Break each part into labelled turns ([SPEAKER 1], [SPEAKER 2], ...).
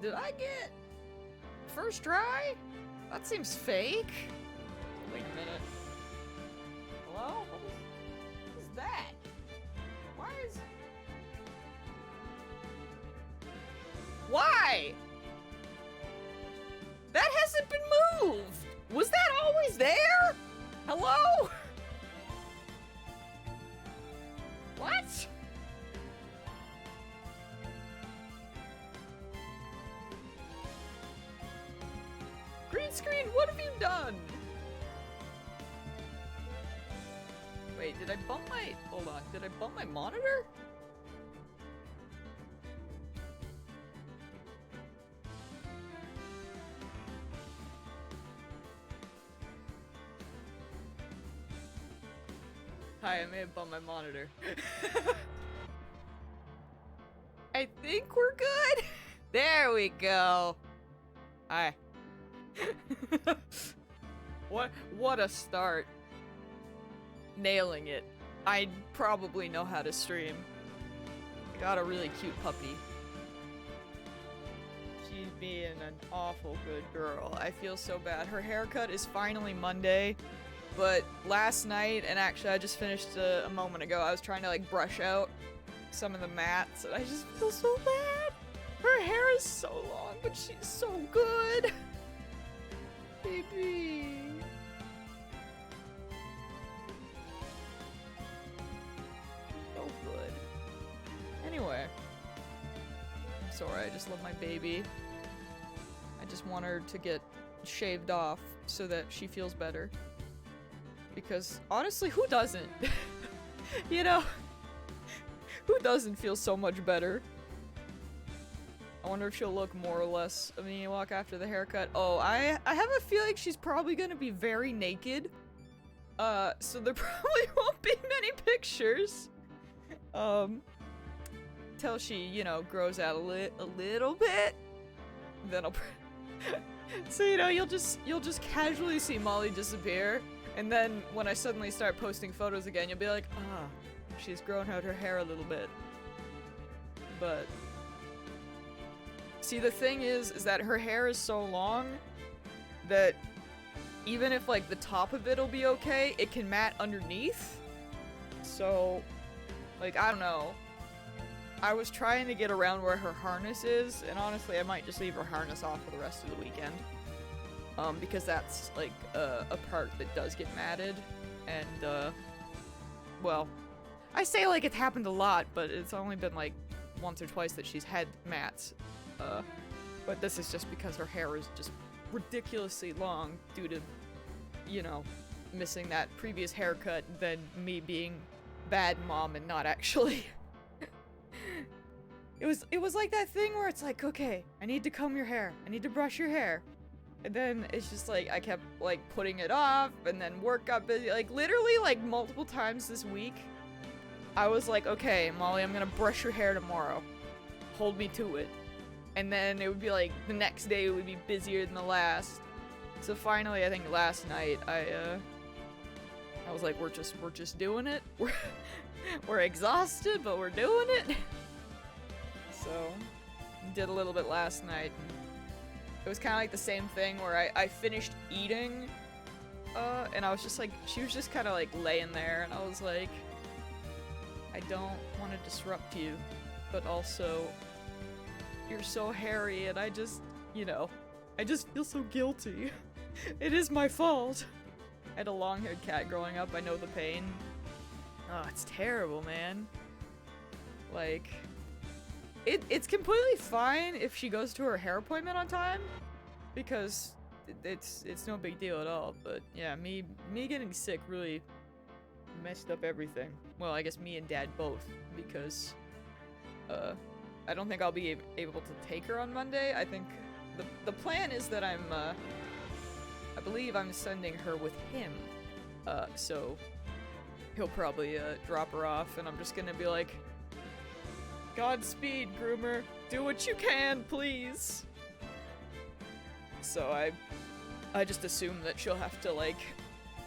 [SPEAKER 1] Did I get first try? That seems fake. Wait a minute. Hello? What is that? Why is... Why? That hasn't been moved! Was that always there? Hello? What? Green screen, what have you done? Wait, did I bump my... Hold on, did I bump my monitor? Hi, I may have bumped my monitor. I think we're good. There we go. Hi. What a start. Nailing it. I probably know how to stream. I got a really cute puppy. She's being an awful good girl. I feel so bad. Her haircut is finally Monday. But last night, and actually I just finished a moment ago, I was trying to like brush out some of the mats, and I just feel so bad. Her hair is so long, but she's so good. Baby. So good. Anyway. I'm sorry, I just love my baby. I just want her to get shaved off so that she feels better. Because, honestly, who doesn't? You know? Who doesn't feel so much better? I wonder if she'll look more or less amenable after the haircut. Oh, I have a feeling she's probably gonna be very naked. So there probably won't be many pictures. Till she, you know, grows out a little bit. Then I'll... So, you know, you'll just casually see Molly disappear. And then, when I suddenly start posting photos again, you'll be like, ah, she's grown out her hair a little bit. But... See, the thing is that her hair is so long that even if, like, the top of it'll be okay, it can mat underneath. So, like, I don't know. I was trying to get around where her harness is, and honestly, I might just leave her harness off for the rest of the weekend. Because that's, like, a part that does get matted, and, well, I say like it's happened a lot, but it's only been, like, once or twice that she's had mats, but this is just because her hair is just ridiculously long due to, you know, missing that previous haircut, than me being bad mom and not actually. It was like that thing where it's like, okay, I need to comb your hair, I need to brush your hair. And then it's just like, I kept like putting it off, and then work got busy, like literally like multiple times this week. I was like, okay, Molly, I'm gonna brush your hair tomorrow. Hold me to it. And then it would be like, the next day it would be busier than the last. So finally, I think last night, I was like, we're just doing it. We're exhausted, but we're doing it. So, did a little bit last night. It was kind of like the same thing where I finished eating, and I was just like, she was just kind of like laying there, and I was like, I don't want to disrupt you, but also, you're so hairy, and I just, you know, I just feel so guilty. It is my fault. I had a long-haired cat growing up, I know the pain. Oh, it's terrible, man. Like... It's completely fine if she goes to her hair appointment on time, because it's no big deal at all, but yeah, me getting sick really messed up everything. Well, I guess me and Dad both, because I don't think I'll be able to take her on Monday. I think the plan is that I believe I'm sending her with him, so he'll probably drop her off, and I'm just gonna be like, Godspeed, groomer. Do what you can, please. So I just assume that she'll have to, like,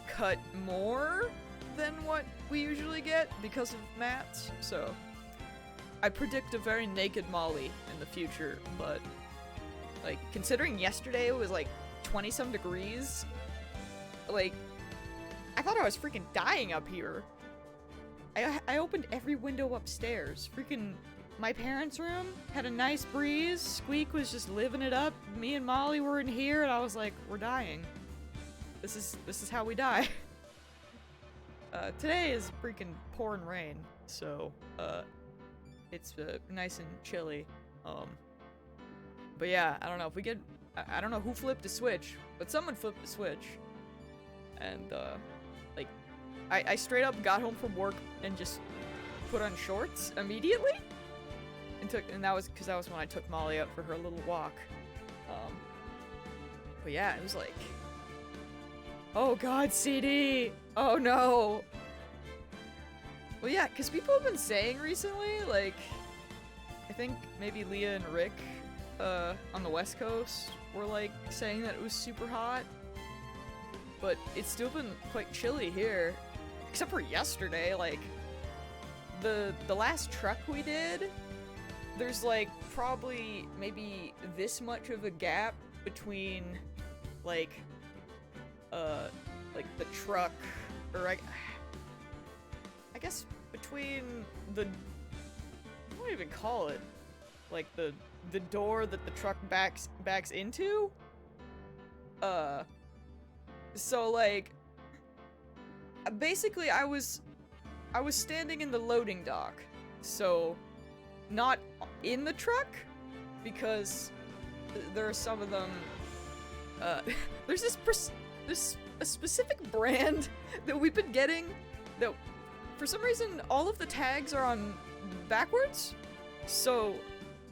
[SPEAKER 1] cut more than what we usually get because of mats. So I predict a very naked Molly in the future, but Like, considering yesterday it was like 20-some degrees, like, I thought I was freaking dying up here. I opened every window upstairs. Freaking, my parents' room had a nice breeze. Squeak was just living it up. Me and Molly were in here, and I was like, we're dying. This is how we die. Today is freaking pouring rain, so, it's, nice and chilly. But yeah, I don't know if we get, I don't know who flipped a switch, but someone flipped a switch. And, like, I straight up got home from work and just put on shorts immediately. And that was, cause that was when I took Molly out for her little walk. But yeah, it was like, oh god, CD! Oh no! Well yeah, cause people have been saying recently, like, I think maybe Leah and Rick, on the West Coast were like saying that it was super hot. But it's still been quite chilly here. Except for yesterday, like, the last truck we did, there's like probably maybe this much of a gap between like the truck, or I guess between the, what do you even call it? Like the door that the truck backs into? So like, basically I was standing in the loading dock, so not in the truck, because there are some of them, there's a specific brand that we've been getting that for some reason all of the tags are on backwards, so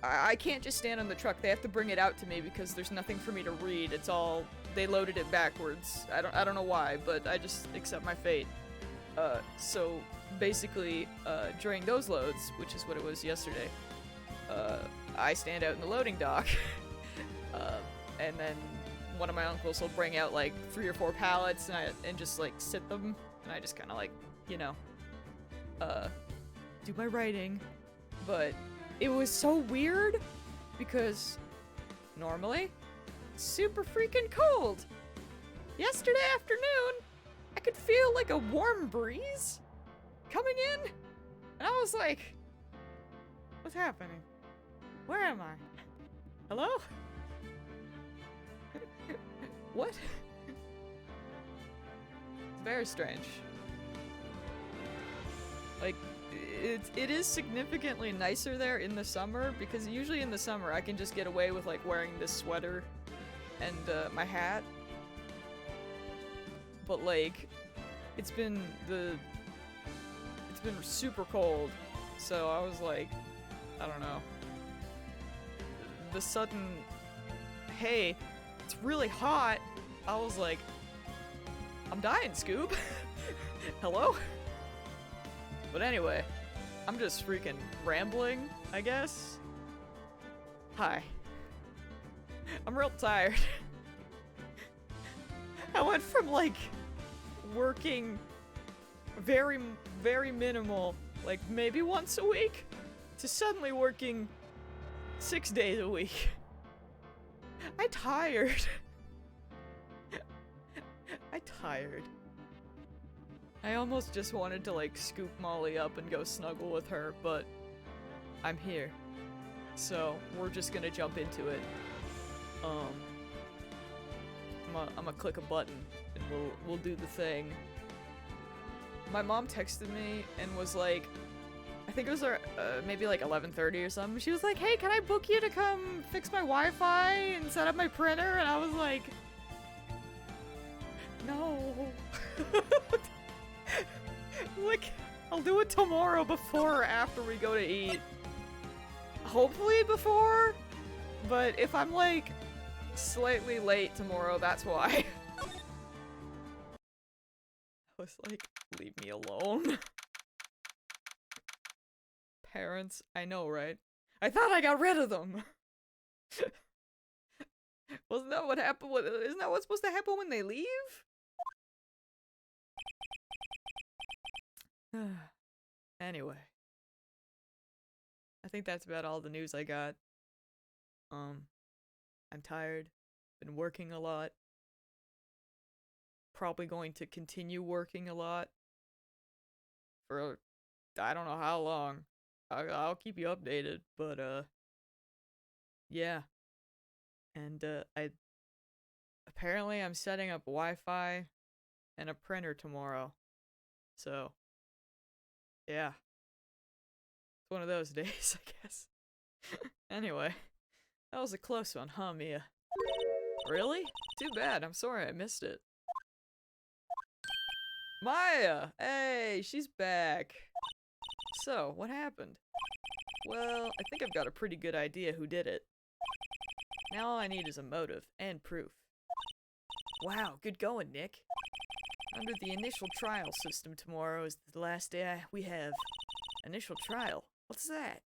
[SPEAKER 1] I can't just stand on the truck. They have to bring it out to me because there's nothing for me to read. It's all, they loaded it backwards. I don't know why, but I just accept my fate. So basically, during those loads, which is what it was yesterday, I stand out in the loading dock, and then one of my uncles will bring out like 3 or 4 pallets and just like sit them, and I just kind of like, you know, do my writing. But it was so weird because normally it's super freaking cold. Yesterday afternoon, I could feel like a warm breeze coming in, and I was like, what's happening? Where am I? Hello? What? It's very strange. Like, it is significantly nicer there in the summer, because usually in the summer I can just get away with like wearing this sweater and my hat. But like, it's been super cold, so I was like, I don't know. The sudden, hey, it's really hot, I was like, I'm dying, Scoob. Hello? But anyway, I'm just freaking rambling, I guess. Hi. I'm real tired. I went from like working very, very minimal, like maybe once a week, to suddenly working 6 days a week. I'm tired. I'm tired. I almost just wanted to like scoop Molly up and go snuggle with her, but I'm here. So we're just gonna jump into it. I'm gonna click a button and we'll do the thing. My mom texted me and was like, I think it was maybe like 11:30 or something. She was like, hey, can I book you to come fix my Wi-Fi and set up my printer? And I was like, no. Like, I'll do it tomorrow before or after we go to eat. Hopefully before, but if I'm like slightly late tomorrow, that's why. I was like, leave me alone. Parents, I know, right? I thought I got rid of them. Wasn't that what happened? Isn't that what's supposed to happen when they leave? Anyway, I think that's about all the news I got. I'm tired. Been working a lot. Probably going to continue working a lot. For, I don't know how long. I'll keep you updated, but, yeah. And, apparently I'm setting up Wi-Fi and a printer tomorrow. So, yeah. It's one of those days, I guess. Anyway, that was a close one, huh, Mia? Really? Too bad. I'm sorry I missed it. Maya! Hey, she's back. So, what happened? Well, I think I've got a pretty good idea who did it. Now all I need is a motive and proof. Wow, good going, Nick. Under the initial trial system, tomorrow is the last day we have. Initial trial? What's that?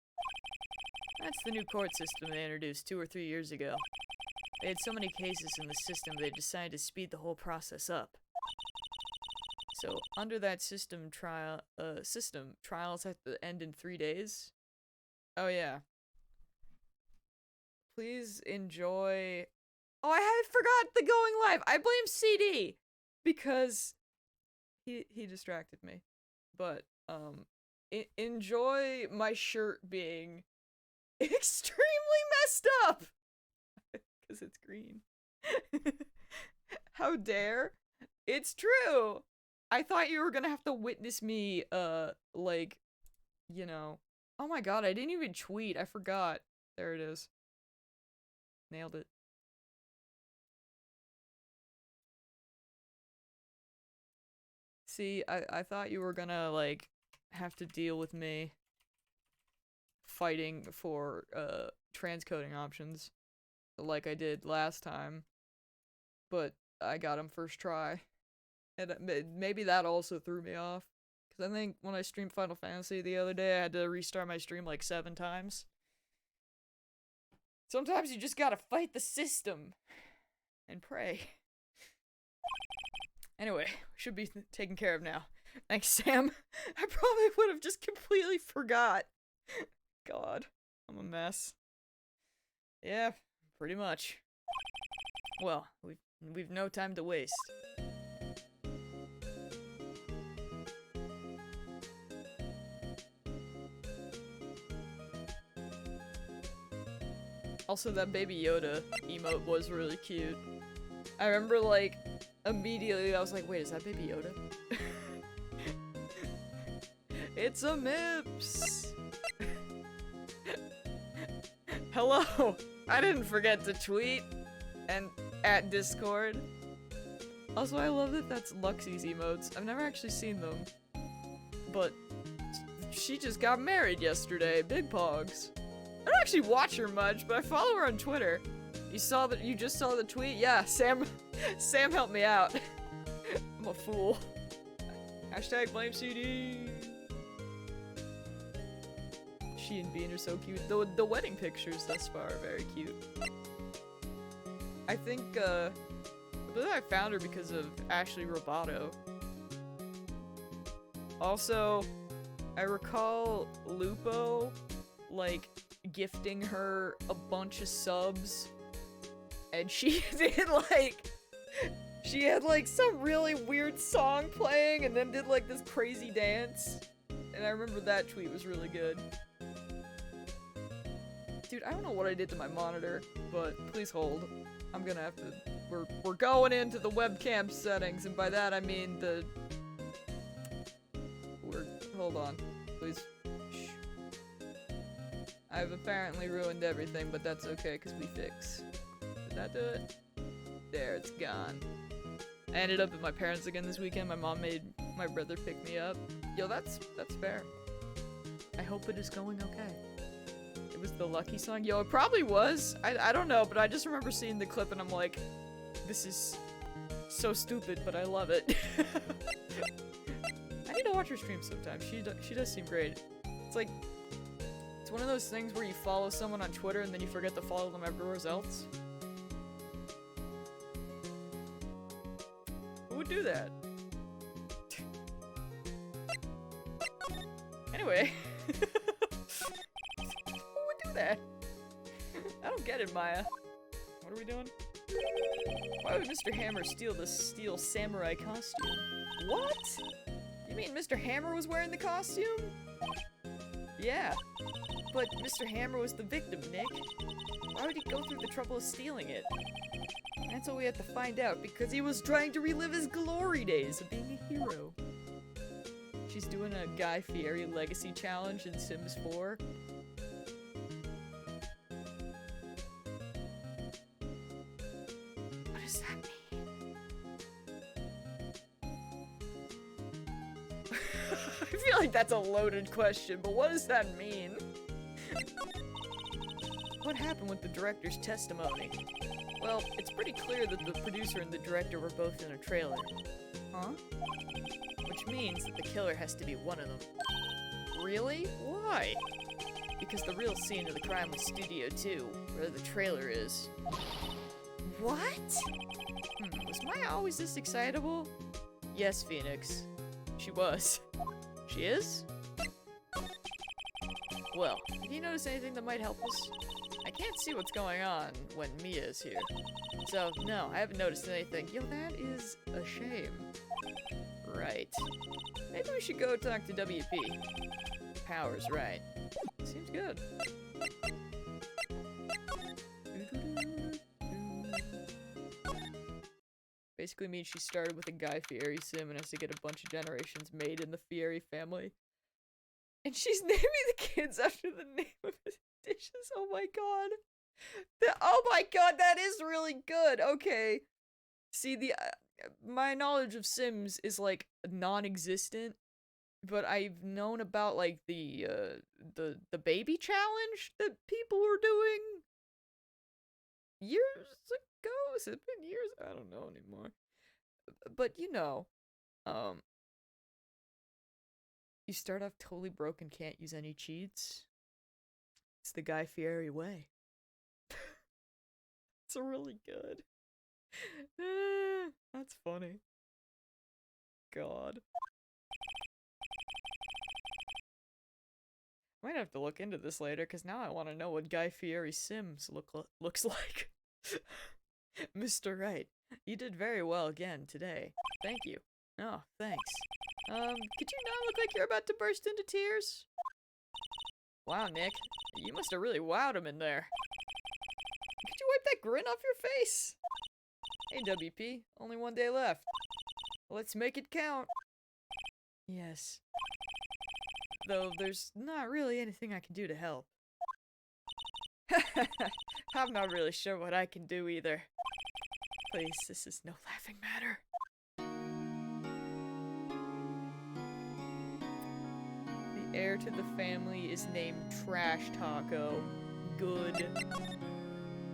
[SPEAKER 1] That's the new court system they introduced 2 or 3 years ago. They had so many cases in the system they decided to speed the whole process up. So, under that trials have to end in 3 days? Oh yeah. Please enjoy... Oh, I had forgot the going live! I blame CD! Because he distracted me. But, enjoy my shirt being extremely messed up! Because it's green. How dare? It's true! I thought you were gonna have to witness me, like, you know. Oh my god, I didn't even tweet. I forgot. There it is. Nailed it. See, I thought you were gonna, like, have to deal with me fighting for, transcoding options like I did last time. But I got him first try. And maybe that also threw me off. Because I think when I streamed Final Fantasy the other day, I had to restart my stream like 7 times. Sometimes you just gotta fight the system. And pray. Anyway, should be taken care of now. Thanks, Sam. I probably would have just completely forgot. God, I'm a mess. Yeah, pretty much. Well, we've no time to waste. Also, that Baby Yoda emote was really cute. I remember, like, immediately I was like, wait, is that Baby Yoda? It's a Mips! Hello! I didn't forget to tweet and at Discord. Also, I love that that's Luxie's emotes. I've never actually seen them. But she just got married yesterday. Big Pogs. I don't actually watch her much, but I follow her on Twitter. You just saw the tweet? Yeah, Sam helped me out. I'm a fool. Hashtag blame CD. She and Bean are so cute. The wedding pictures thus far are very cute. I think, I believe I found her because of Ashley Roboto. Also, I recall Lupo, like, gifting her a bunch of subs, and she did, like, she had, like, some really weird song playing, and then did, like, this crazy dance. And I remember that tweet was really good. Dude, I don't know what I did to my monitor, but please hold. I'm gonna have to... We're going into the webcam settings, and by that I mean the... Hold on. Please. Shh. I've apparently ruined everything, but that's okay, because we fix. Did that do it? There, it's gone. I ended up at my parents again this weekend. My mom made my brother pick me up. Yo, that's fair. I hope it is going okay. It was the Lucky song? Yo, it probably was. I don't know, but I just remember seeing the clip and I'm like, this is so stupid, but I love it. I need to watch her stream sometime. She does seem great. It's like, it's one of those things where you follow someone on Twitter and then you forget to follow them everywhere else. Who would do that? Anyway. Who would do that? I don't get it, Maya. What are we doing? Why would Mr. Hammer steal the steel samurai costume? What? You mean Mr. Hammer was wearing the costume? Yeah. But Mr. Hammer was the victim, Nick. Why would he go through the trouble of stealing it? That's what we have to find out, because he was trying to relive his glory days of being a hero. She's doing a Guy Fieri legacy challenge in Sims 4. What does that mean? I feel like that's a loaded question, but what does that mean? What happened with the director's testimony? Well, it's pretty clear that the producer and the director were both in a trailer. Huh? Which means that the killer has to be one of them. Really? Why? Because the real scene of the crime was Studio 2, where the trailer is. What? Was Maya always this excitable? Yes, Phoenix. She was. She is? Well, have you noticed anything that might help us? I can't see what's going on when Mia's here. So, no, I haven't noticed anything. Yo, that is a shame. Right. Maybe we should go talk to WP. Power's right. Seems good. Basically means she started with a Guy Fieri sim and has to get a bunch of generations made in the Fieri family. And she's naming the kids after the name of his dishes. Oh my god. Oh my god, that is really good. Okay. See, my knowledge of Sims is like non-existent, but I've known about like the baby challenge that people were doing years ago. Has it been years? I don't know anymore. But you know, you start off totally broke and can't use any cheats. It's the Guy Fieri way. It's really good. That's funny. God. Might have to look into this later, because now I want to know what Guy Fieri Sims looks like. Mr. Wright, you did very well again today. Thank you. Oh, thanks. Could you not look like you're about to burst into tears? Wow, Nick. You must have really wowed him in there. Could you wipe that grin off your face? Hey, WP. Only one day left. Let's make it count. Yes. Though there's not really anything I can do to help. I'm not really sure what I can do either. Please, this is no laughing matter. The heir to the family is named Trash Taco. Good.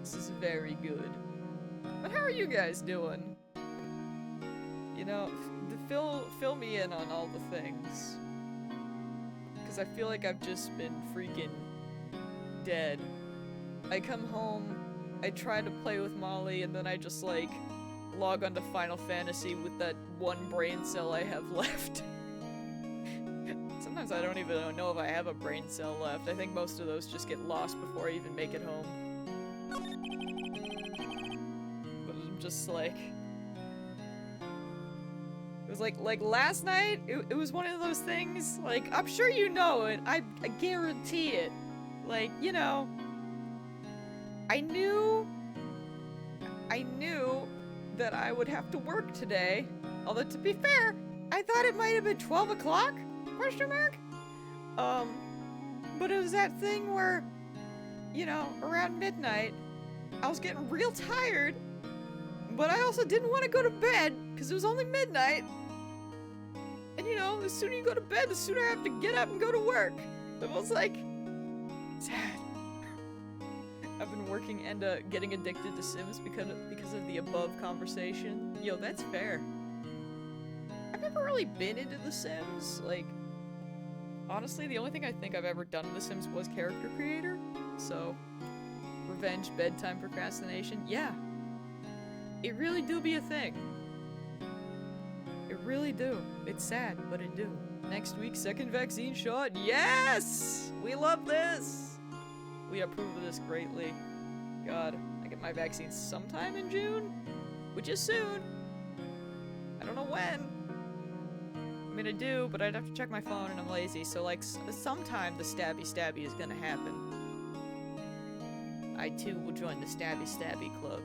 [SPEAKER 1] This is very good. But how are you guys doing? You know, fill me in on all the things. Because I feel like I've just been freaking dead. I come home, I try to play with Molly, and then I just, like, log onto Final Fantasy with that one brain cell I have left. Sometimes I don't even know if I have a brain cell left. I think most of those just get lost before I even make it home. But I'm just like... It was like last night, it was one of those things, like, I'm sure you know it, I guarantee it. Like, you know... I knew that I would have to work today. Although, to be fair, I thought it might have been 12 o'clock? Question mark? But it was that thing where, you know, around midnight, I was getting real tired, but I also didn't want to go to bed, because it was only midnight. And, you know, the sooner you go to bed, the sooner I have to get up and go to work. It was like, sad. I've been working and getting addicted to Sims because of the above conversation. Yo, that's fair. I've never really been into The Sims. Like, honestly, the only thing I think I've ever done in The Sims was character creator. So, revenge, bedtime procrastination. Yeah. It really do be a thing. It really do. It's sad, but it do. Next week, second vaccine shot. Yes! We love this! We approve of this greatly. God, I get my vaccine sometime in June, which is soon. I don't know when. I mean, I do, but I'd have to check my phone and I'm lazy, so like sometime the stabby is gonna happen. I too will join the stabby club.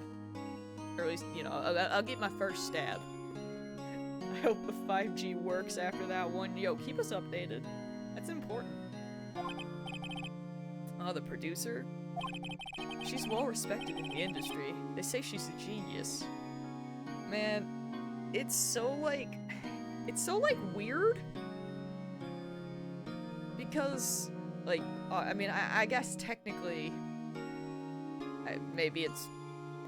[SPEAKER 1] Or at least, you know, I'll get my first stab. I hope the 5G works after that one. Yo, keep us updated. That's important. Oh, the producer? She's well respected in the industry. They say she's a genius. Man, it's so like weird. Because, like, I mean, I guess technically, maybe it's,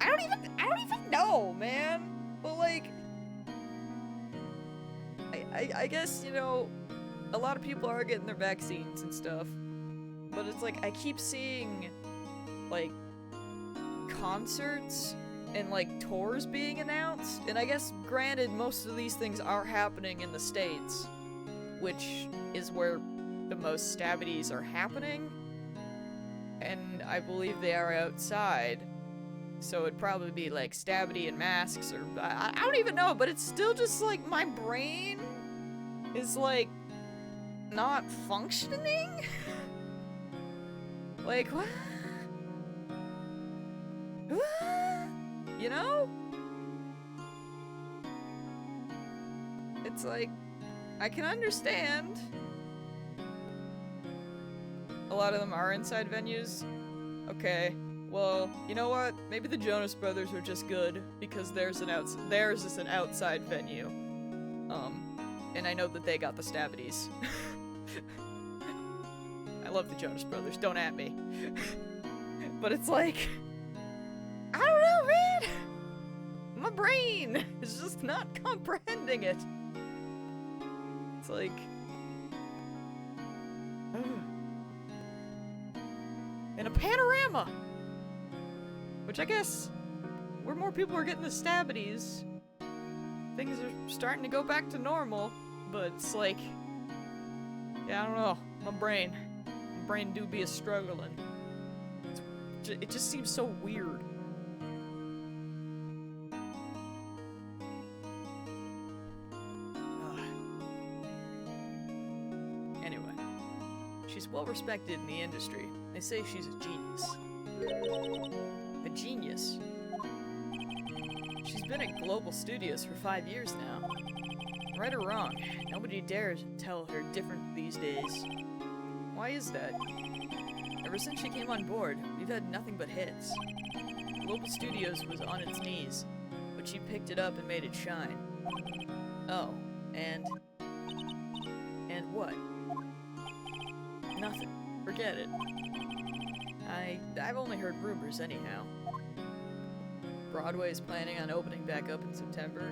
[SPEAKER 1] I don't even know, man. But like, I guess, you know, a lot of people are getting their vaccines and stuff, but it's like, I keep seeing, like, concerts and, like, tours being announced, and I guess, granted, most of these things are happening in the States, which is where the most stabbities are happening, and I believe they are outside, so it'd probably be, like, stabity and masks, or, I don't even know, but it's still just, like, my brain is, like, not functioning? Like, what? You know? It's like, I can understand. A lot of them are inside venues. Okay, well, you know what? Maybe the Jonas Brothers are just good because theirs is an outside venue. And I know that they got the stabbities. I love the Jonas Brothers, don't at me. But it's like, I don't know, man! My brain is just not comprehending it. It's like, in a panorama! Which I guess, where more people are getting the stabbities, things are starting to go back to normal, but it's like, yeah, I don't know, my brain do be a struggling. It just seems so weird. Anyway, she's well respected in the industry. They say she's a genius. A genius? She's been at Global Studios for 5 years now. Right or wrong, nobody dares tell her different these days. Why is that? Ever since she came on board, we've had nothing but hits. Global Studios was on its knees, but she picked it up and made it shine. Oh, and what? Nothing. Forget it. I've only heard rumors anyhow. Broadway is planning on opening back up in September.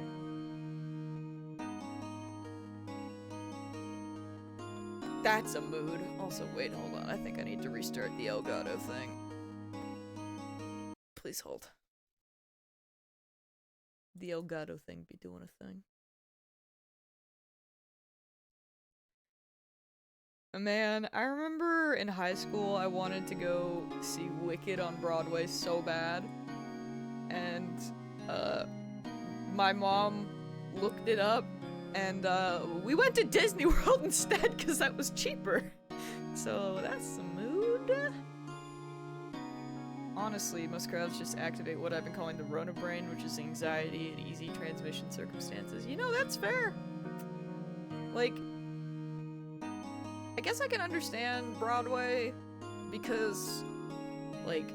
[SPEAKER 1] That's a mood. Also, wait, hold on. I think I need to restart the Elgato thing. Please hold. The Elgato thing be doing a thing. Man, I remember in high school I wanted to go see Wicked on Broadway so bad. And, my mom looked it up. And, we went to Disney World instead because that was cheaper. So, that's the mood. Honestly, most crowds just activate what I've been calling the Rona brain, which is anxiety and easy transmission circumstances. You know, that's fair. Like, I guess I can understand Broadway because, like,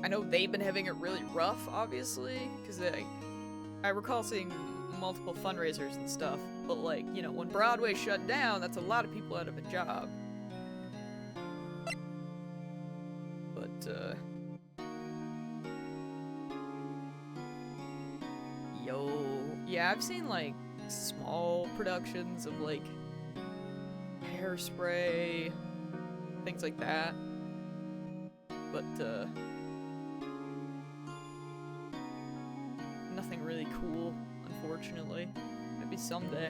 [SPEAKER 1] I know they've been having it really rough, obviously, because I recall seeing multiple fundraisers and stuff, but like, you know, when Broadway shut down, that's a lot of people out of a job. But, yeah, I've seen, like, small productions of, like, Hairspray, things like that, but, nothing really cool. Unfortunately. Maybe someday.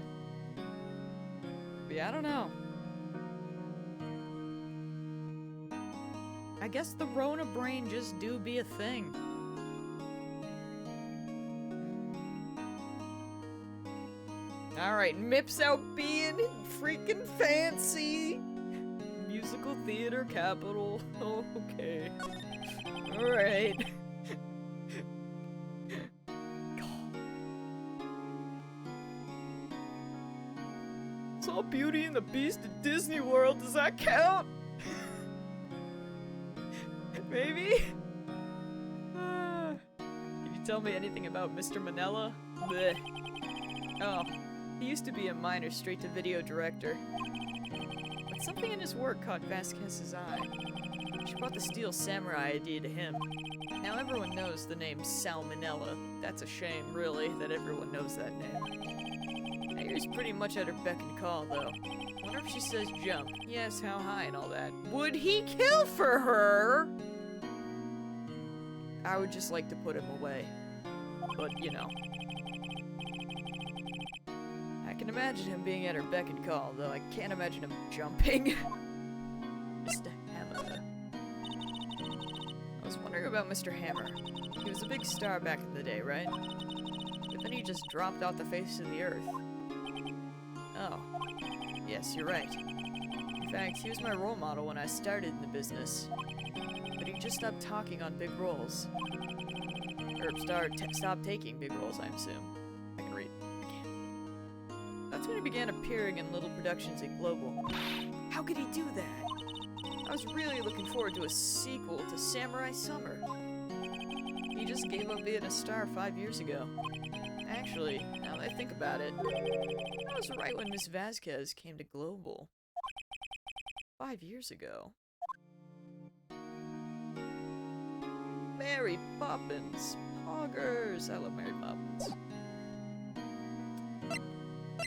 [SPEAKER 1] But yeah, I don't know. I guess the Rona brain just do be a thing. Alright, Mips out being freaking fancy. Musical theater capital. Oh, okay. Alright. Saw Beauty and the Beast at Disney World. Does that count? Maybe? Can you tell me anything about Mr. Manella? Blech. Oh, he used to be a minor straight-to-video director. But something in his work caught Vasquez's eye. She brought the Steel Samurai idea to him. Now everyone knows the name Salmonella. That's a shame, really, that everyone knows that name. Mayor's pretty much at her beck and call, though. Wonder if she says jump. Yes, how high and all that. Would he kill for her? I would just like to put him away. But, you know. I can imagine him being at her beck and call, though I can't imagine him jumping. Mr. Hammer. I was wondering about Mr. Hammer. He was a big star back in the day, right? But then he just dropped off the face of the earth. Oh. Yes, you're right. In fact, he was my role model when I started in the business. But he just stopped talking on big roles. Or stopped taking big roles, I assume. I can read. I can't. That's when he began appearing in little productions at Global. How could he do that? I was really looking forward to a sequel to Samurai Summer. He just gave up being a star 5 years ago. Actually, now that I think about it, I was right when Miss Vasquez came to Global. 5 years ago. Mary Poppins. Poggers. I love Mary Poppins.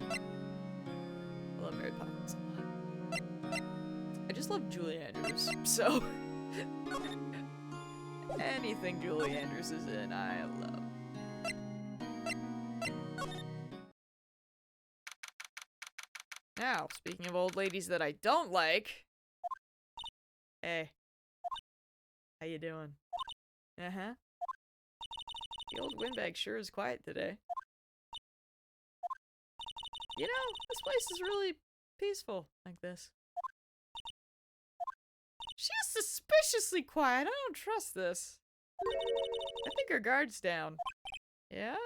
[SPEAKER 1] I love Mary Poppins a lot. I just love Julie Andrews, so... anything Julie Andrews is in, I love. Now, speaking of old ladies that I don't like... Hey. How you doing? Uh-huh. The old windbag sure is quiet today. You know, this place is really peaceful like this. She's suspiciously quiet. I don't trust this. I think her guard's down. Yeah?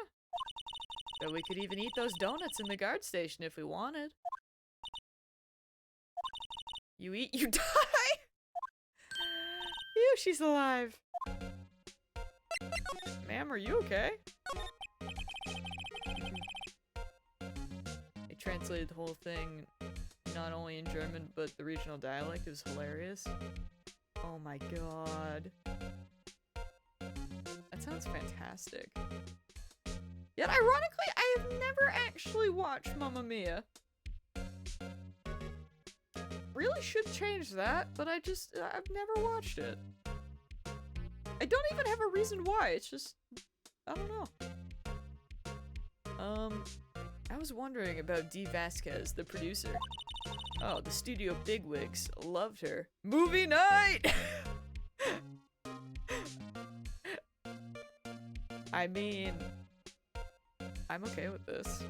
[SPEAKER 1] But we could even eat those donuts in the guard station if we wanted. You eat, you die? Ew, she's alive. Ma'am, are you okay? They translated the whole thing not only in German, but the regional dialect. It was hilarious. Oh my god. That sounds fantastic. Yet ironically, I have never actually watched Mamma Mia. Really should change that, but I've never watched it. I don't even have a reason why, it's just, I don't know. I was wondering about Dee Vasquez, the producer. Oh, the studio bigwigs loved her. Movie night! I mean, I'm okay with this.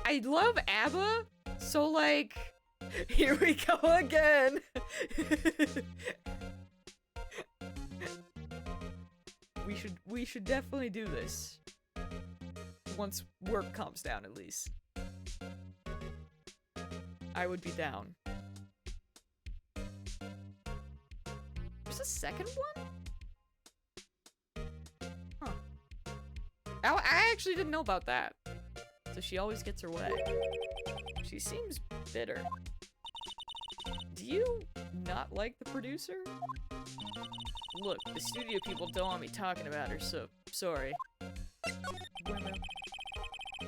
[SPEAKER 1] I love ABBA, so like, here we go again. We should definitely do this. Once work calms down, at least. I would be down. There's a second one? Huh. I actually didn't know about that. So she always gets her way. She seems bitter. Do you not like the producer? Look, the studio people don't want me talking about her, so sorry.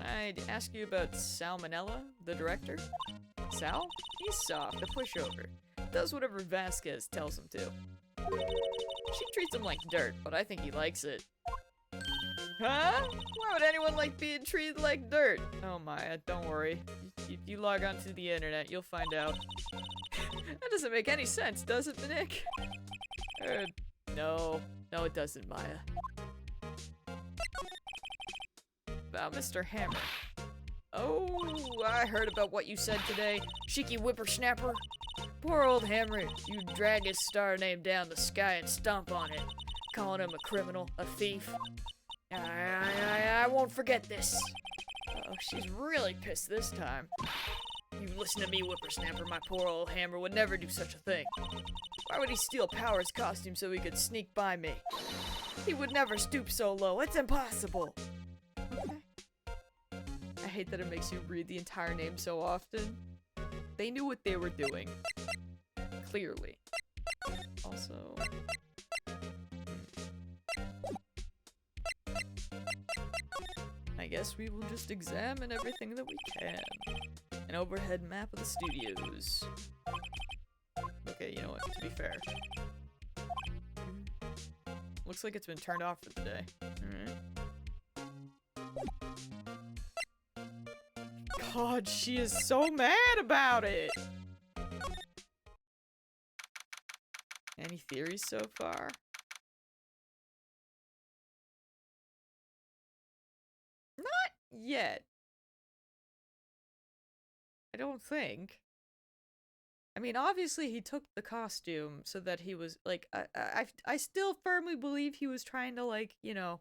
[SPEAKER 1] I'd ask you about Salmonella, the director. Sal? He's soft, a pushover. Does whatever Vasquez tells him to. She treats him like dirt, but I think he likes it. Huh? Why would anyone like being treated like dirt? Oh my, don't worry. If you log onto the internet, you'll find out. That doesn't make any sense, does it, Nick? No. No, it doesn't, Maya. About Mr. Hammer. Oh, I heard about what you said today, cheeky whippersnapper. Poor old Hammer, you drag his star name down the sky and stomp on it, calling him a criminal, a thief. I won't forget this. Oh, she's really pissed this time. You listen to me, whippersnapper, my poor old Hammer would never do such a thing. Why would he steal Power's costume so he could sneak by me? He would never stoop so low, it's impossible. Okay. I hate that it makes you read the entire name so often. They knew what they were doing. Clearly. Also... I guess we will just examine everything that we can. An overhead map of the studios. Okay, you know what, to be fair. Looks like it's been turned off for the day. Alright. God, she is so mad about it! Any theories so far? Not yet. I don't think. I mean, obviously he took the costume so that he was, like, I still firmly believe he was trying to, like, you know,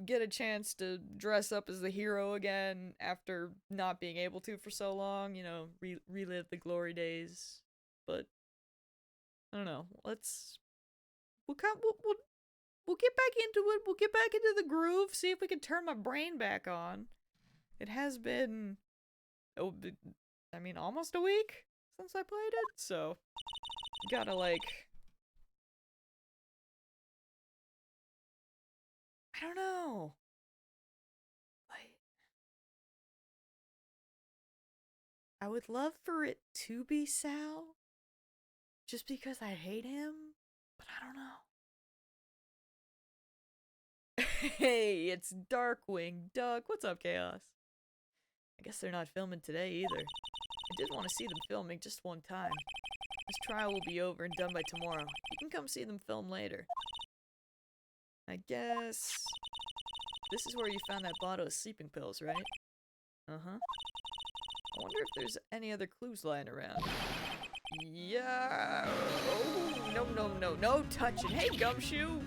[SPEAKER 1] get a chance to dress up as the hero again after not being able to for so long, you know, relive the glory days. But, I don't know, we'll get back into it, we'll get back into the groove, see if we can turn my brain back on. It has been, oh, I mean, almost a week since I played it, so gotta, like, I don't know. Like, I would love for it to be Sal, just because I hate him, but I don't know. Hey, it's Darkwing Duck. What's up, Chaos? I guess they're not filming today either. I did want to see them filming just one time. This trial will be over and done by tomorrow. You can come see them film later. I guess... This is where you found that bottle of sleeping pills, right? Uh-huh. I wonder if there's any other clues lying around. Yeah... Oh, no touching. Hey, Gumshoe!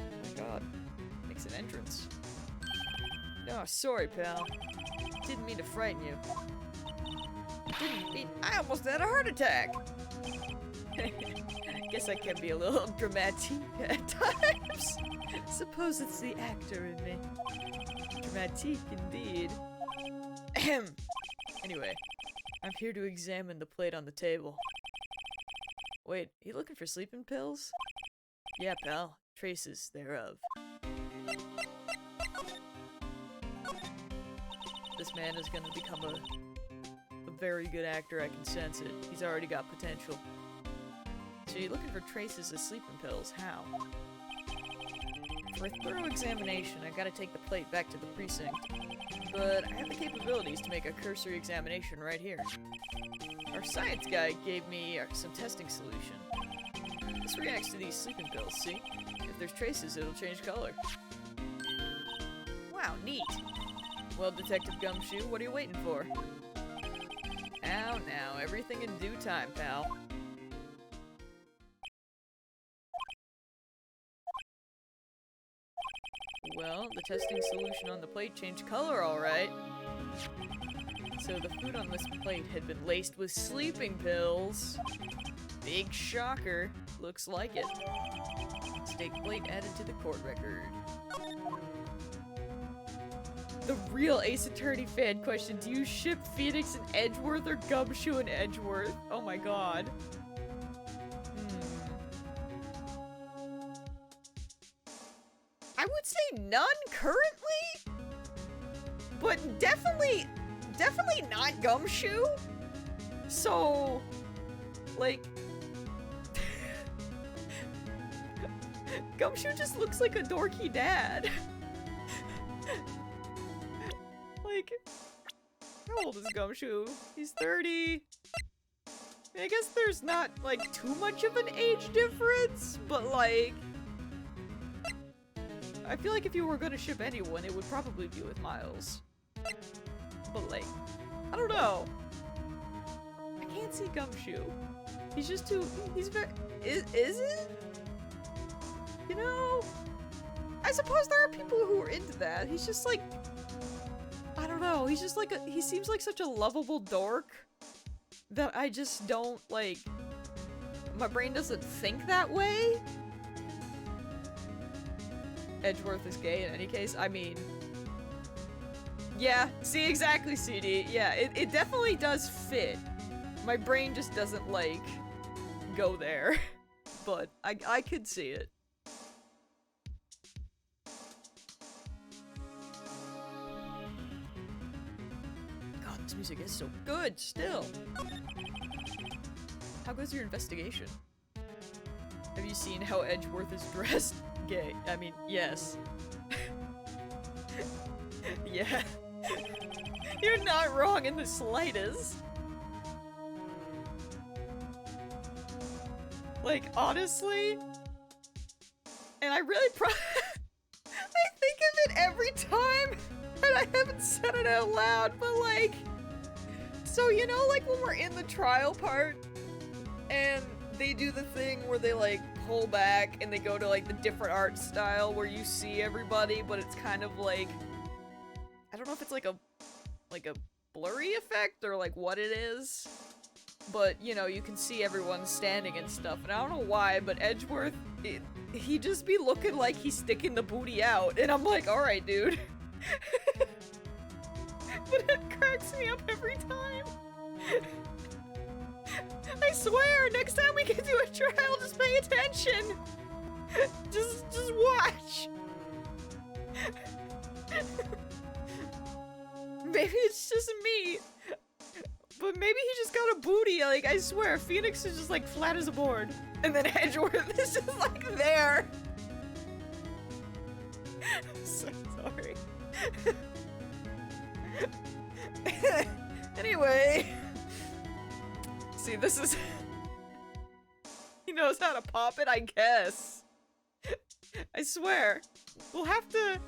[SPEAKER 1] Oh my god. Makes an entrance. Oh, sorry, pal. Didn't mean to frighten you. I almost had a heart attack! Guess I can be a little dramatic at times. Suppose it's the actor in me. Dramatic indeed. Ahem. Anyway, I'm here to examine the plate on the table. Wait, you looking for sleeping pills? Yeah, pal. Traces thereof. This man is gonna become a very good actor, I can sense it. He's already got potential. So you're looking for traces of sleeping pills, how? For a thorough examination, I gotta take the plate back to the precinct. But I have the capabilities to make a cursory examination right here. Our science guy gave me some testing solution. This reacts to these sleeping pills, see? If there's traces, it'll change color. Wow, neat! Well, Detective Gumshoe, what are you waiting for? Now, everything in due time, pal. Well, the testing solution on the plate changed color, alright. So the food on this plate had been laced with sleeping pills. Big shocker. Looks like it. Steak plate added to the court record. The real Ace Attorney fan question, do you ship Phoenix and Edgeworth or Gumshoe and Edgeworth? Oh my god. I would say none currently, but definitely not Gumshoe. So, like, Gumshoe just looks like a dorky dad. Like, How old is Gumshoe? He's 30. I guess there's not, like, too much of an age difference, but, like... I feel like if you were gonna ship anyone, it would probably be with Miles. But, like, I don't know. I can't see Gumshoe. He's just too... He's very... Is it? You know? I suppose there are people who are into that. He's just, like... I don't know. He's just, like, he seems like such a lovable dork. That I just don't, like, my brain doesn't think that way. Edgeworth is gay in any case. I mean, yeah, see, exactly, CD. Yeah, it definitely does fit. My brain just doesn't, like, go there. But I could see it. This music is so good, still. How goes your investigation? Have you seen how Edgeworth is dressed? Gay. I mean, yes. Yeah. You're not wrong in the slightest. Like, honestly? And I really I think of it every time, and I haven't said it out loud, but like... So, you know, like, when we're in the trial part, and they do the thing where they, like, pull back, and they go to, like, the different art style where you see everybody, but it's kind of, like... I don't know if it's, like a blurry effect, or, like, what it is. But, you know, you can see everyone standing and stuff, and I don't know why, but Edgeworth, he just be looking like he's sticking the booty out, and I'm like, alright, dude. But it cracks me up every time. I swear, next time we get to a trial, just pay attention. Just watch. Maybe it's just me, but maybe he just got a booty. Like, I swear, Phoenix is just like flat as a board, and then Edgeworth is just like there. I'm so sorry. Anyway, see, this is... He knows how to pop it, I guess. I swear. We'll have to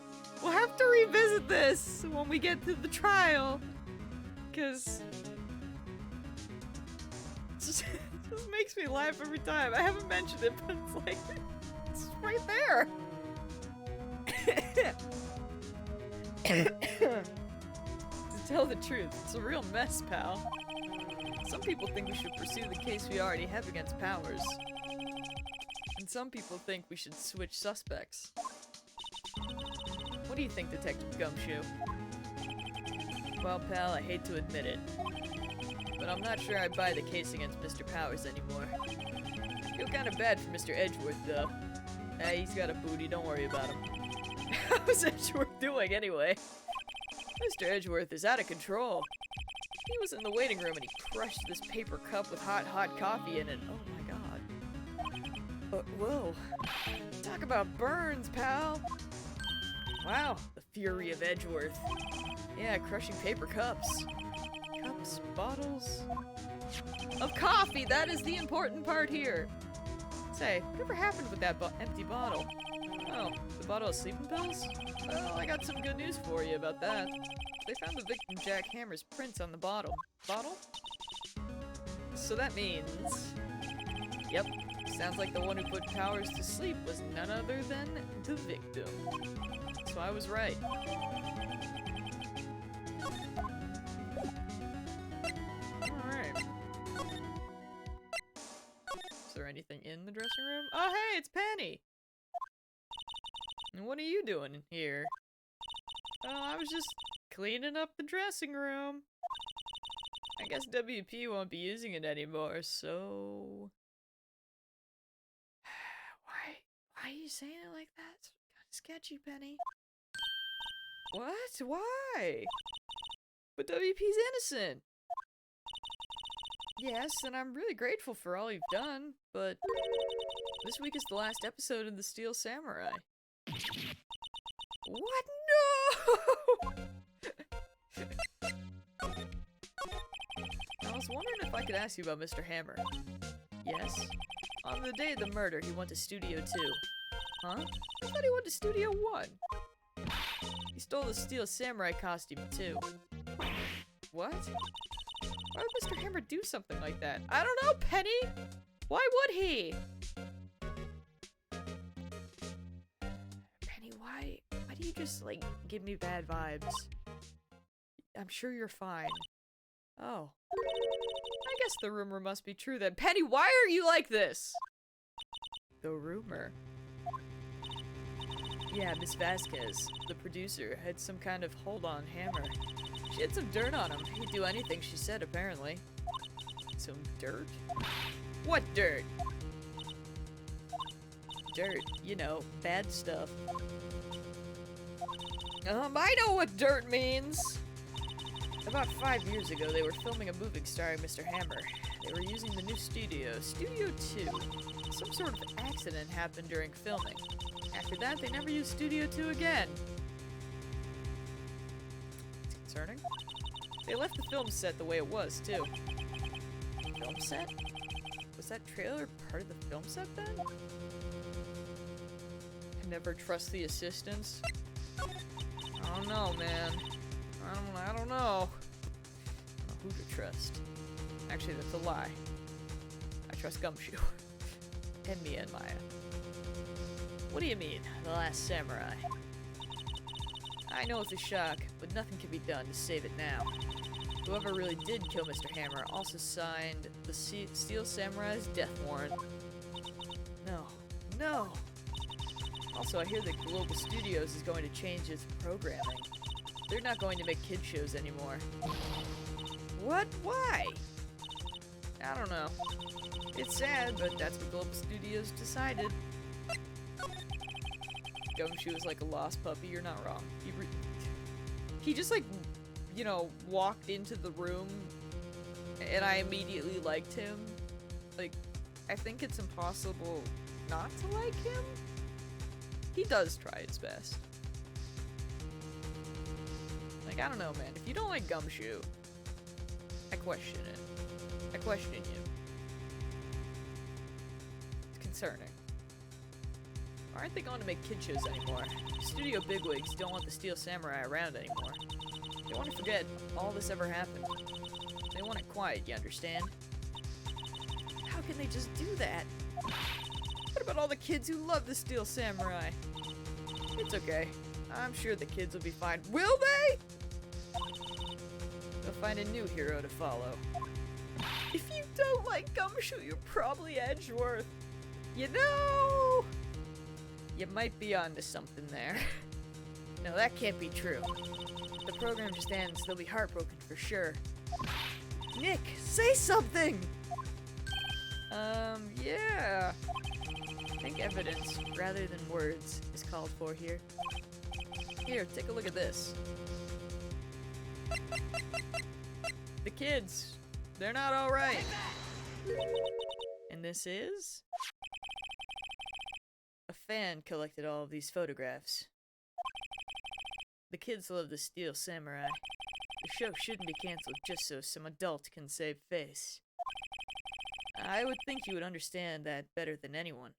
[SPEAKER 1] revisit this when we get to the trial. Because... It just makes me laugh every time. I haven't mentioned it, but it's like... It's right there. To tell the truth, it's a real mess, pal. Some people think we should pursue the case we already have against Powers. And some people think we should switch suspects. What do you think, Detective Gumshoe? Well, pal, I hate to admit it, but I'm not sure I buy the case against Mr. Powers anymore. I feel kinda bad for Mr. Edgeworth, though. Hey, he's got a booty, don't worry about him. How's Edgeworth doing, anyway? Mr. Edgeworth is out of control. He was in the waiting room and he crushed this paper cup with hot coffee in it. Oh my god. Whoa. Talk about burns, pal. Wow, the fury of Edgeworth. Yeah, crushing paper cups. Cups, bottles... of coffee, that is the important part here. Say, whatever happened with that empty bottle? Oh, the bottle of sleeping pills? Well, I got some good news for you about that. They found the victim Jack Hammer's prints on the bottle. Bottle? So that means... Yep, sounds like the one who put Powers to sleep was none other than the victim. So I was right. Alright. Is there anything in the dressing room? Oh hey, it's Penny! And what are you doing here? Oh, I was just cleaning up the dressing room. I guess WP won't be using it anymore, so... Why are you saying it like that? It's kind of sketchy, Penny. What? Why? But WP's innocent! Yes, and I'm really grateful for all you've done, but... This week is the last episode of The Steel Samurai. What? No! wondering if I could ask you about Mr. Hammer. Yes? On the day of the murder, he went to Studio 2. Huh? I thought he went to Studio 1. He stole the steel samurai costume, too. What? Why would Mr. Hammer do something like that? I don't know, Penny! Why would he? Penny, why do you just, like, give me bad vibes? I'm sure you're fine. Oh. I guess the rumor must be true then. Penny, why are you like this? The rumor? Yeah, Miss Vasquez, the producer, had some kind of hold on Hammer. She had some dirt on him. He'd do anything she said, apparently. Some dirt? What dirt? Dirt, you know, bad stuff. I know what dirt means! About 5 years ago, they were filming a movie starring Mr. Hammer. They were using the new studio, Studio 2. Some sort of accident happened during filming. After that, they never used Studio 2 again. It's concerning. They left the film set the way it was, too. Film set? Was that trailer part of the film set, then? I never trust the assistants. I don't know, man. I don't know. I don't know who to trust. Actually, that's a lie. I trust Gumshoe. And Mia and Maya. What do you mean, The Last Samurai? I know it's a shock, but nothing can be done to save it now. Whoever really did kill Mr. Hammer also signed the Steel Samurai's death warrant. No. No! Also, I hear that Global Studios is going to change its programming. They're not going to make kid shows anymore. What? Why? I don't know. It's sad, but that's what Global Studios decided. Gumshoe is like a lost puppy, you're not wrong. He just like, you know, walked into the room and I immediately liked him. Like, I think it's impossible not to like him. He does try his best. Like, I don't know, man. If you don't like Gumshoe, I question it. I question you. It's concerning. Why aren't they going to make kid shows anymore? Studio bigwigs don't want the Steel Samurai around anymore. They want to forget all this ever happened. They want it quiet, you understand? How can they just do that? What about all the kids who love the Steel Samurai? It's okay. I'm sure the kids will be fine. Will they? They'll find a new hero to follow. If you don't like Gumshoe, you're probably Edgeworth. You know, you might be onto something there. No, that can't be true. If the program just ends, they'll be heartbroken for sure. Nick, say something! Yeah. I think evidence, rather than words, is called for here. Here, take a look at this. The kids, they're not alright. And this is? A fan collected all of these photographs. The kids love the Steel Samurai. The show shouldn't be cancelled just so some adult can save face. I would think you would understand that better than anyone.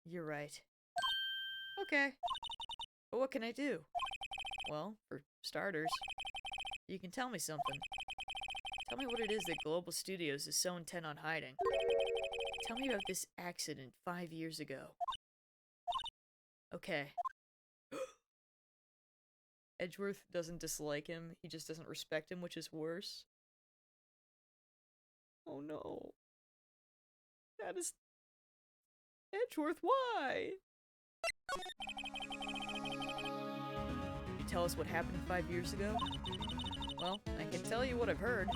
[SPEAKER 1] You're right. Okay. But what can I do? Well, for starters, you can tell me something. Tell me what it is that Global Studios is so intent on hiding. Tell me about this accident 5 years ago. Okay. Edgeworth doesn't dislike him, he just doesn't respect him, which is worse. Oh no. That is... Edgeworth, why? You tell us what happened 5 years ago? Well, I can tell you what I've heard.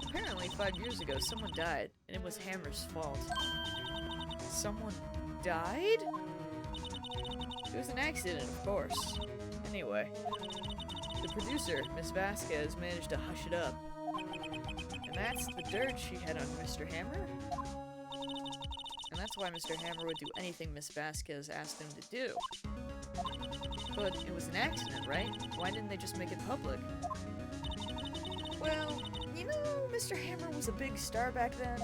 [SPEAKER 1] Apparently 5 years ago someone died, and it was Hammer's fault. Someone died? It was an accident, of course. Anyway, the producer, Miss Vasquez, managed to hush it up. And that's the dirt she had on Mr. Hammer? And that's why Mr. Hammer would do anything Miss Vasquez asked him to do. But it was an accident, right? Why didn't they just make it public? Well, you know, Mr. Hammer was a big star back then.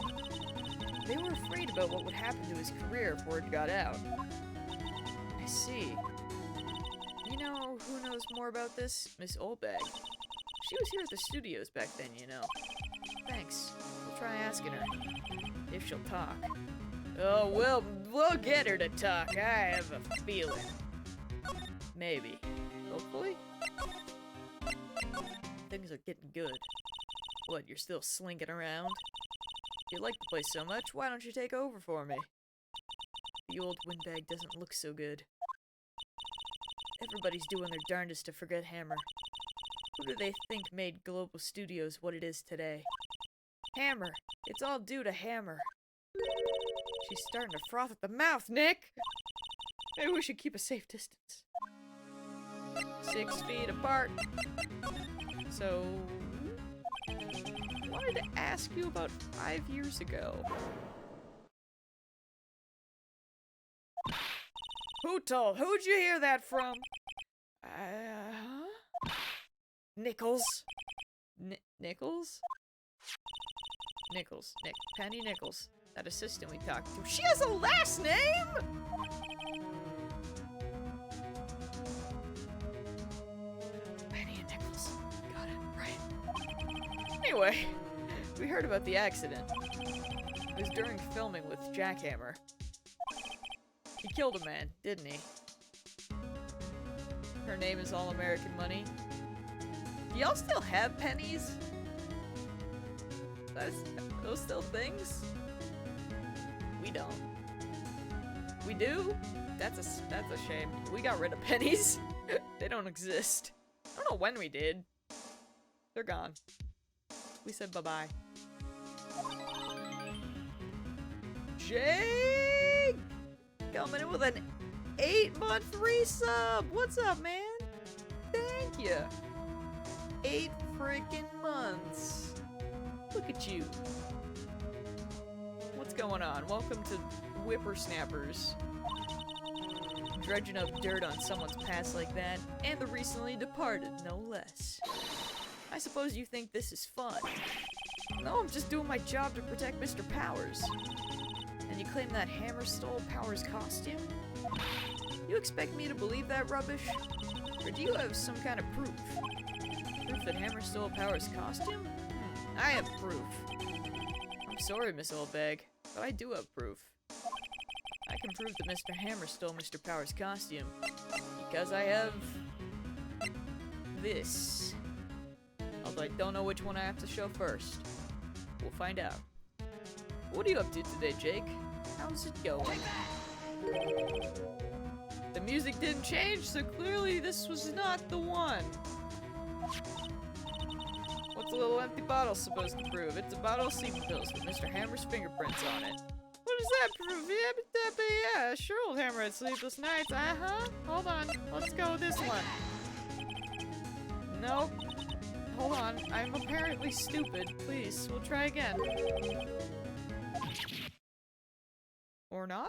[SPEAKER 1] They were afraid about what would happen to his career if word got out. I see. You know who knows more about this? Miss Oldbag. She was here at the studios back then, you know. Thanks. We'll try asking her. If she'll talk. Oh, we'll get her to talk. I have a feeling. Maybe. Hopefully. Things are getting good. What, you're still slinking around? You like the place so much, why don't you take over for me? The old windbag doesn't look so good. Everybody's doing their darndest to forget Hammer. Who do they think made Global Studios what it is today? Hammer! It's all due to Hammer. She's starting to froth at the mouth, Nick! Maybe we should keep a safe distance. 6 feet apart. So... I wanted to ask you about 5 years ago. Who'd you hear that from? Nichols. Nichols? Nichols. Penny Nichols. That assistant we talked to. She has a last name?! Penny and Nichols. Got it. Right. Anyway, we heard about the accident. It was during filming with Jackhammer. He killed a man, didn't he? Her name is All American Money. Do y'all still have pennies? Those still things? We don't. We do? That's a shame. We got rid of pennies. They don't exist. I don't know when we did. They're gone. We said bye-bye. Jake! Coming in with an 8-month resub! What's up, man? Thank you. 8 freaking months. Look at you. What's going on? Welcome to Whippersnappers. Dredging up dirt on someone's past like that, and the recently departed, no less. I suppose you think this is fun. No, I'm just doing my job to protect Mr. Powers. And you claim that Hammer stole Powers' costume? You expect me to believe that rubbish? Or do you have some kind of proof? Proof that Hammer stole Powers' costume? I have proof. I'm sorry, Miss Oldbag, but I do have proof. I can prove that Mr. Hammer stole Mr. Powers' costume. Because I have... this. Although I don't know which one I have to show first. We'll find out. What are you up to today, Jake? How's it going? The music didn't change, so clearly this was not the one. What's a little empty bottle supposed to prove? It's a bottle of sleeping pills with Mr. Hammer's fingerprints on it. What does that prove? Yeah, sure, old Hammer had sleepless nights. Hold on. Let's go with this one. Nope. Hold on. I'm apparently stupid. Please, we'll try again. Or not?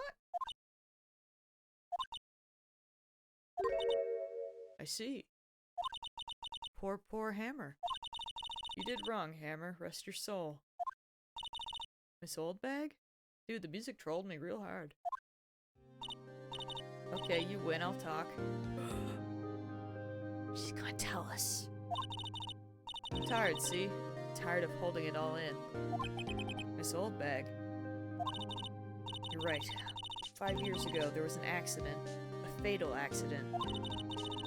[SPEAKER 1] I see. Poor Hammer. You did wrong, Hammer. Rest your soul. Miss Oldbag? Dude, the music trolled me real hard. Okay, you win. I'll talk. She's gonna tell us. I'm tired, see? Tired of holding it all in. Miss Oldbag. You're right. 5 years ago, there was an accident. A fatal accident.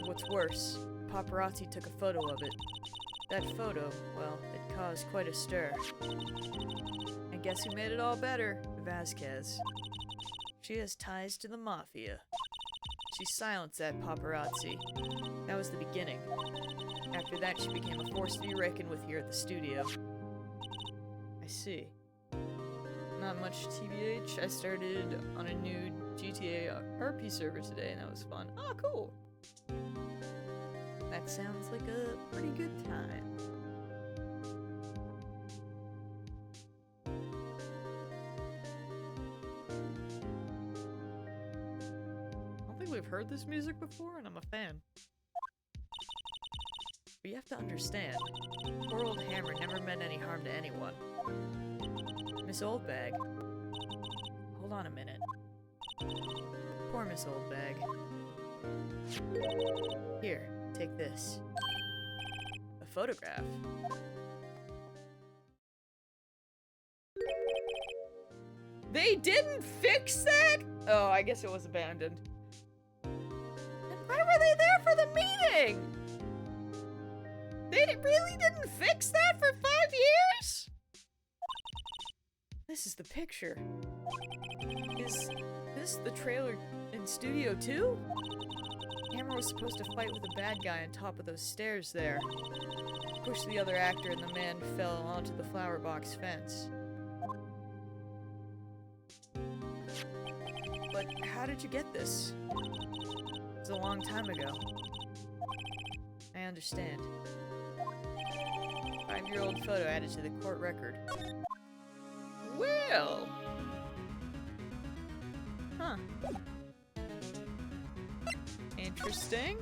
[SPEAKER 1] What's worse, paparazzi took a photo of it. That photo, well, it caused quite a stir. And guess who made it all better? Vasquez. She has ties to the Mafia. She silenced that paparazzi. That was the beginning. After that, she became a force to be reckoned with here at the studio. I see. Not much TBH. I started on a new GTA RP server today, and that was fun. Oh, cool! That sounds like a pretty good time. I don't think probably have heard this music before, and I'm a fan. But you have to understand, poor old Hammer never meant any harm to anyone. Miss Oldbag. Hold on a minute. Poor Miss Oldbag. Here, take this. A photograph. They didn't fix that? Oh, I guess it was abandoned. And why were they there for the meeting? They really didn't fix that for 5 years? This is the picture. Is this the trailer in Studio 2? Hammer was supposed to fight with a bad guy on top of those stairs there. Pushed the other actor and the man fell onto the flower box fence. But how did you get this? It was a long time ago. I understand. 5-year-old photo added to the court record. Well. Huh. Interesting.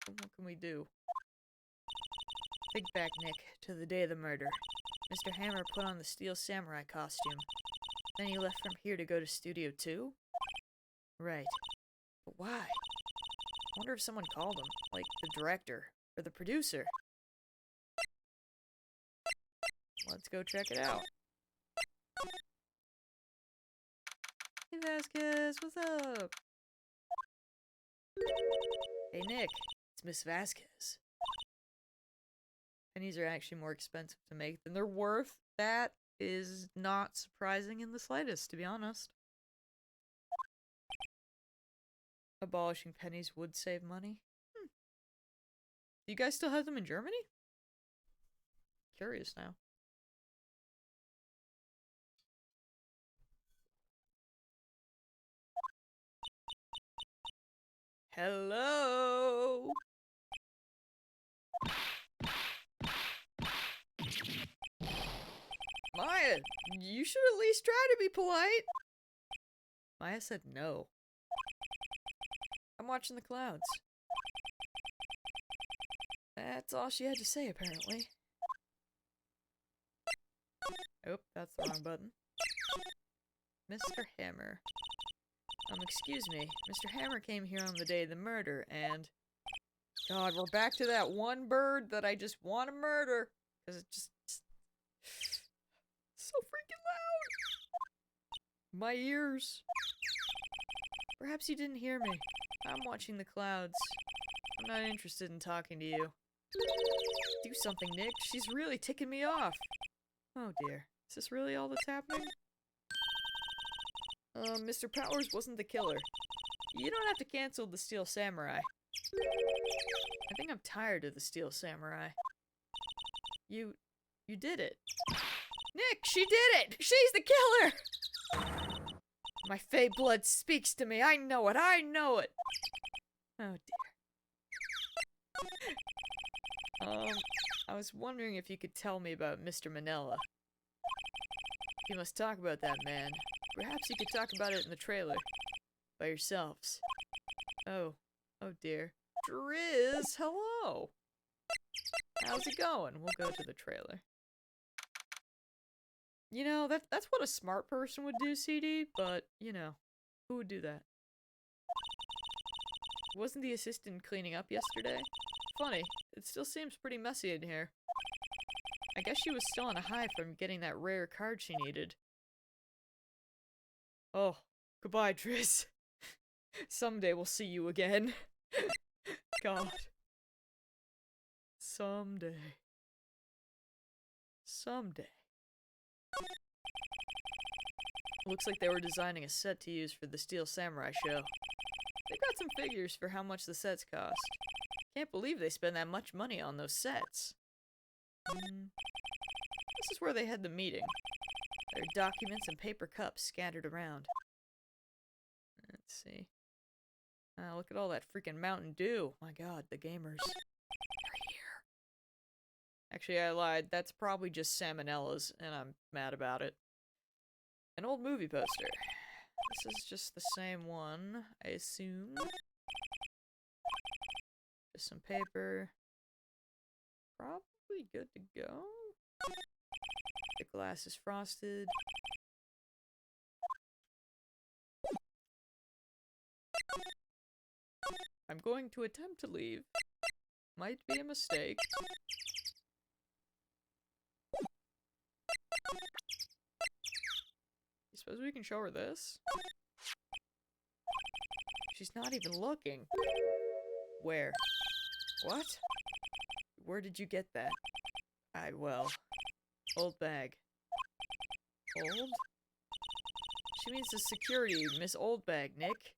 [SPEAKER 1] What can we do? Think back, Nick, to the day of the murder. Mr. Hammer put on the Steel Samurai costume. Then he left from here to go to Studio 2? Right. But why? I wonder if someone called him, like the director, or the producer. Let's go check it out. Hey Vasquez, what's up? Hey Nick, it's Miss Vasquez. Pennies are actually more expensive to make than they're worth. That is not surprising in the slightest, to be honest. Abolishing pennies would save money. Do you guys still have them in Germany? Curious now. Hello? Maya, you should at least try to be polite. Maya said no. I'm watching the clouds. That's all she had to say, apparently. Oh, that's the wrong button. Mr. Hammer. Excuse me. Mr. Hammer came here on the day of the murder, and... God, we're back to that one bird that I just want to murder. Because it's just... so freaking loud! My ears. Perhaps you didn't hear me. I'm watching the clouds. I'm not interested in talking to you. Do something, Nick. She's really ticking me off. Oh dear. Is this really all that's happening? Mr. Powers wasn't the killer. You don't have to cancel the Steel Samurai. I think I'm tired of the Steel Samurai. You did it. Nick, she did it! She's the killer! My Fey blood speaks to me. I know it. I know it. Oh dear. I was wondering if you could tell me about Mr. Manella. You must talk about that man. Perhaps you could talk about it in the trailer. By yourselves. Oh dear. Driz, hello! How's it going? We'll go to the trailer. You know, that's what a smart person would do, CD, but, you know, who would do that? Wasn't the assistant cleaning up yesterday? Funny, it still seems pretty messy in here. I guess she was still on a high from getting that rare card she needed. Oh, goodbye, Driz. Someday we'll see you again. God. Someday. Someday. Looks like they were designing a set to use for the Steel Samurai show. They got some figures for how much the sets cost. Can't believe they spend that much money on those sets. This is where they had the meeting. There are documents and paper cups scattered around. Let's see. Look at all that freaking Mountain Dew. My god, the gamers. They're here. Actually, I lied. That's probably just salmonellas, and I'm mad about it. An old movie poster. This is just the same one, I assume. Just some paper. Probably good to go. The glass is frosted. I'm going to attempt to leave. Might be a mistake. You suppose we can show her this? She's not even looking. Where? What? Where did you get that? Well, old bag. Old? She means the security, Miss Oldbag, Nick.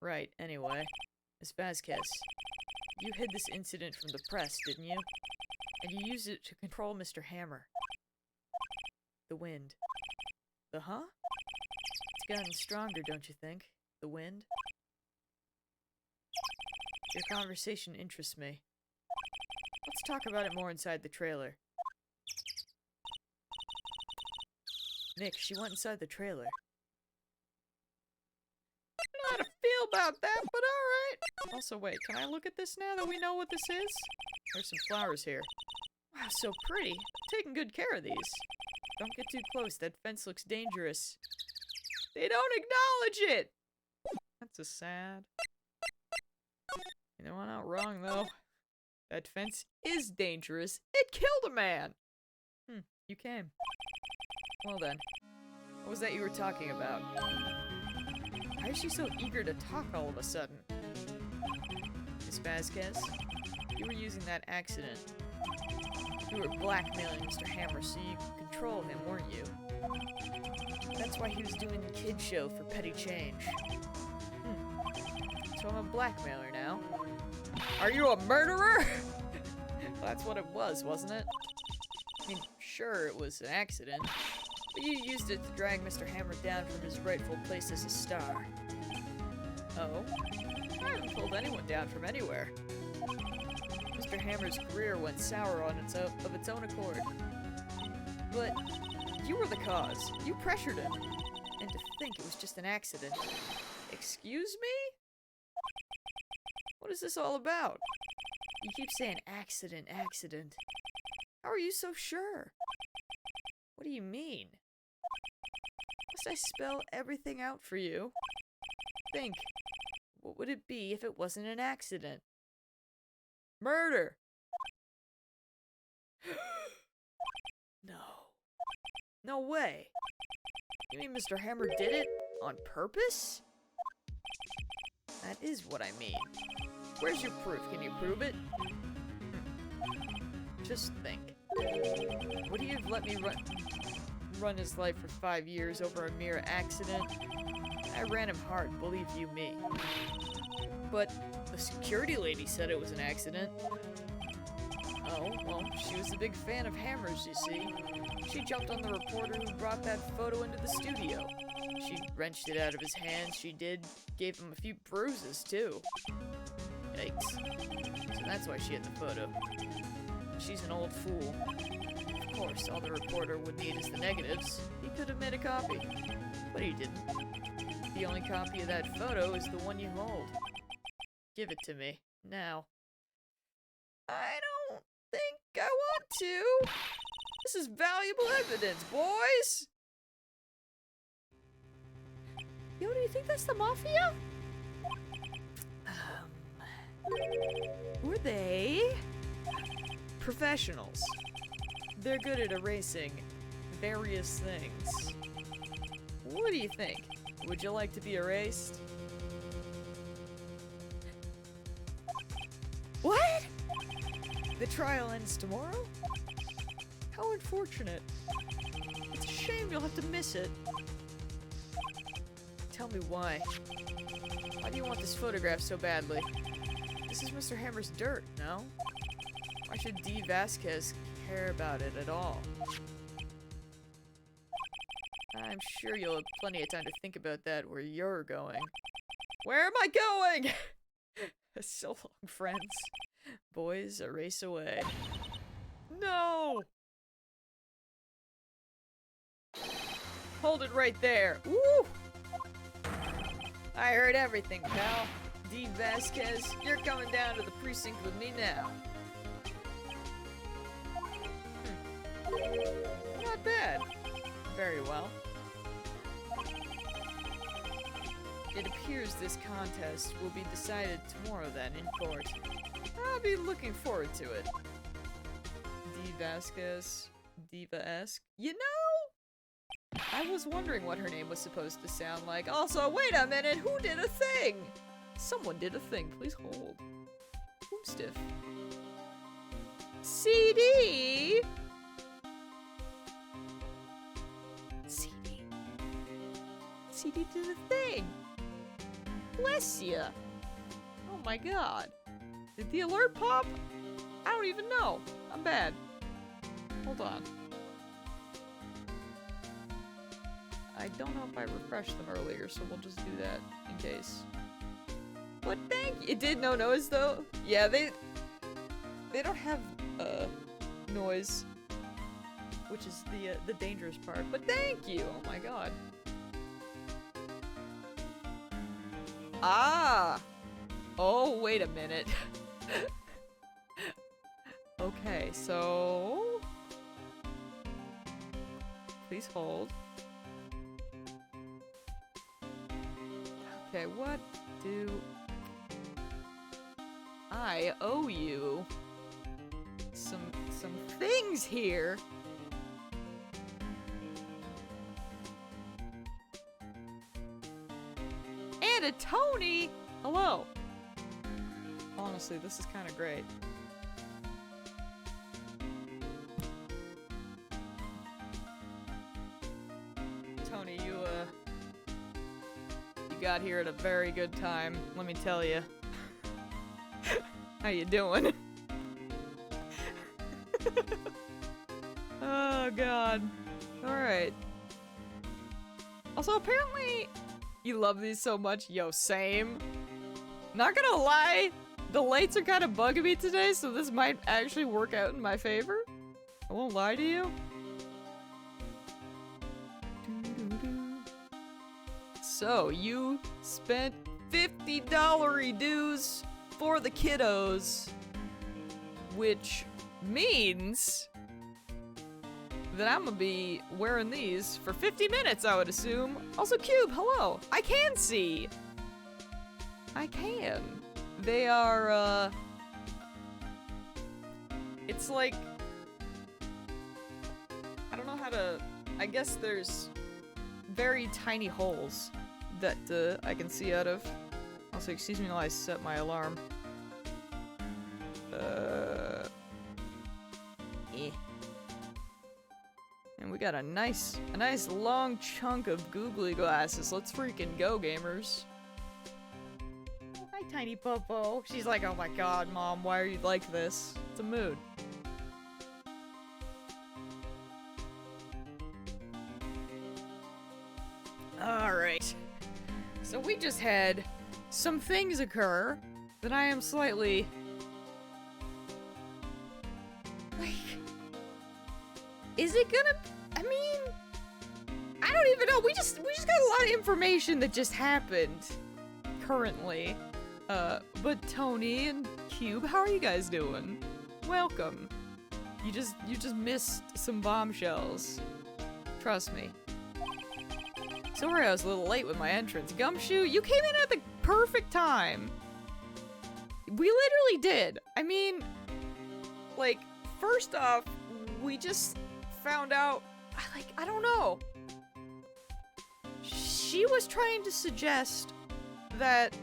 [SPEAKER 1] Right, anyway. Miss Vasquez, you hid this incident from the press, didn't you? And you used it to control Mr. Hammer. The wind. The huh? It's gotten stronger, don't you think? The wind? Your conversation interests me. Let's talk about it more inside the trailer. Nick, she went inside the trailer. I don't know how to feel about that, but alright. Also, wait, can I look at this now that we know what this is? There's some flowers here. Wow, so pretty. Taking good care of these. Don't get too close, that fence looks dangerous. They don't acknowledge it! That's a sad. You know, I'm not wrong, though. That fence is dangerous. It killed a man! You came. Well then. What was that you were talking about? Why is she so eager to talk all of a sudden? Miss Vasquez, you were using that accident. You were blackmailing Mr. Hammer so you could control him, weren't you? That's why he was doing the kid show for petty change. So I'm a blackmailer now. Are you a murderer? That's what it was, wasn't it? I mean, sure, it was an accident, but you used it to drag Mr. Hammer down from his rightful place as a star. Oh? I haven't pulled anyone down from anywhere. Mr. Hammer's career went sour on of its own accord. But you were the cause. You pressured him. And to think it was just an accident. Excuse me? What is this all about? You keep saying accident, accident. How are you so sure? What do you mean? Must I spell everything out for you? Think. What would it be if it wasn't an accident? Murder! No. No way. You mean Mr. Hammer did it on purpose? That is what I mean. Where's your proof? Can you prove it? Just think. Would he have let me run his life for 5 years over a mere accident? I ran him hard, believe you me. But the security lady said it was an accident. Oh, well, she was a big fan of Hammer's, you see. She jumped on the reporter who brought that photo into the studio. She wrenched it out of his hands, she gave him a few bruises, too. Yikes. So that's why she had the photo. She's an old fool. Of course, all the reporter would need is the negatives. He could have made a copy. But he didn't. The only copy of that photo is the one you hold. Give it to me. Now. I don't think I want to. This is valuable evidence, boys! Yo, do you think that's the Mafia? Who are they? Professionals. They're good at erasing various things. What do you think? Would you like to be erased? What? The trial ends tomorrow? How unfortunate. It's a shame you'll have to miss it. Tell me why. Why do you want this photograph so badly? This is Mr. Hammer's dirt, no? Why should D. Vasquez care about it at all? I'm sure you'll have plenty of time to think about that where you're going. Where am I going? So long, friends. Boys, a race away. No! Hold it right there. Woo! I heard everything, pal. D. Vasquez, you're coming down to the precinct with me now. Not bad. Very well. It appears this contest will be decided tomorrow then in court. I'll be looking forward to it. D. Vasquez, Diva-esque. You know, I was wondering what her name was supposed to sound like. Also, wait a minute, who did a thing? Someone did a thing, please hold. Stiff. CD? CD did a thing. Bless ya. Oh my god. Did the alert pop? I don't even know. I'm bad. Hold on. I don't know if I refreshed them earlier, so we'll just do that in case. But thank you. It did no noise though. Yeah, they don't have noise, which is the dangerous part. But thank you. Oh my god. Ah! Oh, wait a minute. Okay, so... Please hold. Okay, what do... I owe you some things here. And a Tony! Hello. Honestly, this is kind of great. Tony, you got here at a very good time, let me tell you. How you doing? Oh god. Alright. Also, apparently, you love these so much. Yo, same. Not gonna lie, the lights are kind of bugging me today, so this might actually work out in my favor. I won't lie to you. So, you spent $50 dues for the kiddos, which means that I'm gonna be wearing these for 50 minutes, I would assume. Also, Cube, hello! I can see! I can. They are, it's like... I don't know how to... I guess there's very tiny holes that I can see out of. Also, excuse me while I set my alarm. And we got a nice long chunk of googly glasses. Let's freaking go, gamers. Oh, hi, Tiny Popo. She's like, oh my god, Mom, why are you like this? It's a mood. Alright. So we just had some things occur that I am slightly... like... is it gonna... I mean... I don't even know, we just got a lot of information that just happened. Currently. But Tony and Cube, how are you guys doing? Welcome. You just missed some bombshells. Trust me. Sorry I was a little late with my entrance. Gumshoe, you came in at the perfect time. We literally did. I mean, like, first off, we just found out, I don't know. She was trying to suggest that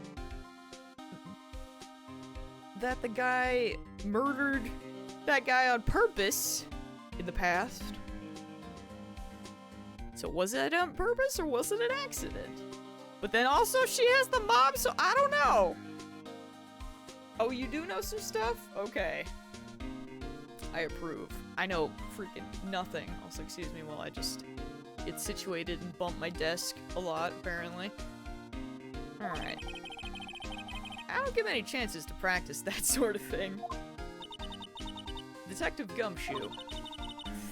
[SPEAKER 1] the guy murdered that guy on purpose in the past. So was it on purpose or was it an accident? But then also she has the mom, so I don't know. Oh, you do know some stuff? Okay. I approve. I know freaking nothing. Also, excuse me while I just get situated and bump my desk a lot, apparently. Alright. I don't get many chances to practice that sort of thing. Detective Gumshoe.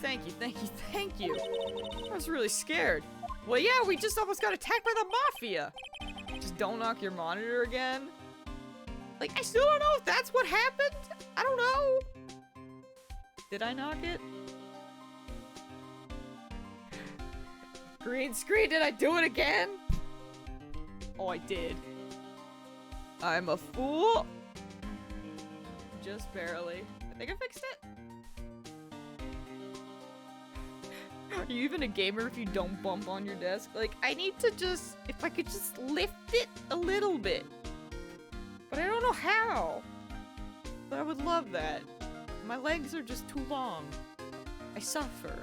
[SPEAKER 1] Thank you, thank you, thank you. I was really scared. Well, yeah, we just almost got attacked by the mafia. Just don't knock your monitor again. Like, I still don't know if that's what happened. I don't know. Did I knock it? Green screen, did I do it again? Oh, I did. I'm a fool. Just barely. I think I fixed it. Are you even a gamer if you don't bump on your desk? Like, I need to just, if I could just lift it a little bit. But I don't know how. But I would love that. My legs are just too long. I suffer.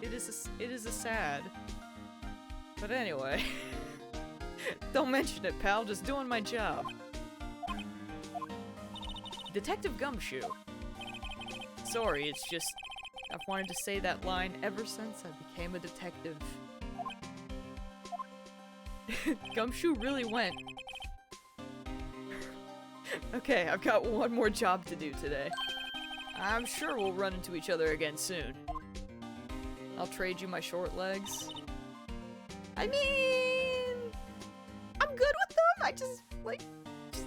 [SPEAKER 1] It is a sad. But anyway. Don't mention it, pal. Just doing my job. Detective Gumshoe. Sorry, it's just... I've wanted to say that line ever since I became a detective. Gumshoe really went. Okay, I've got one more job to do today. I'm sure we'll run into each other again soon. I'll trade you my short legs. I mean... I'm good with them! I just, like... Just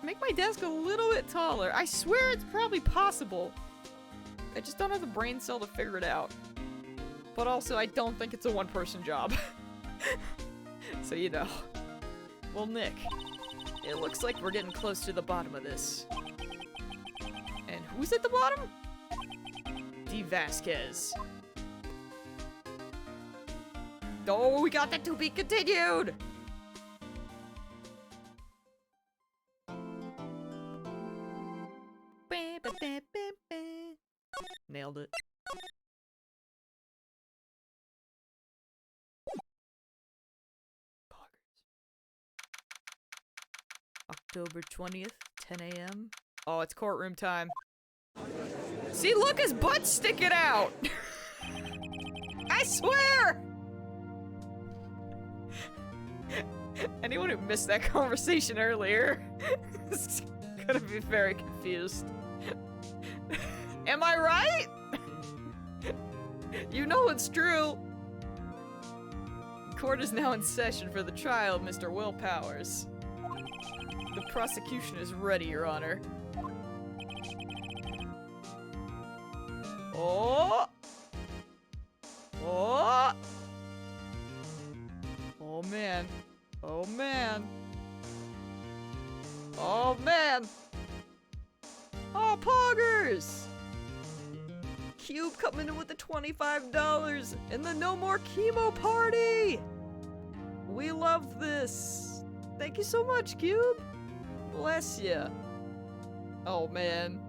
[SPEAKER 1] make my desk a little bit taller. I swear it's probably possible. I just don't have the brain cell to figure it out. But also, I don't think it's a one-person job. So, you know. Well, Nick, it looks like we're getting close to the bottom of this. And who's at the bottom? D. Vasquez. Oh, we got that to be continued! Nailed it. October 20th, 10 a.m. Oh, it's courtroom time. See, look, his butt's sticking out! I swear! Anyone who missed that conversation earlier is gonna be very confused. Am I right? You know it's true. Court is now in session for the trial of Mr. Will Powers. The prosecution is ready, Your Honor. Oh! Oh! Oh man. Oh man. Oh man! Oh, poggers! Cube coming in with the $25 and the no more chemo party! We love this! Thank you so much, Cube! Bless ya. Oh man.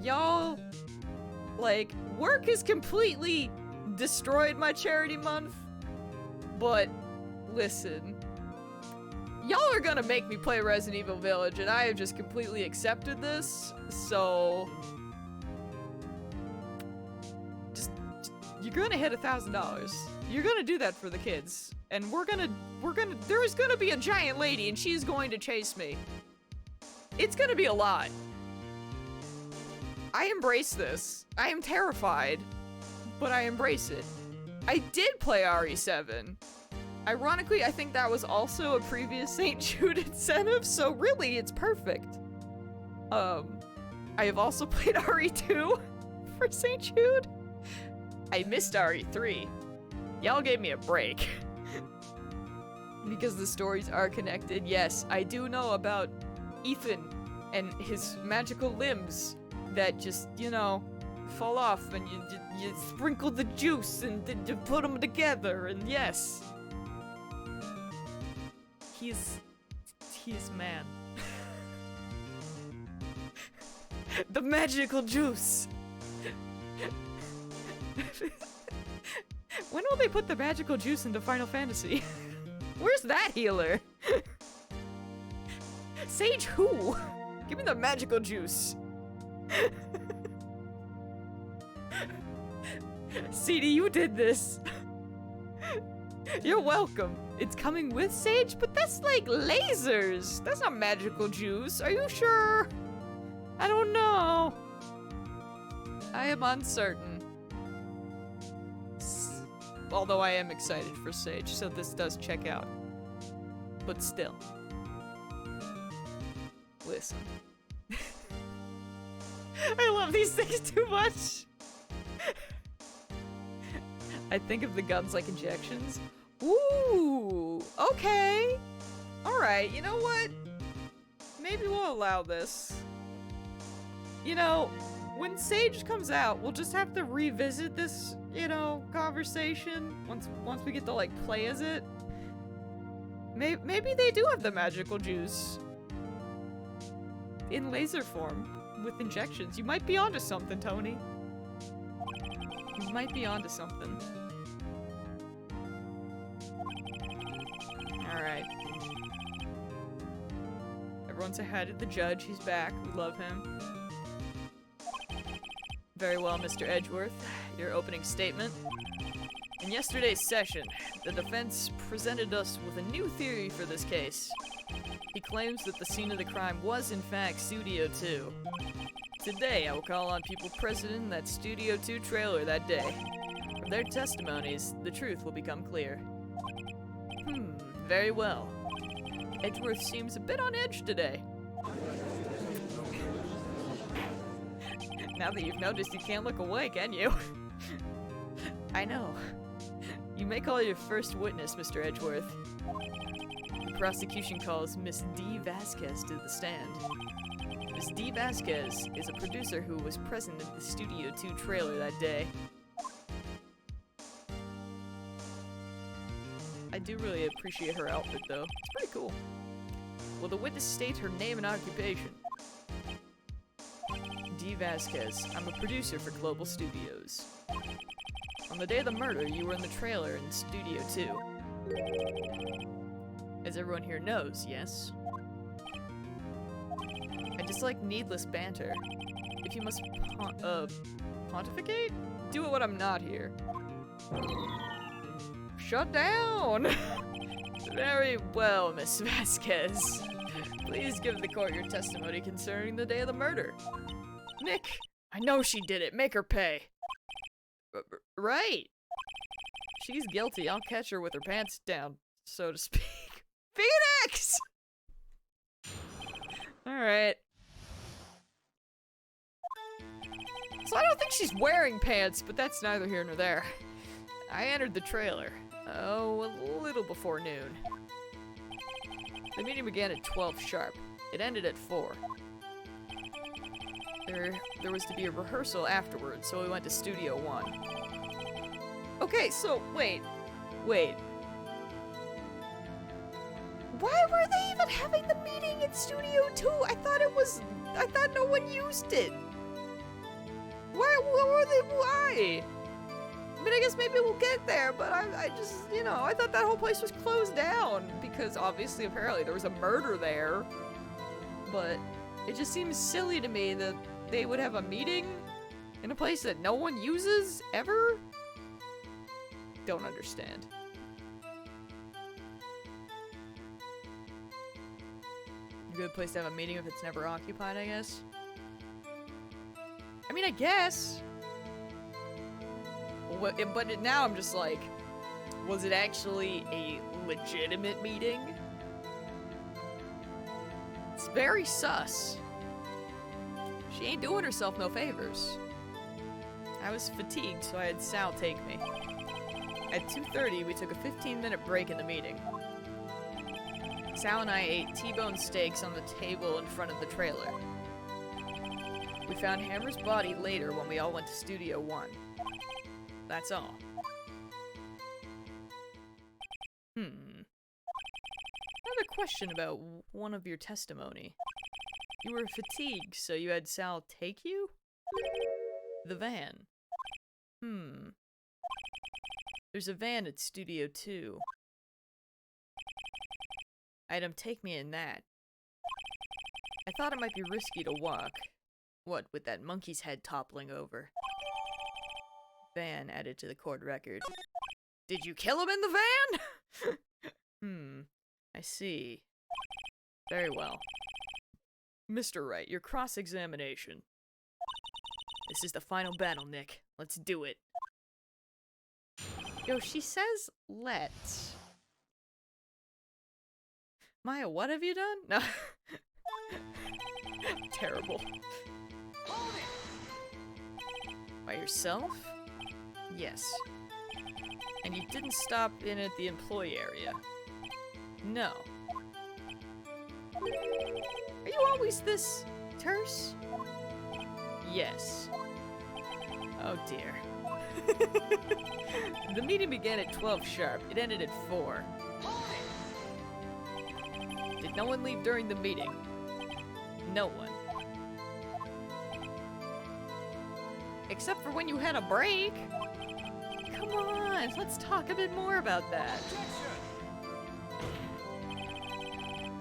[SPEAKER 1] Y'all, like, work has completely destroyed my charity month, but listen. Y'all are gonna make me play Resident Evil Village, and I have just completely accepted this, so... You're gonna hit $1,000. You're gonna do that for the kids. And there's gonna be a giant lady, and she's going to chase me. It's gonna be a lot. I embrace this. I am terrified, but I embrace it. I did play RE7. Ironically, I think that was also a previous St. Jude incentive, so really, it's perfect. I have also played RE2 for St. Jude. I missed RE3. Y'all gave me a break. Because the stories are connected. Yes, I do know about Ethan and his magical limbs that just, you know, fall off and you sprinkle the juice and you put them together, and yes. He is man. The magical juice. When will they put the magical juice into Final Fantasy? Where's that healer? Sage who? Give me the magical juice. CD, you did this. You're welcome. It's coming with Sage, but that's like lasers. That's not magical juice. Are you sure? I don't know. I am uncertain. Although I am excited for Sage, so this does check out. But still. Listen. I love these things too much! I think of the guns like injections. Ooh! Okay! Alright, you know what? Maybe we'll allow this. You know, when Sage comes out, we'll just have to revisit this, you know, conversation once we get to, like, play as it. Maybe they do have the magical juice in laser form with injections. You might be onto something, Tony. You might be onto something. Alright. Everyone say hi to the judge. He's back. We love him. Very well, Mr. Edgeworth. Your opening statement. In yesterday's session, the defense presented us with a new theory for this case. He claims that the scene of the crime was, in fact, Studio 2. Today, I will call on people present in that Studio 2 trailer that day. From their testimonies, the truth will become clear. Very well. Edgeworth seems a bit on edge today. Now that you've noticed, you can't look away, can you? I know. You may call your first witness, Mr. Edgeworth. The prosecution calls Miss D. Vasquez to the stand. Miss D. Vasquez is a producer who was present at the Studio 2 trailer that day. I do really appreciate her outfit, though. It's pretty cool. Will the witness state her name and occupation? D. Vasquez. I'm a producer for Global Studios. On the day of the murder, you were in the trailer in Studio 2. As everyone here knows, yes? I dislike needless banter. If you must pontificate? Do it when I'm not here. Shut down! Very well, Miss Vasquez. Please give the court your testimony concerning the day of the murder. Nick! I know she did it. Make her pay. Right. She's guilty. I'll catch her with her pants down, so to speak. Phoenix! Alright. So I don't think she's wearing pants, but that's neither here nor there. I entered the trailer. Oh, a little before noon. The meeting began at 12 sharp. It ended at 4. There was to be a rehearsal afterwards, so we went to Studio 1. Okay, so, wait. Why were they even having the meeting in Studio 2? I thought no one used it. Why? I mean, I guess maybe we'll get there, but I just, you know, I thought that whole place was closed down because obviously, apparently, there was a murder there. But it just seems silly to me that they would have a meeting in a place that no one uses ever. Don't understand. A good place to have a meeting if it's never occupied, I guess. I mean, I guess. But now I'm just like, was it actually a legitimate meeting? It's very sus. She ain't doing herself no favors. I was fatigued, so I had Sal take me. At 2:30, we took a 15-minute break in the meeting. Sal and I ate T-bone steaks on the table in front of the trailer. We found Hammer's body later when we all went to Studio 1. That's all. Another question about one of your testimony. You were fatigued, so you had Sal take you? The van. There's a van at Studio 2. I had him take me in that. I thought it might be risky to walk. What, with that monkey's head toppling over? Van added to the court record. Did you kill him in the van? I see. Very well. Mr. Wright, your cross-examination. This is the final battle, Nick. Let's do it. Yo, she says let's. Maya, what have you done? No. Terrible. By yourself? Yes. And you didn't stop in at the employee area? No. Are you always this terse? Yes. Oh dear. The meeting began at 12 sharp. It ended at 4. Did no one leave during the meeting? No one. Except for when you had a break. Come on, let's talk a bit more about that.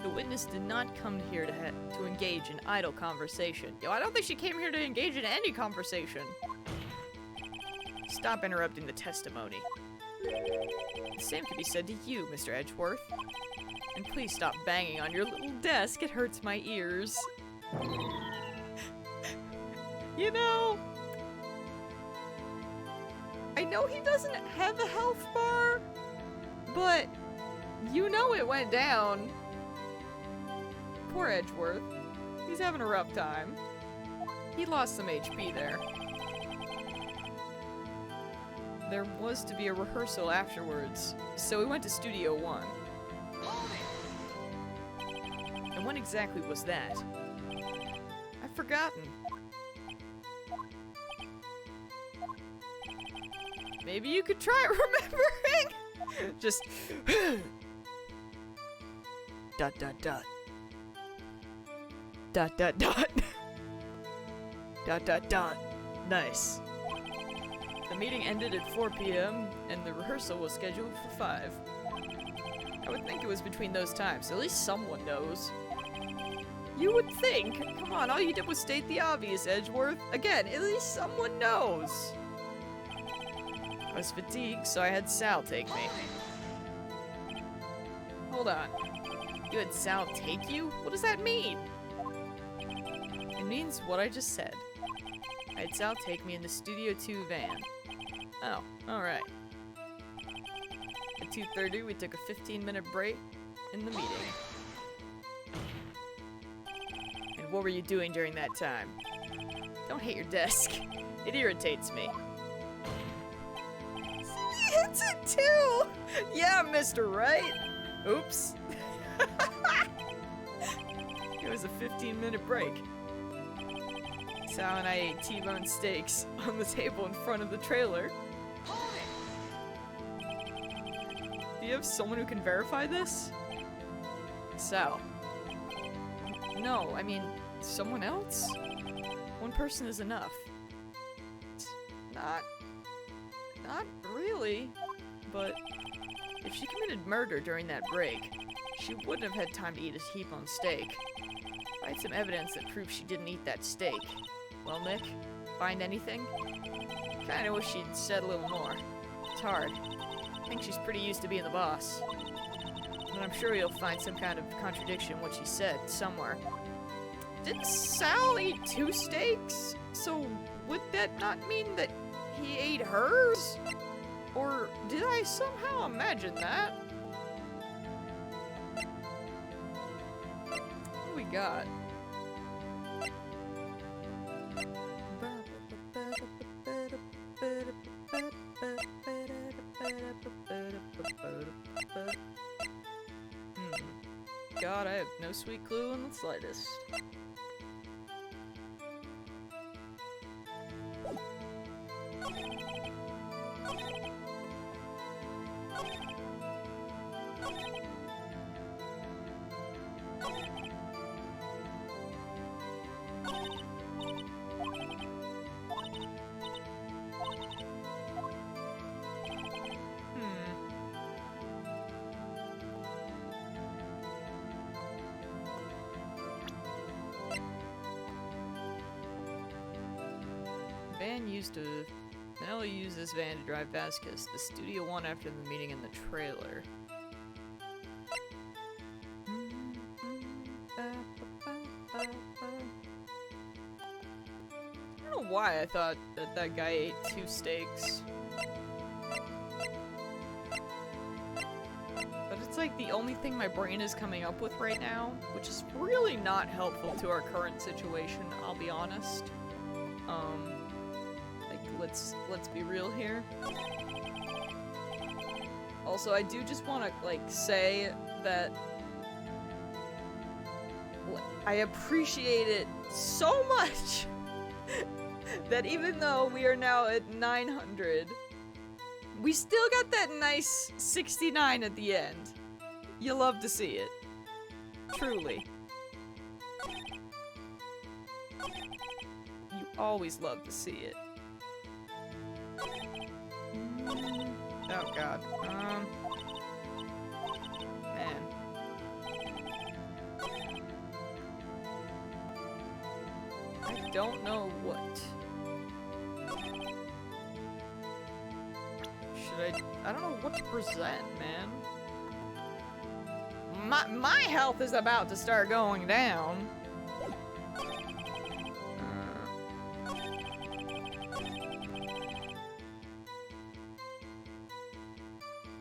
[SPEAKER 1] The witness did not come here to engage in idle conversation. Yo, I don't think she came here to engage in any conversation. Stop interrupting the testimony. The same can be said to you, Mr. Edgeworth. And please stop banging on your little desk, it hurts my ears. You know, I know he doesn't have a health bar, but you know it went down. Poor Edgeworth. He's having a rough time. He lost some HP there. There was to be a rehearsal afterwards, so we went to Studio 1. And when exactly was that? I've forgotten. Maybe you could try remembering? Just... dot dot dot. Dot dot dot. Dot dot dot. Nice. The meeting ended at 4 p.m. and the rehearsal was scheduled for 5. I would think it was between those times. At least someone knows. You would think. Come on, all you did was state the obvious, Edgeworth. Again, at least someone knows. I was fatigued, so I had Sal take me. Hold on. You had Sal take you? What does that mean? It means what I just said. I had Sal take me in the Studio 2 van. Oh, alright. At 2:30, we took a 15-minute break in the meeting. And what were you doing during that time? Don't hit your desk. It irritates me. He hits it too! Yeah, Mr. Wright! Oops. It was a 15-minute break. Sal and I ate T-bone steaks on the table in front of the trailer. Do you have someone who can verify this? Sal. No, I mean, someone else? One person is enough. Not really, but if she committed murder during that break, she wouldn't have had time to eat a T-bone steak. I had some evidence that proves she didn't eat that steak. Well, Nick, find anything? Kinda wish she'd said a little more. It's hard. I think she's pretty used to being the boss. But I'm sure you'll find some kind of contradiction in what she said, somewhere. Did Sal eat 2 steaks? So, would that not mean that he ate hers? Or did I somehow imagine that? What do we got? God, I have no sweet clue in the slightest. Manelli used this van to drive Vasquez to Studio 1 after the meeting in the trailer. I don't know why I thought that guy ate 2 steaks. like the only thing my brain is coming up with right now, which is really not helpful to our current situation, I'll be honest. Like, let's be real here. Also, I do just want to, like, say that I appreciate it so much that even though we are now at 900, we still got that nice 69 at the end. You love to see it. Truly. You always love to see it. Oh god. Man. I don't know what. I don't know what to present, man. My health is about to start going down.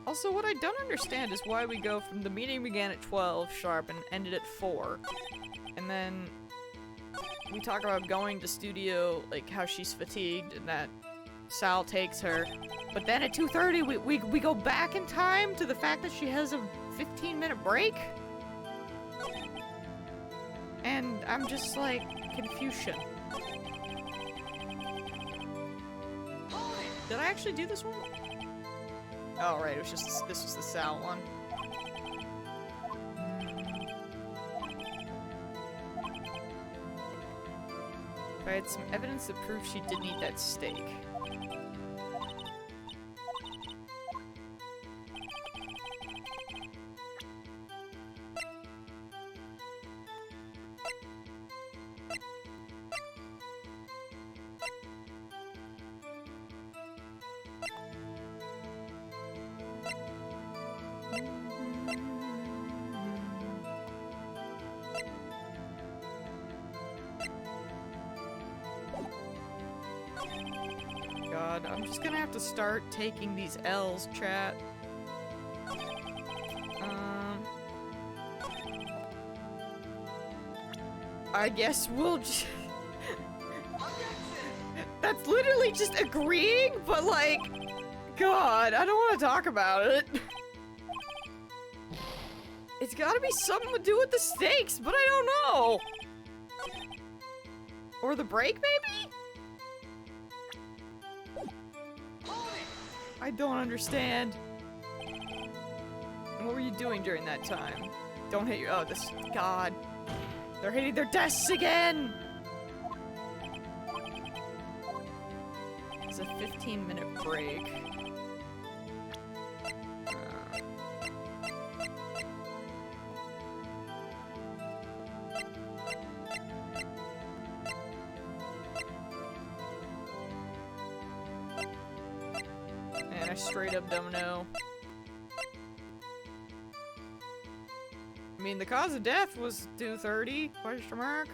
[SPEAKER 1] Also, what I don't understand is why we go from the meeting began at 12 sharp and ended at 4. And then we talk about going to studio, like how she's fatigued and that Sal takes her. But then at 2:30 we go back in time to the fact that she has a 15-minute break? And I'm just like, Confucian. Did I actually do this one? Oh, right, it was just, this was the Sal one. I had some evidence that proved she didn't eat that steak. God, I'm just gonna have to start taking these L's, chat. I guess we'll just... That's literally just agreeing, but like... God, I don't want to talk about it. It's gotta be something to do with the stakes, but I don't know. Or the break, maybe? I don't understand. And what were you doing during that time? Don't hit your- oh, this- God. They're hitting their desks again! It's a 15-minute break. Man, I straight up don't know. I mean, the cause of death was 2:30, question mark.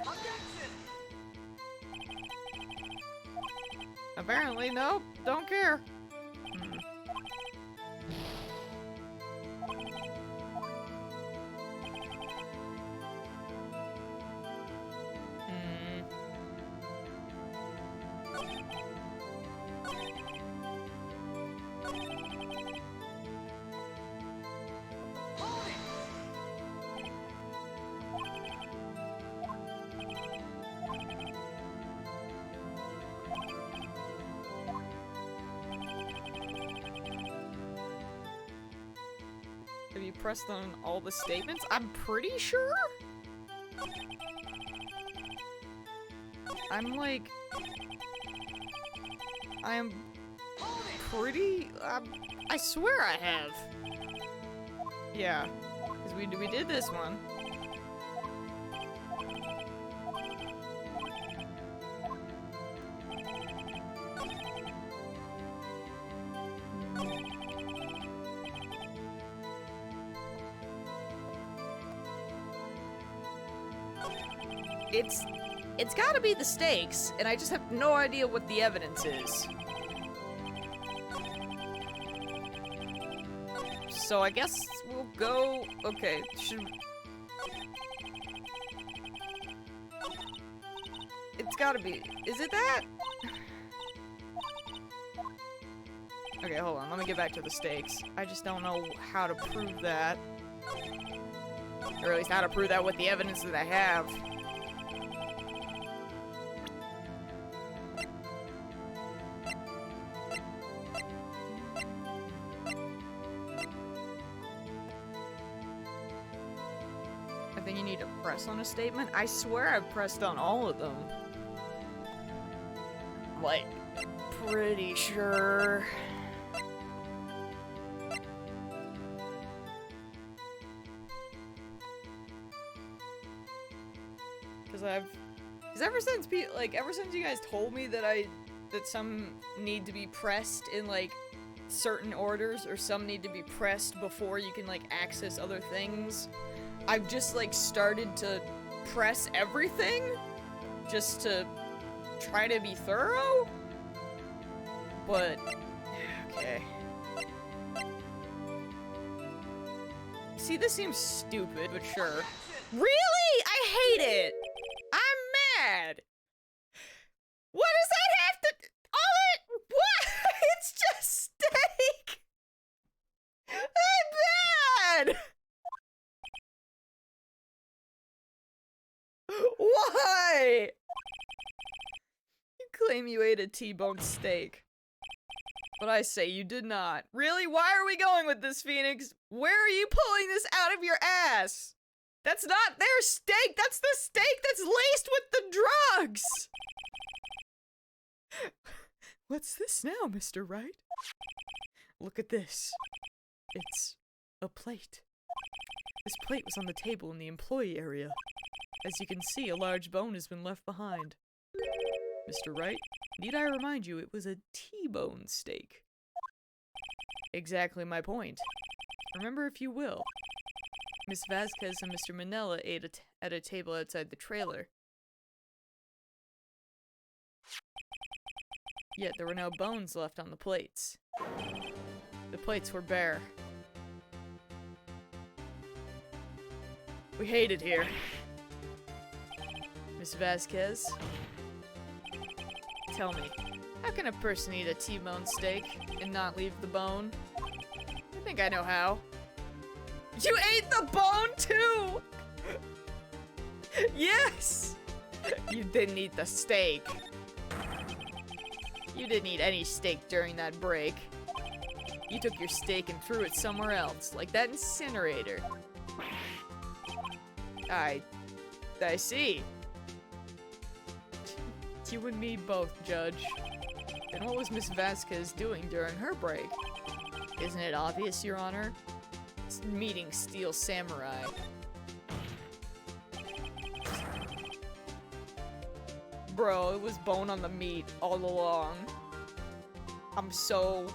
[SPEAKER 1] Apparently, nope, don't care. Have you pressed on all the statements? I'm pretty sure? I'm like... I'm pretty... I swear I have. Yeah. Because we did this one. It's gotta be the stakes, and I just have no idea what the evidence is. So I guess we'll go... Okay, It's gotta be... Is it that? Okay, hold on. Let me get back to the stakes. I just don't know how to prove that. Or at least how to prove that with the evidence that I have. I think you need to press on a statement. I swear I've pressed on all of them. Like, pretty sure. Because ever since you guys told me that some need to be pressed in, like, certain orders, or some need to be pressed before you can, like, access other things, I've just, like, started to press everything, just to try to be thorough? But, okay. See, this seems stupid, but sure. Really? I hate it! I'm mad! What does that have to— what? It's just steak! I'm mad! Why? You claim you ate a T-bone steak. But I say you did not. Really? Why are we going with this, Phoenix? Where are you pulling this out of your ass? That's not their steak! That's the steak that's laced with the drugs! What's this now, Mr. Wright? Look at this. It's a plate. This plate was on the table in the employee area. As you can see, a large bone has been left behind. Mr. Wright, need I remind you, it was a T-bone steak. Exactly my point. Remember if you will. Miss Vasquez and Mr. Manella ate at a table outside the trailer. Yet there were no bones left on the plates. The plates were bare. We hate it here. Miss Vasquez, tell me, how can a person eat a T-bone steak and not leave the bone? I think I know how. You ate the bone too! Yes! You didn't eat the steak. You didn't eat any steak during that break. You took your steak and threw it somewhere else, like that incinerator. I see. You and me both, Judge. And what was Miss Vasquez doing during her break? Isn't it obvious, Your Honor? Meeting Steel Samurai. Bro, it was bone on the meat all along. I'm so...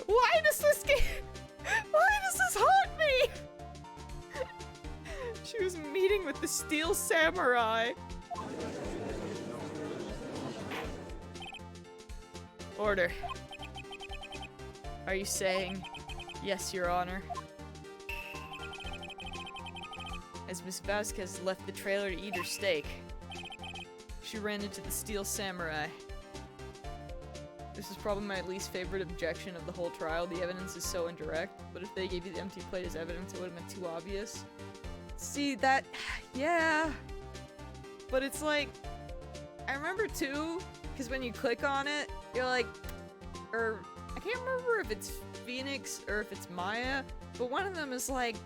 [SPEAKER 1] Why does this haunt me? She was meeting with the Steel Samurai. Order. Are you saying, yes, Your Honor? As Miss Vasquez left the trailer to eat her steak, she ran into the Steel Samurai. This is probably my least favorite objection of the whole trial. The evidence is so indirect, but if they gave you the empty plate as evidence, it would have been too obvious. See, that... yeah. But it's like... I remember too, because when you click on it, you're like... Or... I can't remember if it's Phoenix or if it's Maya, but one of them is like...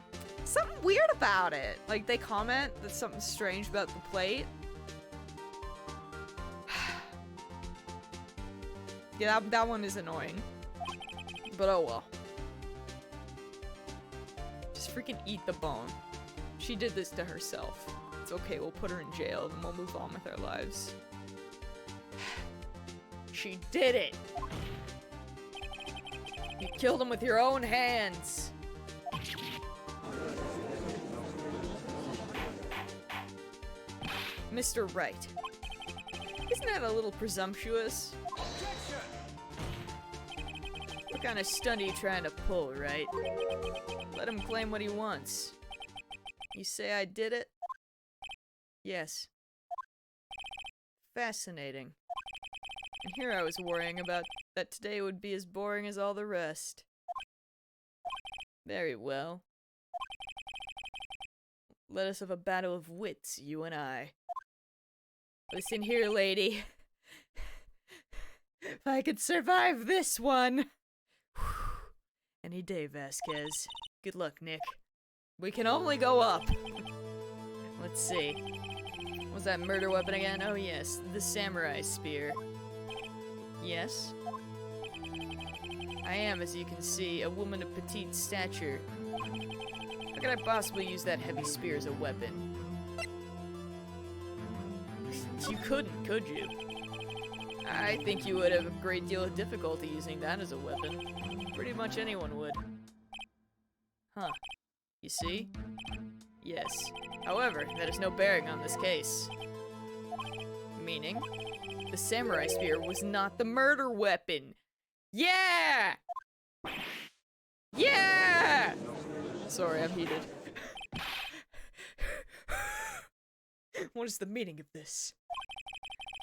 [SPEAKER 1] something weird about it. Like, they comment that something's strange about the plate. Yeah, that one is annoying. But oh well. Just freaking eat the bone. She did this to herself. It's okay, we'll put her in jail and we'll move on with our lives. She did it! You killed him with your own hands! Mr. Wright. Isn't that a little presumptuous? What kind of stunt are you trying to pull, right? Let him claim what he wants. You say I did it? Yes. Fascinating. And here I was worrying about that today would be as boring as all the rest. Very well. Let us have a battle of wits, you and I. Listen here, lady. If I could survive this one. Any day, Vasquez. Good luck, Nick. We can only go up. Let's see. What was that murder weapon again? Oh yes, the samurai spear. Yes? I am, as you can see, a woman of petite stature. How could I possibly use that heavy spear as a weapon? You couldn't, could you? I think you would have a great deal of difficulty using that as a weapon. Pretty much anyone would. Huh. You see? Yes. However, that has no bearing on this case. Meaning? The samurai spear was not the murder weapon! Yeah! Yeah! Sorry, I'm heated. What is the meaning of this?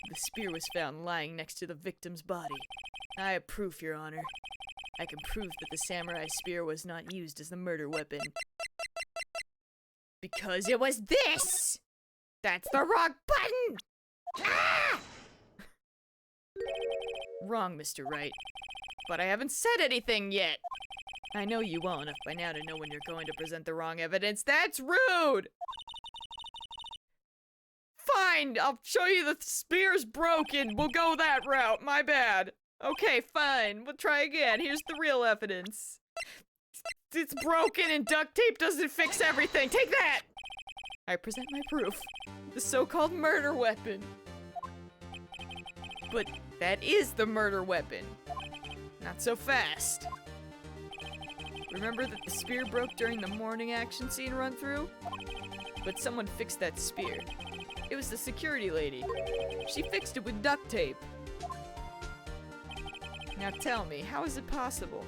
[SPEAKER 1] The spear was found lying next to the victim's body. I have proof, Your Honor. I can prove that the samurai spear was not used as the murder weapon. Because it was this! That's the wrong button! Ah! Wrong, Mr. Wright. But I haven't said anything yet! I know you well enough by now to know when you're going to present the wrong evidence. That's rude! Fine, I'll show you the spear's broken. We'll go that route. My bad. Okay, fine. We'll try again. Here's the real evidence. It's broken and duct tape doesn't fix everything. Take that! I present my proof. The so-called murder weapon. But that is the murder weapon. Not so fast. Remember that the spear broke during the morning action scene run-through? But someone fixed that spear. It was the security lady. She fixed it with duct tape. Now tell me, how is it possible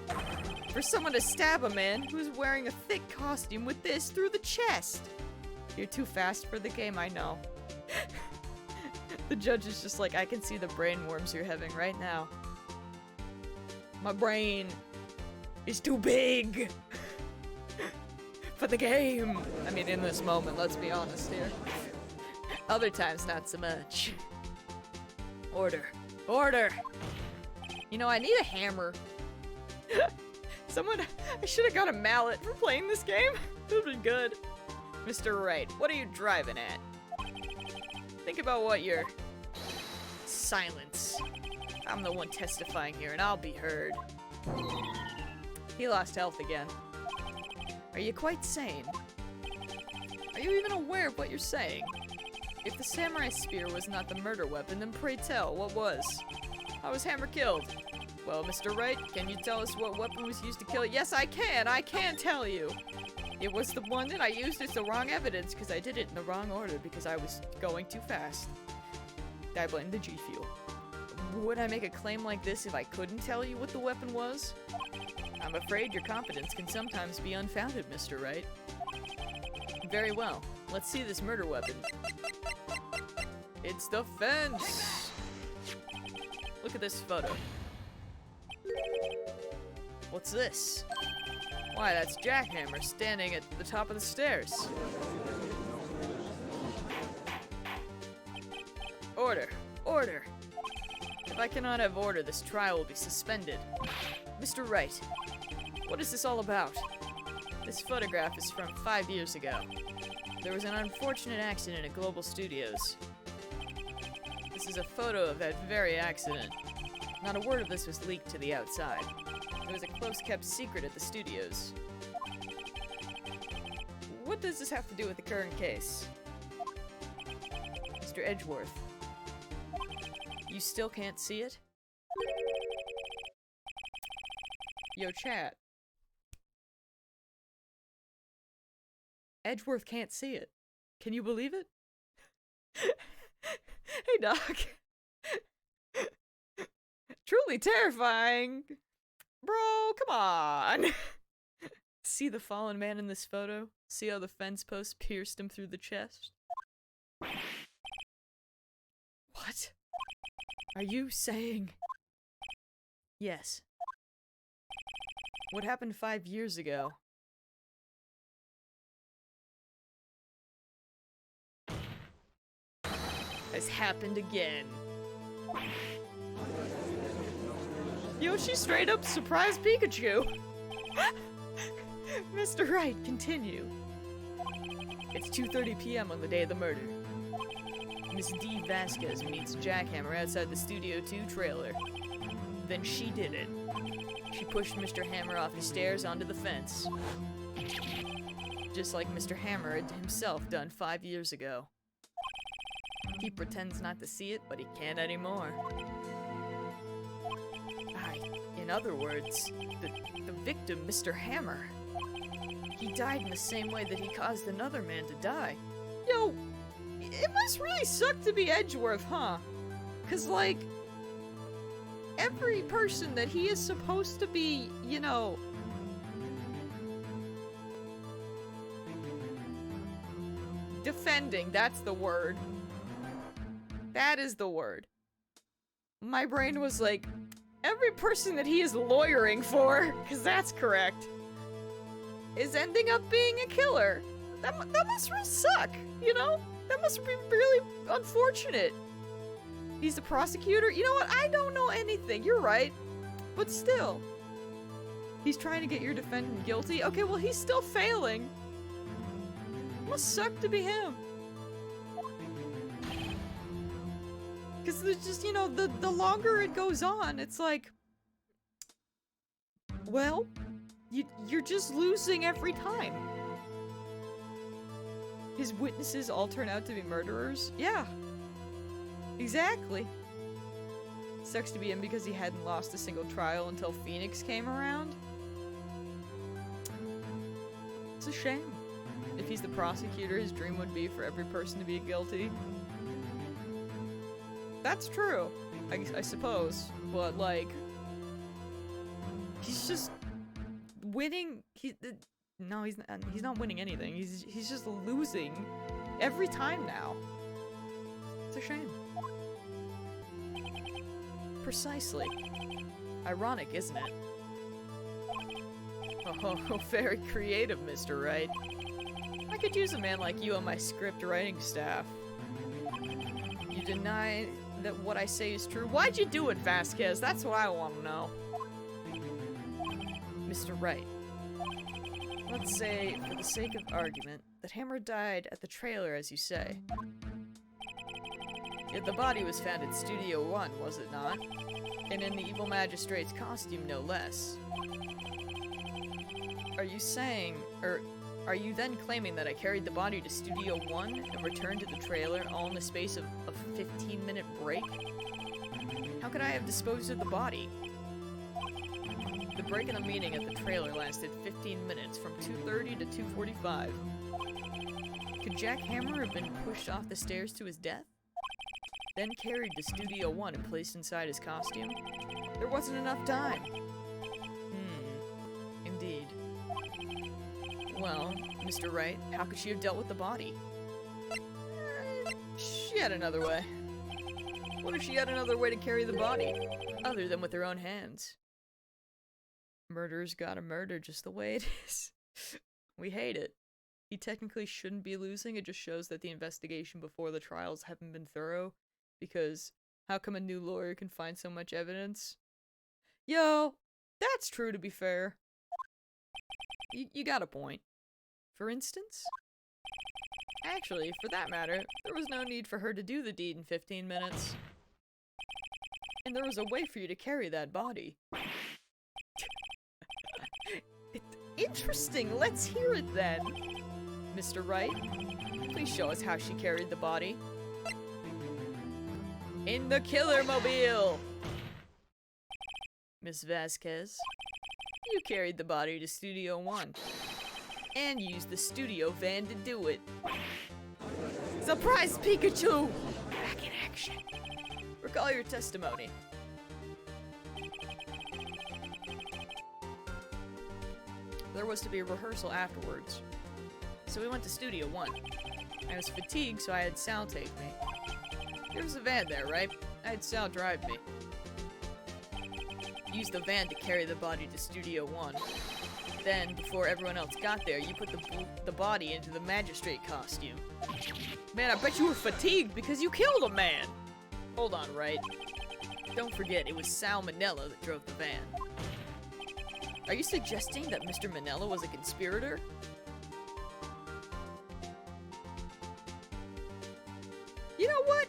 [SPEAKER 1] for someone to stab a man who's wearing a thick costume with this through the chest? You're too fast for the game, I know. The judge is just like, I can see the brain worms you're having right now. My brain is too big for the game. I mean, in this moment, let's be honest here. Other times, not so much. Order. Order! You know, I need a hammer. I should have got a mallet for playing this game. It would have been good. Mr. Wright, what are you driving at? Think about what you're... Silence. I'm the one testifying here, and I'll be heard. He lost health again. Are you quite sane? Are you even aware of what you're saying? If the samurai spear was not the murder weapon, then pray tell, what was? How was Hammer killed? Well, Mr. Wright, can you tell us what weapon was used to kill it? Yes, I can tell you! It was the one that I used as the wrong evidence, because I did it in the wrong order, because I was going too fast. I blame the G Fuel. Would I make a claim like this if I couldn't tell you what the weapon was? I'm afraid your confidence can sometimes be unfounded, Mr. Wright. Very well. Let's see this murder weapon. It's the fence! Look at this photo. What's this? Why, that's Jackhammer standing at the top of the stairs. Order! Order! If I cannot have order, this trial will be suspended. Mr. Wright, what is this all about? This photograph is from 5 years ago. There was an unfortunate accident at Global Studios. This is a photo of that very accident. Not a word of this was leaked to the outside. It was a close-kept secret at the studios. What does this have to do with the current case? Mr. Edgeworth, you still can't see it? Yo, chat. Edgeworth can't see it. Can you believe it? Hey, Doc. Truly terrifying. Bro, come on! See the fallen man in this photo? See how the fence post pierced him through the chest? What? Are you saying... Yes. What happened 5 years ago? Has happened again. Yo, she straight up surprised Pikachu! Mr. Wright, continue. It's 2:30 p.m. on the day of the murder. Miss D. Vasquez meets Jackhammer outside the Studio 2 trailer. Then she did it. She pushed Mr. Hammer off the stairs onto the fence. Just like Mr. Hammer had himself done 5 years ago. He pretends not to see it, but he can't anymore. In other words, the victim, Mr. Hammer, he died in the same way that he caused another man to die. Yo, it must really suck to be Edgeworth, huh? 'Cause, like, every person that he is supposed to be, you know... defending, that's the word. That is the word. My brain was like, every person that he is lawyering for, because that's correct, is ending up being a killer. That must really suck, you know? That must be really unfortunate. He's the prosecutor? You know what? I don't know anything. You're right. But still. He's trying to get your defendant guilty? Okay, well, he's still failing. Must suck to be him. Because there's just, you know, the longer it goes on, it's like... Well, you're just losing every time. His witnesses all turn out to be murderers? Yeah. Exactly. Sucks to be him because he hadn't lost a single trial until Phoenix came around. It's a shame. If he's the prosecutor, his dream would be for every person to be guilty. That's true, I suppose, but like, he's just winning. No, he's not winning anything. He's just losing every time now. It's a shame. Precisely. Ironic, isn't it? Oh, very creative, Mr. Wright. I could use a man like you on my script writing staff. You deny that what I say is true? Why'd you do it, Vasquez? That's what I want to know. Mr. Wright. Let's say, for the sake of argument, that Hammer died at the trailer, as you say. Yet the body was found at Studio 1, was it not? And in the evil magistrate's costume, no less. Are you saying, or are you then claiming that I carried the body to Studio 1 and returned to the trailer all in the space of a 15-minute break? How could I have disposed of the body? The break in the meeting at the trailer lasted 15 minutes, from 2:30 to 2:45. Could Jack Hammer have been pushed off the stairs to his death? Then carried to Studio 1 and placed inside his costume? There wasn't enough time. Indeed. Well, Mr. Wright, how could she have dealt with the body? She had another way. What if she had another way to carry the body, other than with her own hands? Murder's gotta murder just the way it is. We hate it. He technically shouldn't be losing, it just shows that the investigation before the trials haven't been thorough, because how come a new lawyer can find so much evidence? Yo, that's true to be fair. You got a point. For instance? Actually, for that matter, there was no need for her to do the deed in 15 minutes. And there was a way for you to carry that body. Interesting, let's hear it then. Mr. Wright, please show us how she carried the body. In the killer mobile! Miss Vasquez, you carried the body to Studio 1. And used the studio van to do it. Surprise, Pikachu! Back in action. Recall your testimony. there was to be a rehearsal afterwards. So we went to Studio 1. I was fatigued, so I had Sal take me. There was a van there, right? I had Sal drive me. Used the van to carry the body to Studio 1. Then, before everyone else got there, you put the body into the magistrate costume. Man, I bet you were fatigued because you killed a man! Hold on, Wright. Don't forget, it was Sal Manella that drove the van. Are you suggesting that Mr. Manella was a conspirator? You know what?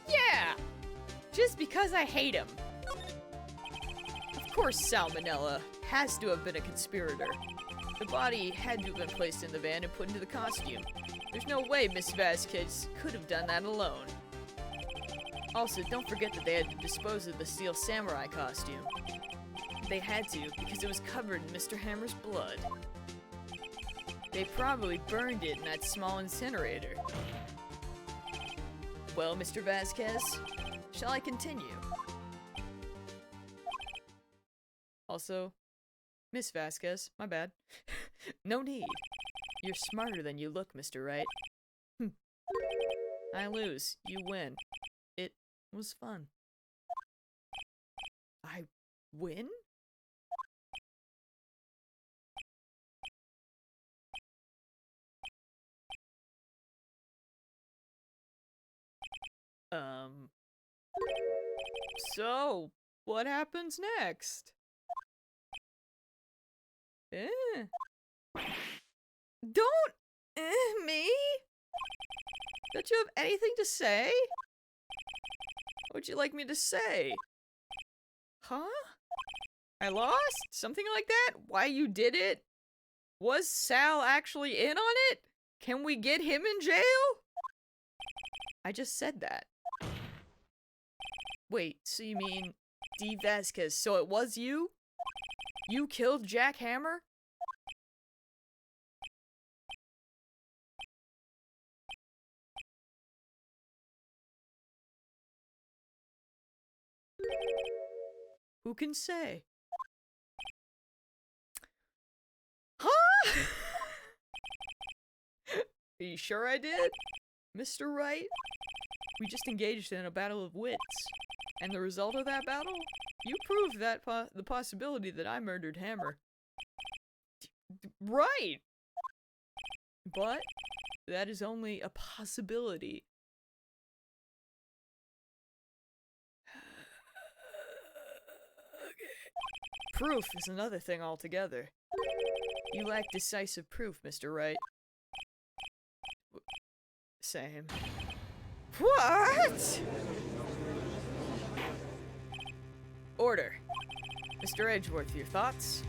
[SPEAKER 1] Yeah! Just because I hate him. Of course Sal Manella has to have been a conspirator. The body had to have been placed in the van and put into the costume. There's no way Miss Vasquez could have done that alone. Also, don't forget that they had to dispose of the Steel Samurai costume. They had to, because it was covered in Mr. Hammer's blood. They probably burned it in that small incinerator. Well, Mr. Vasquez, shall I continue? Also, Miss Vasquez, my bad. No need. You're smarter than you look, Mr. Wright. I lose. You win. It was fun. I win? So, what happens next? Don't me? Don't you have anything to say? What would you like me to say? Huh? I lost? Something like that? Why you did it? Was Sal actually in on it? Can we get him in jail? I just said that. Wait, so you mean D. Vasquez, so it was you? You killed Jack Hammer? Who can say? Huh? Are you sure I did? Mr. Wright? We just engaged in a battle of wits. And the result of that battle? You proved that the possibility that I murdered Hammer. Right! But that is only a possibility. Proof is another thing altogether. You lack decisive proof, Mr. Wright. Same. What? Order. Mr. Edgeworth, your thoughts?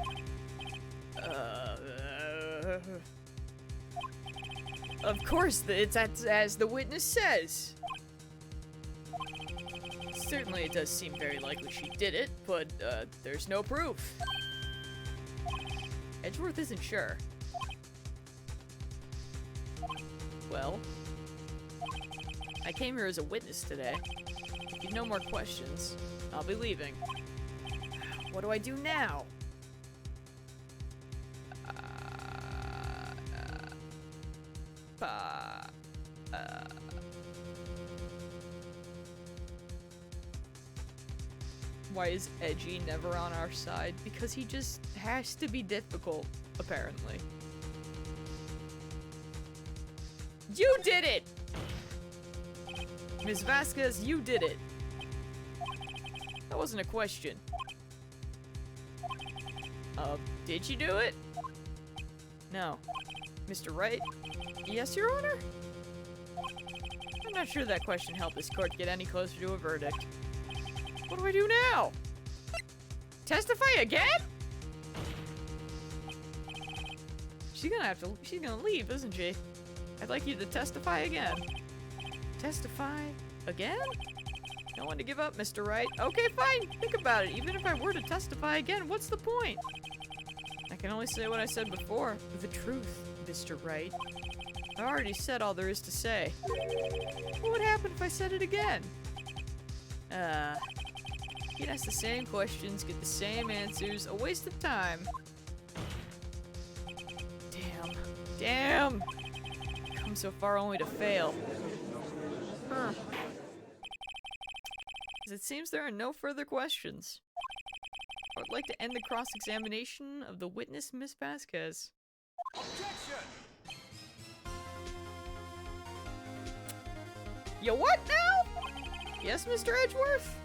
[SPEAKER 1] Of course, it's as the witness says. Certainly it does seem very likely she did it, but there's no proof. Edgeworth isn't sure. Well, I came here as a witness today. If you've no more questions, I'll be leaving. What do I do now? Why is Edgy never on our side? Because he just has to be difficult, apparently. You did it! Ms. Vasquez, you did it! That wasn't a question. Did you do it? No. Mr. Wright? Yes, Your Honor? I'm not sure that question helped this court get any closer to a verdict. What do I do now? Testify again? She's gonna leave, isn't she? I'd like you to testify again. Testify again? No one to give up, Mr. Wright. Okay, fine. Think about it. Even if I were to testify again, what's the point? I can only say what I said before. The truth, Mr. Wright. I already said all there is to say. What would happen if I said it again? You'd ask the same questions, get the same answers. A waste of time. Damn! Come so far only to fail. Huh. It seems there are no further questions. I would like to end the cross-examination of the witness, Miss Vasquez.
[SPEAKER 2] Objection!
[SPEAKER 1] You what now? Yes, Mr. Edgeworth?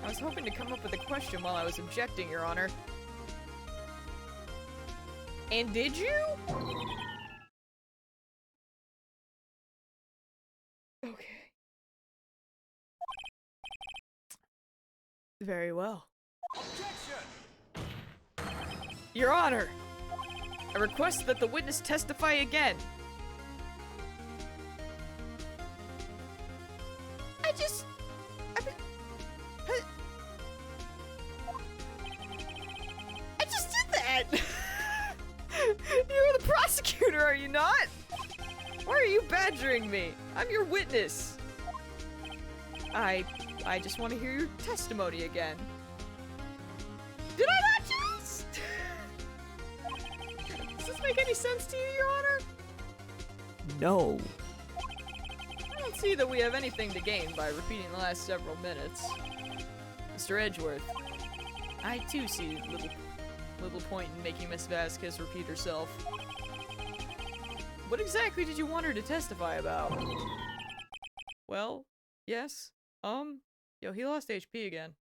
[SPEAKER 1] I was hoping to come up with a question while I was objecting, Your Honor. And did you? Okay. Very well.
[SPEAKER 2] Objection!
[SPEAKER 1] Your Honor, I request that the witness testify again. I just did that! You're the prosecutor, are you not? Why are you badgering me? I'm your witness. I just want to hear your testimony again. Did I not just? Does this make any sense to you, Your Honor? No. I don't see that we have anything to gain by repeating the last several minutes. Mr. Edgeworth, I too see little point in making Miss Vasquez repeat herself. What exactly did you want her to testify about? Well, yes. Yo, he lost HP again.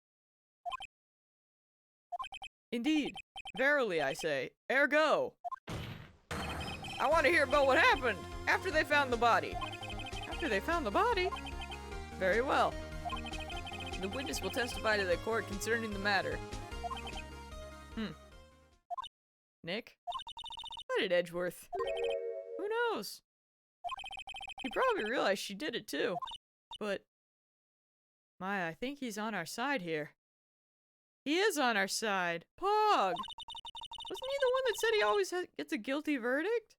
[SPEAKER 1] Indeed. Verily, I say. Ergo. I want to hear about what happened after they found the body. After they found the body? Very well. The witness will testify to the court concerning the matter. Nick? Why did Edgeworth? Who knows? He probably realized she did it too. But... I think he's on our side here. He is on our side. Pog! Wasn't he the one that said he always gets a guilty verdict?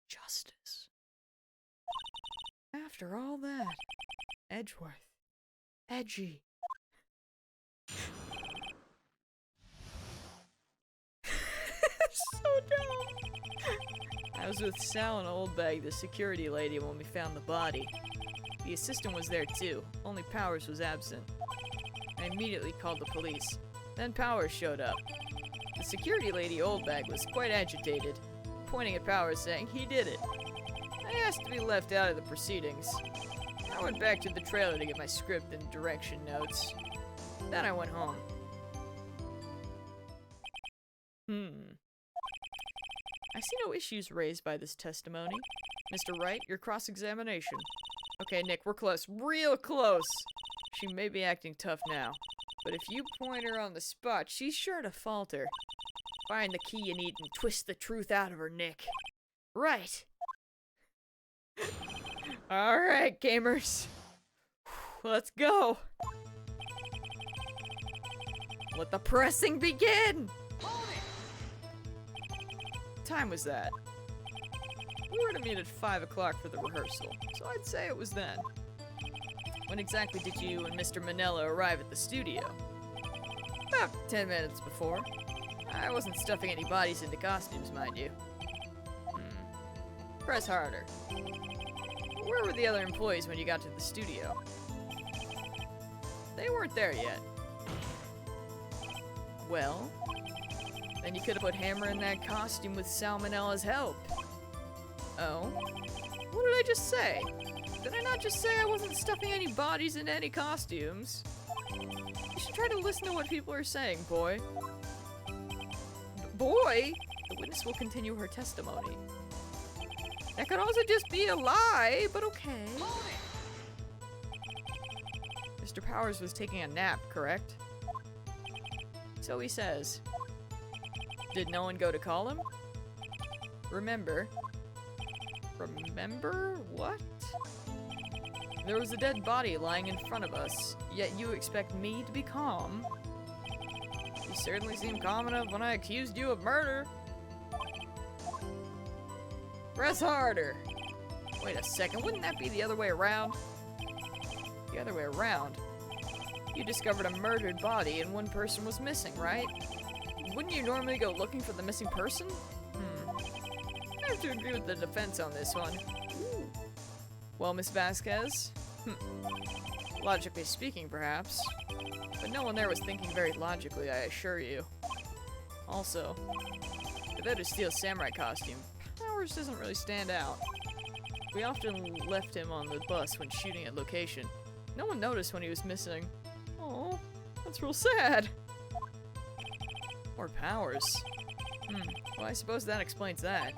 [SPEAKER 1] Justice. After all that, Edgeworth. Edgy. So dumb. I was with Sal and Oldbag, the security lady, when we found the body. The assistant was there too, only Powers was absent. I immediately called the police. Then Powers showed up. The security lady, Oldbag, was quite agitated, pointing at Powers saying he did it. I asked to be left out of the proceedings. I went back to the trailer to get my script and direction notes. Then I went home. I see no issues raised by this testimony. Mr. Wright, your cross-examination. Okay, Nick, we're close. Real close! She may be acting tough now, but if you point her on the spot, she's sure to falter. Find the key you need and twist the truth out of her, Nick. Right. Alright, gamers. Let's go. Let the pressing begin! What time was that? We were to meet at 5 o'clock for the rehearsal, so I'd say it was then. When exactly did you and Mr. Manella arrive at the studio? About 10 minutes before. I wasn't stuffing any bodies into costumes, mind you. Press harder. Where were the other employees when you got to the studio? They weren't there yet. Well, then you could have put Hammer in that costume with Salmonella's help. Oh? What did I just say? Did I not just say I wasn't stuffing any bodies into any costumes? You should try to listen to what people are saying, boy. Boy? The witness will continue her testimony. That could also just be a lie, but okay. Mr. Powers was taking a nap, correct? So he says. Did no one go to call him? Remember what? There was a dead body lying in front of us, yet you expect me to be calm? You certainly seemed calm enough when I accused you of murder. Press harder. Wait a second, wouldn't that be the other way around? The other way around? You discovered a murdered body and one person was missing, right? wouldn't you normally go looking for the missing person? I have to agree with the defense on this one. Well, Miss Vasquez? Logically speaking, perhaps. But no one there was thinking very logically, I assure you. Also, without his steel samurai costume, Powers doesn't really stand out. We often left him on the bus when shooting at location. No one noticed when he was missing. Oh, that's real sad. Or Powers. Well, I suppose that explains that.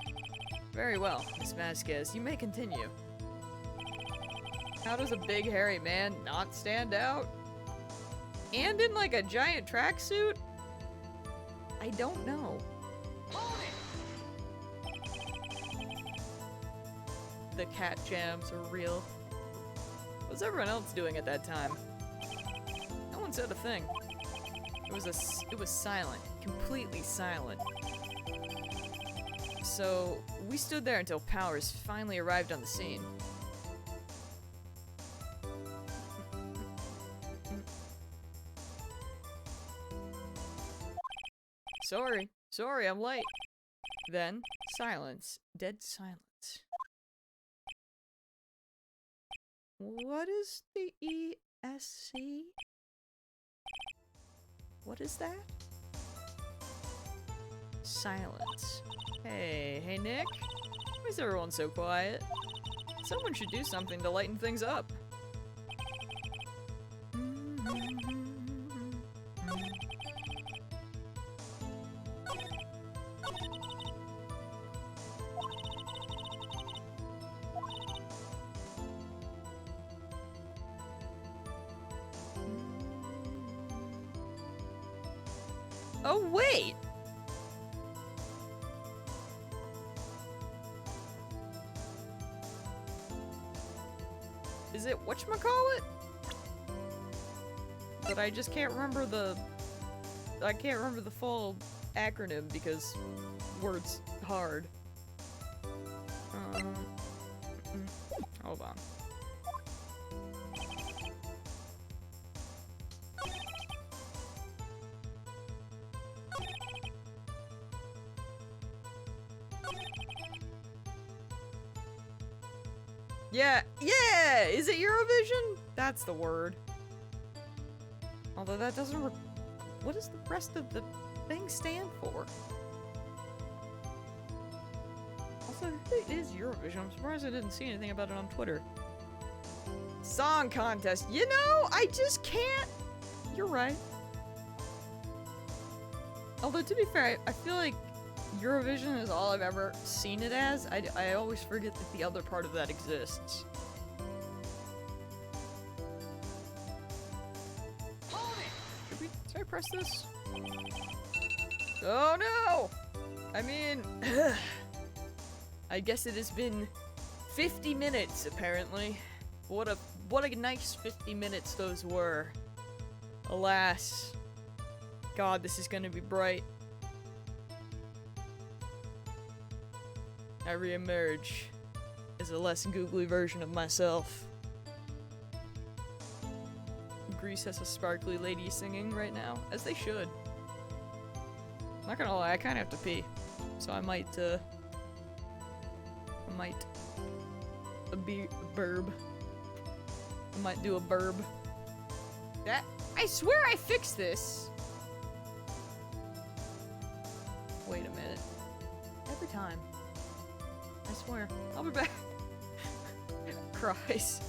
[SPEAKER 1] Very well, Miss Vasquez, you may continue. How does a big hairy man not stand out? And in like a giant tracksuit? I don't know. The cat jams are real. What was everyone else doing at that time? No one said a thing. It was silent, completely silent. So we stood there until Powers finally arrived on the scene. Sorry, I'm late. Then, silence. Dead silence. What is the ESC? What is that? Silence. Hey Nick? Why is everyone so quiet? Someone should do something to lighten things up. Oh, wait! Is it whatchamacallit? But I just can't remember the... I can't remember the full acronym because words hard. Hold on. Yeah! Is it Eurovision? That's the word. Although that doesn't what does the rest of the thing stand for? Also, it is Eurovision. I'm surprised I didn't see anything about it on Twitter. Song contest. You know, I just can't. You're right. Although, to be fair, I feel like Eurovision is all I've ever seen it as. I always forget that the other part of that exists. Should I press this? Oh no! I mean, I guess it has been 50 minutes apparently. What a nice 50 minutes those were. Alas. God, this is gonna be bright. I re-emerge as a less googly version of myself. Greece has a sparkly lady singing right now, as they should. Not gonna lie, I kinda have to pee. So I might be a burb. I might do a burb. I swear I fixed this! Wait a minute. Every time. I swear. I'll be back. Cries.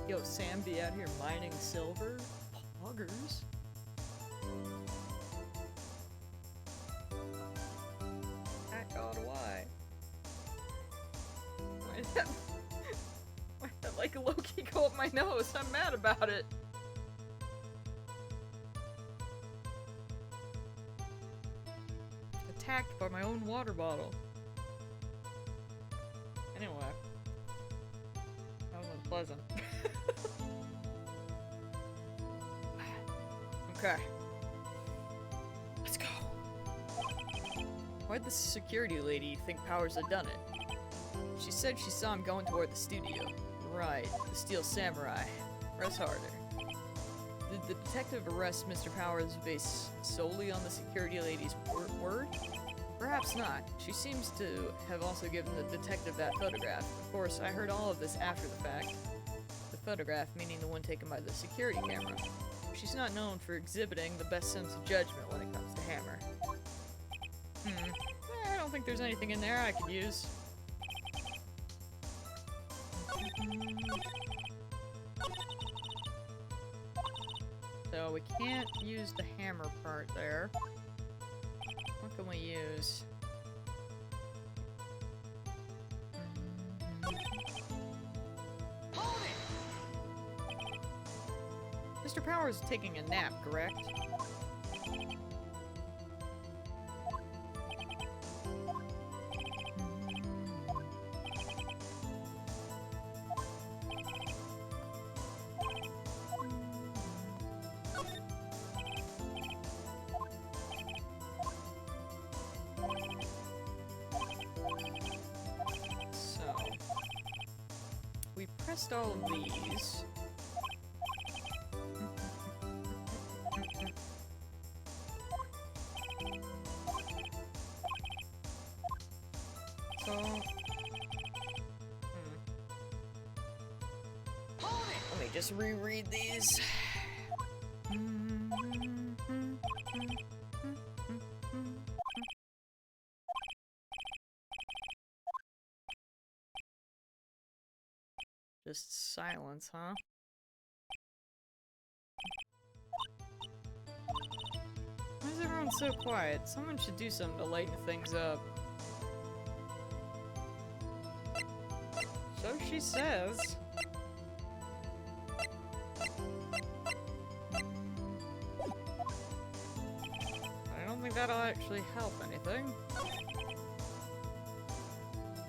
[SPEAKER 1] Yo, Sam be out here mining silver? Poggers. God, why? Why did that, why did that like low-key go up my nose? I'm mad about it. Attacked by my own water bottle. Anyway. That was unpleasant. Okay. Let's go. Why'd the security lady think Powers had done it? She said she saw him going toward the studio. Right, the Steel Samurai. Press harder. Did the detective arrest Mr. Powers based solely on the security lady's word? Perhaps not. She seems to have also given the detective that photograph. Of course, I heard all of this after the fact. The photograph meaning the one taken by the security camera. She's not known for exhibiting the best sense of judgment when it comes to Hammer. I don't think there's anything in there I could use. So we can't use the hammer part there. What can we use? Mr. Powers is taking a nap, correct? So, we pressed all of these. So, let me just reread these. Just silence, huh? Why is everyone so quiet? Someone should do something to lighten things up. So she says. I don't think that'll actually help anything.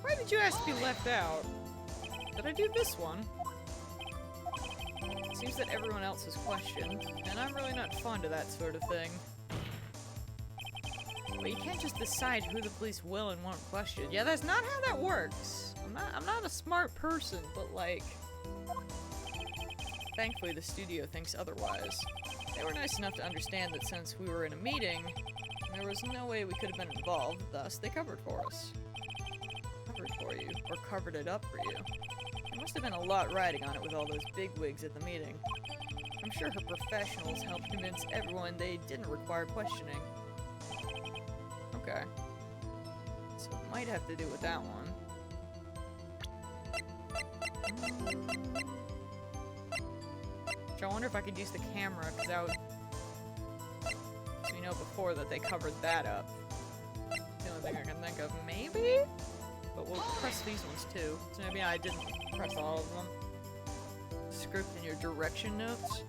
[SPEAKER 1] Why did you ask to be left out? Did I do this one? It seems that everyone else is questioned, and I'm really not fond of that sort of thing. But you can't just decide who the police will and won't question. Yeah, that's not how that works. I'm not a smart person, but like... Thankfully, the studio thinks otherwise. They were nice enough to understand that since we were in a meeting, there was no way we could have been involved, thus they covered for us. Covered for you, or covered it up for you. There must have been a lot riding on it with all those bigwigs at the meeting. I'm sure her professionals helped convince everyone they didn't require questioning. Okay. So it might have to do with that one. I wonder if I could use the camera, because that would... So we know before that they covered that up. It's the only thing I can think of. Maybe? But we'll press these ones too. So maybe I didn't press all of them. Script in your direction notes?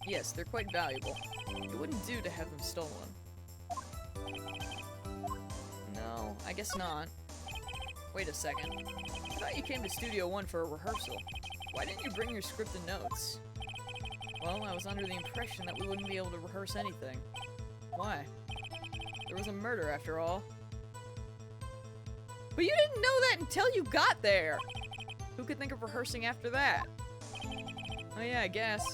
[SPEAKER 1] Yes, they're quite valuable. It wouldn't do to have them stolen. No, I guess not. Wait a second. I thought you came to Studio 1 for a rehearsal. Why didn't you bring your script and notes? Well, I was under the impression that we wouldn't be able to rehearse anything. Why? There was a murder after all. But you didn't know that until you got there! Who could think of rehearsing after that? Oh yeah, I guess.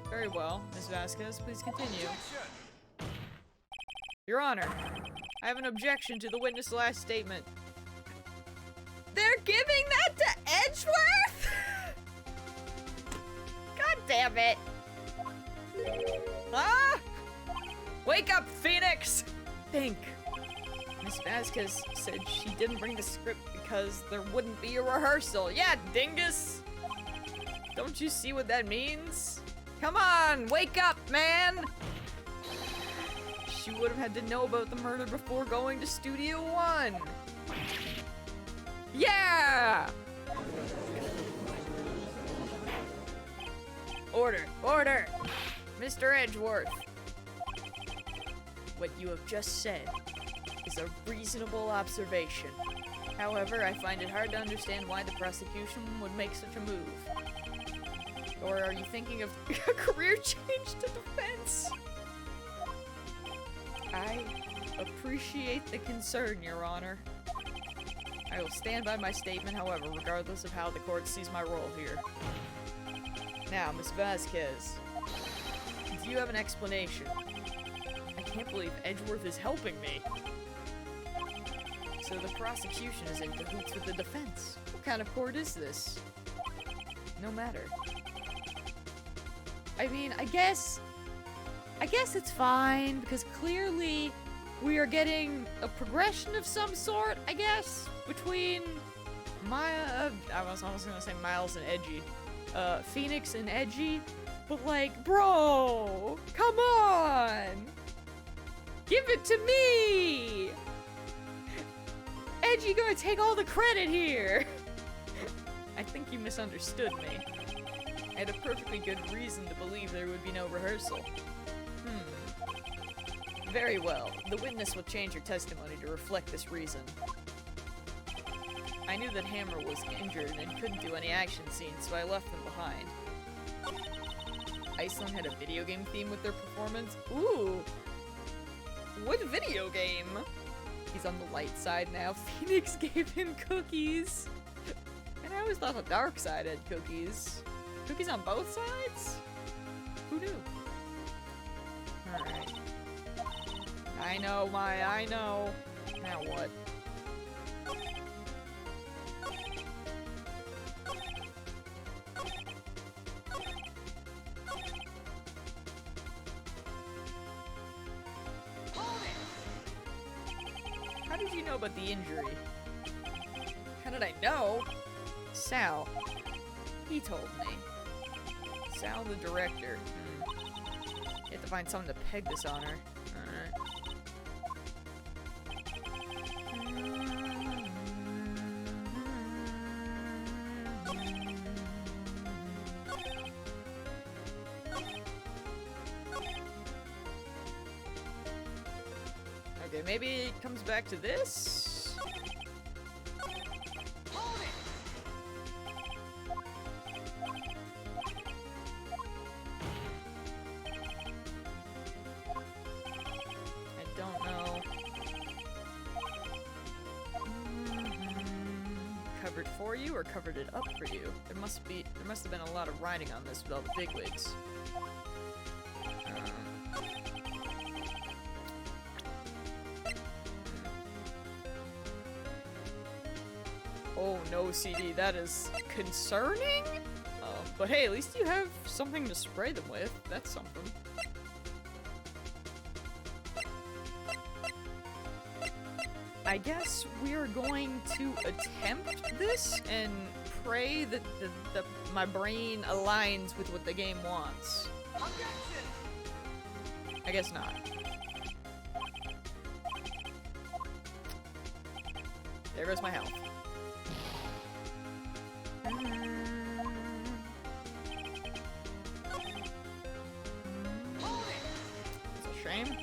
[SPEAKER 1] Very well. Ms. Vasquez, please continue.
[SPEAKER 2] Objection!
[SPEAKER 1] Your Honor, I have an objection to the witness' last statement. They're giving that to Edgeworth?! God damn it! Ah! Wake up, Phoenix! Think. Miss Vasquez said she didn't bring the script because there wouldn't be a rehearsal. Yeah, dingus! Don't you see what that means? Come on, wake up, man! She would have had to know about the murder before going to Studio One. Yeah! Order, order! Mr. Edgeworth. What you have just said is a reasonable observation. However, I find it hard to understand why the prosecution would make such a move. Or are you thinking of a career change to defense? I appreciate the concern, Your Honor. I will stand by my statement, however, regardless of how the court sees my role here. Now, Miss Vasquez, do you have an explanation? I can't believe Edgeworth is helping me. So the prosecution is in cahoots with the defense. What kind of court is this? No matter. I mean, I guess it's fine, because clearly we are getting a progression of some sort, I guess, between I was almost gonna say Miles and Edgy. Phoenix and Edgy, but like, bro, come on! Give it to me! Edgy gonna take all the credit here! I think you misunderstood me. I had a perfectly good reason to believe there would be no rehearsal. Very well. The witness will change her testimony to reflect this reason. I knew that Hammer was injured and couldn't do any action scenes, so I left them behind. Iceland had a video game theme with their performance? Ooh! What video game? He's on the light side now. Phoenix gave him cookies! And I always thought the dark side had cookies. Cookies on both sides? Who knew? Alright. I know, Maya, I know. Now what? How did you know about the injury? How did I know? Sal. He told me. Sal, the director. You have to find something to peg this on her. Alright. Okay, maybe it comes back to this? I don't know. Covered for you or covered it up for you? There must have been a lot of writing on this with all the bigwigs. Oh no, CD, that is concerning? But hey, at least you have something to spray them with. That's something. I guess we are going to attempt this and pray that my brain aligns with what the game wants. I guess not. There goes my health. It's a shame.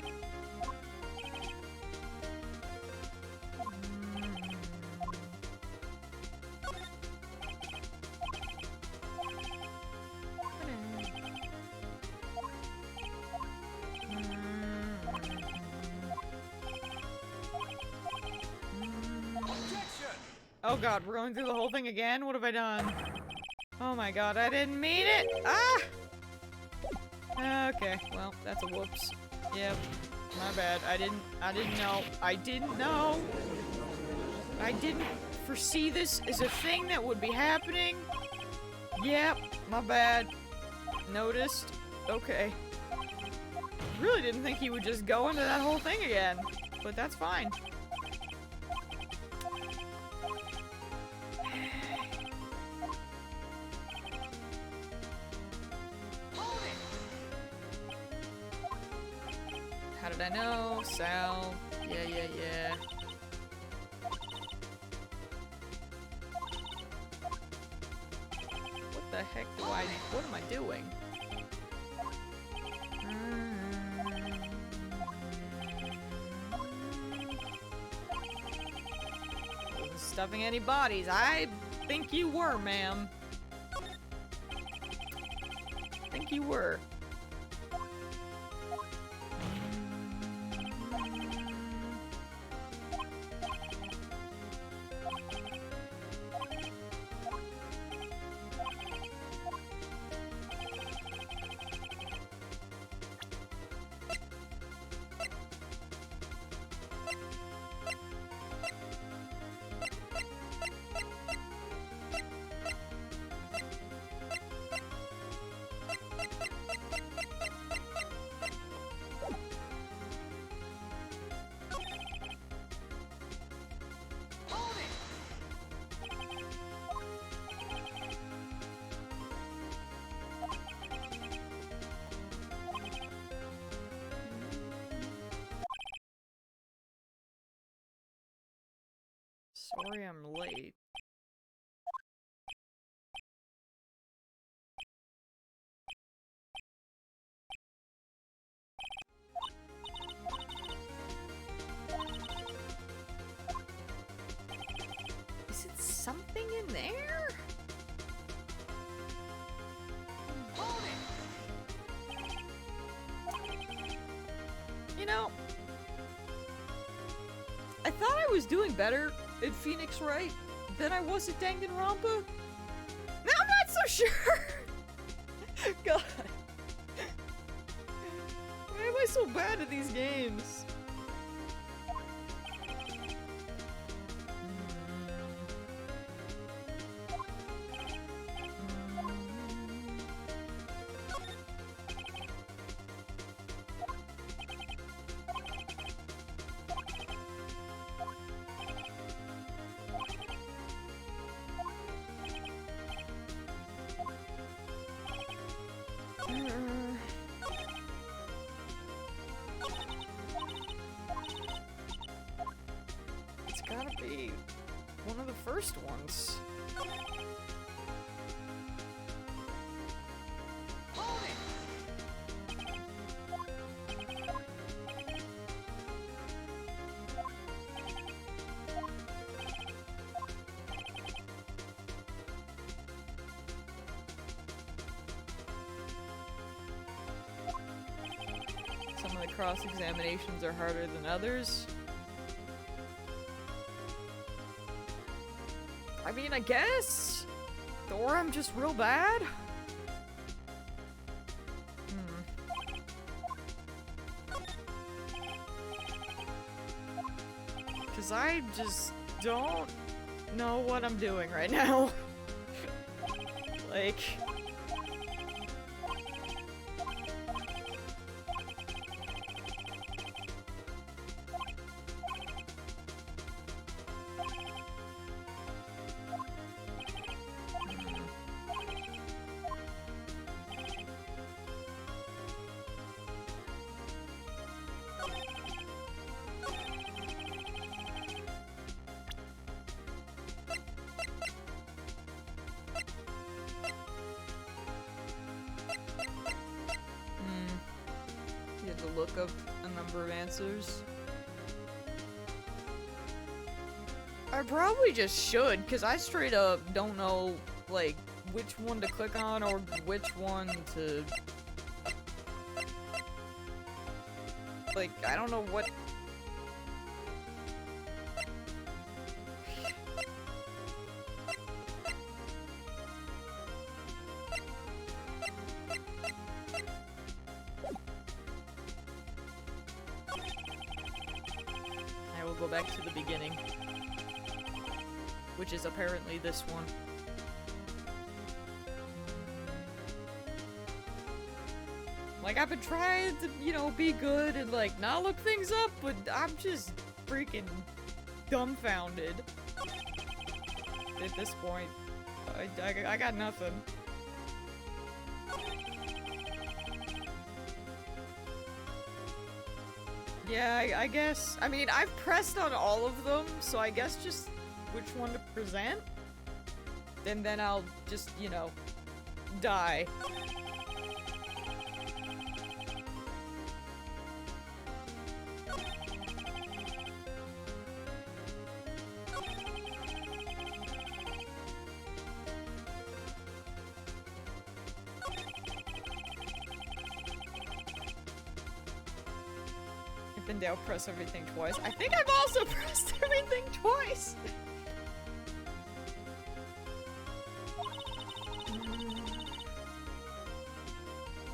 [SPEAKER 1] Oh god, we're going through the whole thing again? What have I done? Oh my god, I didn't mean it! Ah! Okay, well, that's a whoops. Yep, my bad. I didn't know. I didn't know! I didn't foresee this as a thing that would be happening. Yep, my bad. Noticed. Okay. Really didn't think he would just go into that whole thing again. But that's fine. But I know, Sal. Yeah. What the heck what am I doing? Wasn't stuffing any bodies. I think you were, ma'am. I think you were. Sorry I'm late. Is it something in there? You know, I thought I was doing better at Phoenix Wright than I was at Danganronpa. Now I'm not so sure. God. Why am I so bad at these games? It's gotta be one of the first ones. Some of the cross-examinations are harder than others. I mean, I guess? Or I'm just real bad? Because I just don't know what I'm doing right now. Like... You have to look up a number of answers. I probably just should, because I straight up don't know, like, which one to click on or which one to... Like, I don't know what... I will go back to the beginning. Which is apparently this one. Like, I've been trying to, you know, be good and, like, not look things up, but I'm just freaking dumbfounded at this point. I got nothing. Yeah, I guess. I mean, I've pressed on all of them, so I guess just which one to present? And then I'll just, you know, die. And I'll press everything twice. I think I've also pressed everything twice.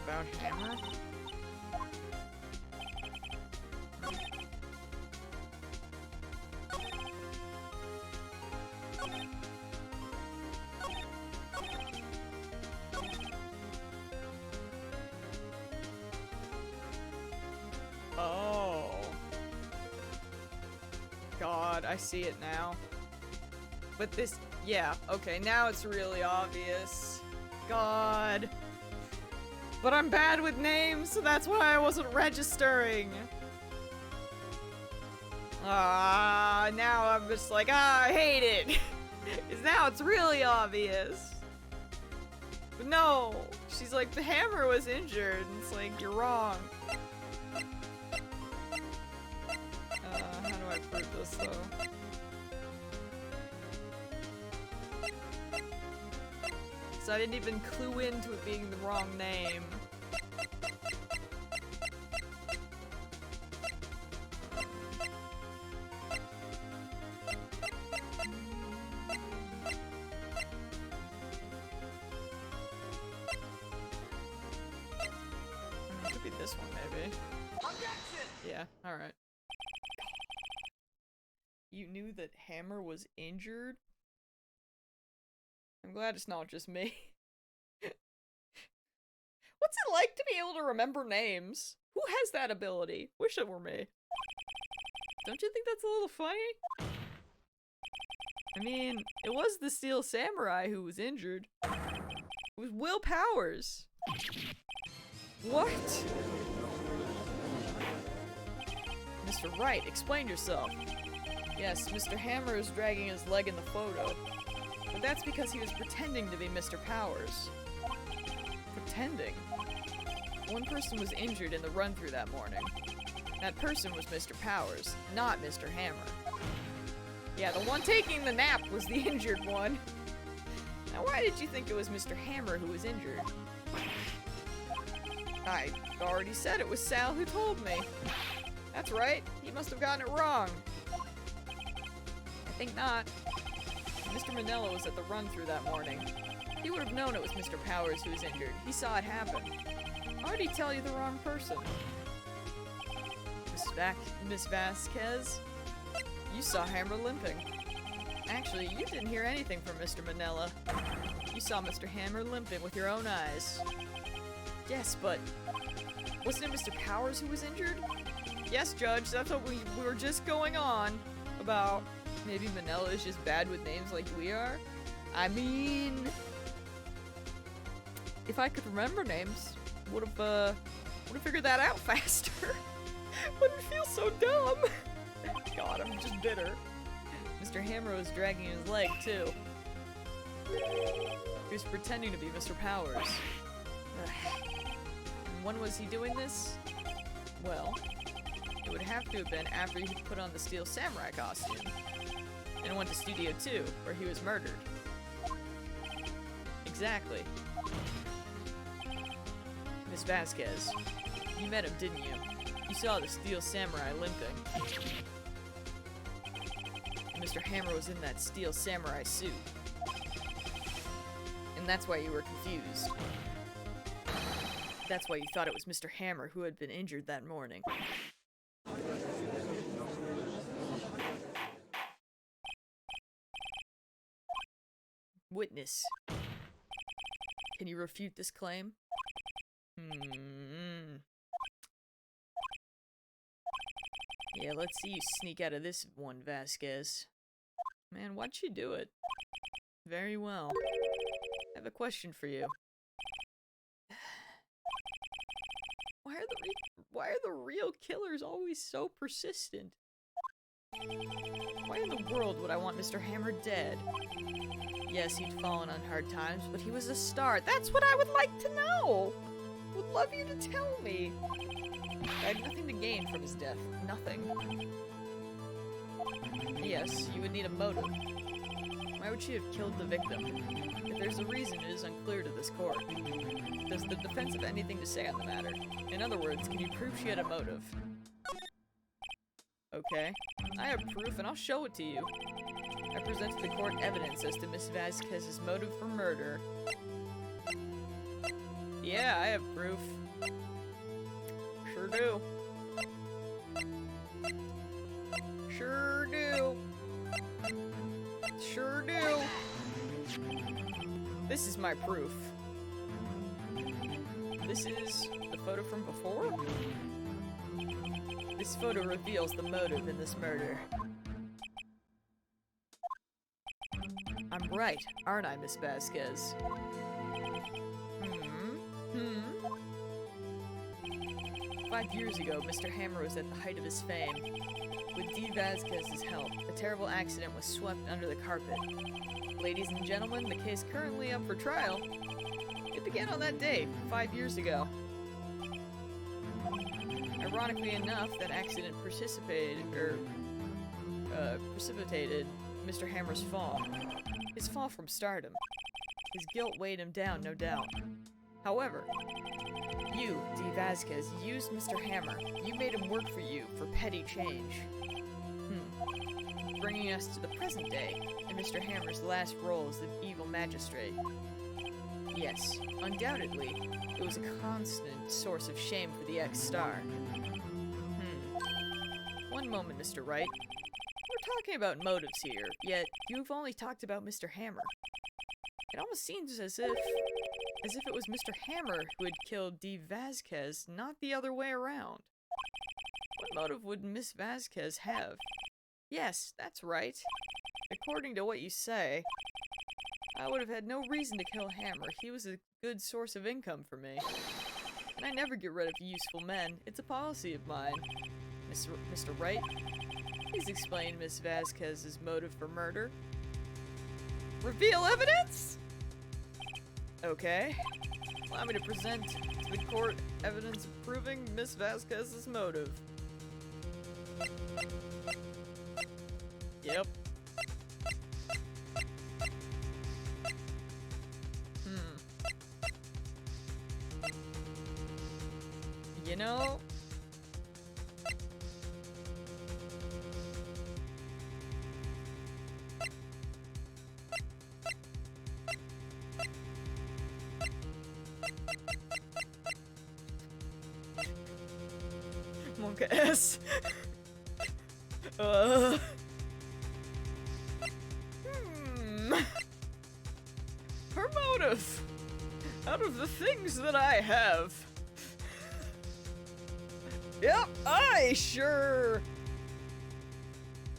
[SPEAKER 1] About hammer? Oh. God, I see it now. But this, yeah, okay, now it's really obvious. God. But I'm bad with names, so that's why I wasn't registering. Now I'm just like, I hate it. Because now it's really obvious. But no, she's like, the hammer was injured. And it's like, you're wrong. How do I prove this, though? So I didn't even clue into it being the wrong name. It could be this one, maybe.
[SPEAKER 2] Objection!
[SPEAKER 1] Yeah, alright. You knew that Hammer was injured? I'm glad it's not just me. What's it like to be able to remember names? Who has that ability? Wish it were me. Don't you think that's a little funny? I mean, it was the Steel Samurai who was injured. It was Will Powers. What? Mr. Wright, explain yourself. Yes, Mr. Hammer is dragging his leg in the photo. But that's because he was pretending to be Mr. Powers. Pretending? One person was injured in the run-through that morning. That person was Mr. Powers, not Mr. Hammer. Yeah, the one taking the nap was the injured one. Now why did you think it was Mr. Hammer who was injured? I already said it was Sal who told me. That's right, he must have gotten it wrong. I think not. Mr. Manella was at the run-through that morning. He would have known it was Mr. Powers who was injured. He saw it happen. Why would he tell you the wrong person? Miss Vasquez? You saw Hammer limping. Actually, you didn't hear anything from Mr. Manella. You saw Mr. Hammer limping with your own eyes. Yes, but wasn't it Mr. Powers who was injured? Yes, Judge, that's what we were just going on about. Maybe Manella is just bad with names like we are? I mean, if I could remember names, would have figured that out faster. Wouldn't feel so dumb. God, I'm just bitter. Mr. Hammer was dragging his leg, too. He was pretending to be Mr. Powers. And when was he doing this? Well, it would have to have been after he put on the Steel Samurai costume. And went to Studio 2, where he was murdered. Exactly. Miss Vasquez, you met him, didn't you? You saw the Steel Samurai limping. And Mr. Hammer was in that Steel Samurai suit. And that's why you were confused. That's why you thought it was Mr. Hammer who had been injured that morning. Witness. Can you refute this claim? Yeah, let's see you sneak out of this one, Vasquez. Man, why'd you do it? Very well. I have a question for you. Why Why are the real killers always so persistent? Why in the world would I want Mr. Hammer dead? Yes, he'd fallen on hard times, but he was a star. That's what I would like to know! Would love you to tell me. I had nothing to gain from his death. Nothing. Yes, you would need a motive. Why would she have killed the victim? If there's a reason, it is unclear to this court. Does the defense have anything to say on the matter? In other words, can you prove she had a motive? Okay. I have proof, and I'll show it to you. I present to the court evidence as to Miss Vasquez's motive for murder. Yeah, I have proof. Sure do. Sure do. Sure do. This is my proof. This is the photo from before? This photo reveals the motive in this murder. I'm right, aren't I, Miss Vasquez? 5 years ago, Mr. Hammer was at the height of his fame. With D. Vasquez's help, a terrible accident was swept under the carpet. Ladies and gentlemen, the case currently up for trial. It began on that day, 5 years ago. Ironically enough, that accident precipitated Mr. Hammer's fall. His fall from stardom. His guilt weighed him down, no doubt. However, you, D. Vasquez, used Mr. Hammer. You made him work for you for petty change. Bringing us to the present day, and Mr. Hammer's last role as the evil magistrate. Yes, undoubtedly, it was a constant source of shame for the ex-star. One moment, Mr. Wright. We're talking about motives here, yet you've only talked about Mr. Hammer. It almost seems as if it was Mr. Hammer who had killed D. Vasquez, not the other way around. What motive would Miss Vasquez have? Yes, that's right. According to what you say, I would have had no reason to kill Hammer. He was a good source of income for me. And I never get rid of useful men. It's a policy of mine. Mr. Wright, please explain Miss Vasquez's motive for murder. Reveal evidence? Okay. Allow me to present to the court evidence proving Miss Vasquez's motive. Yep. You know... Monka S. Her motive! Out of the things that I have. Yep, I sure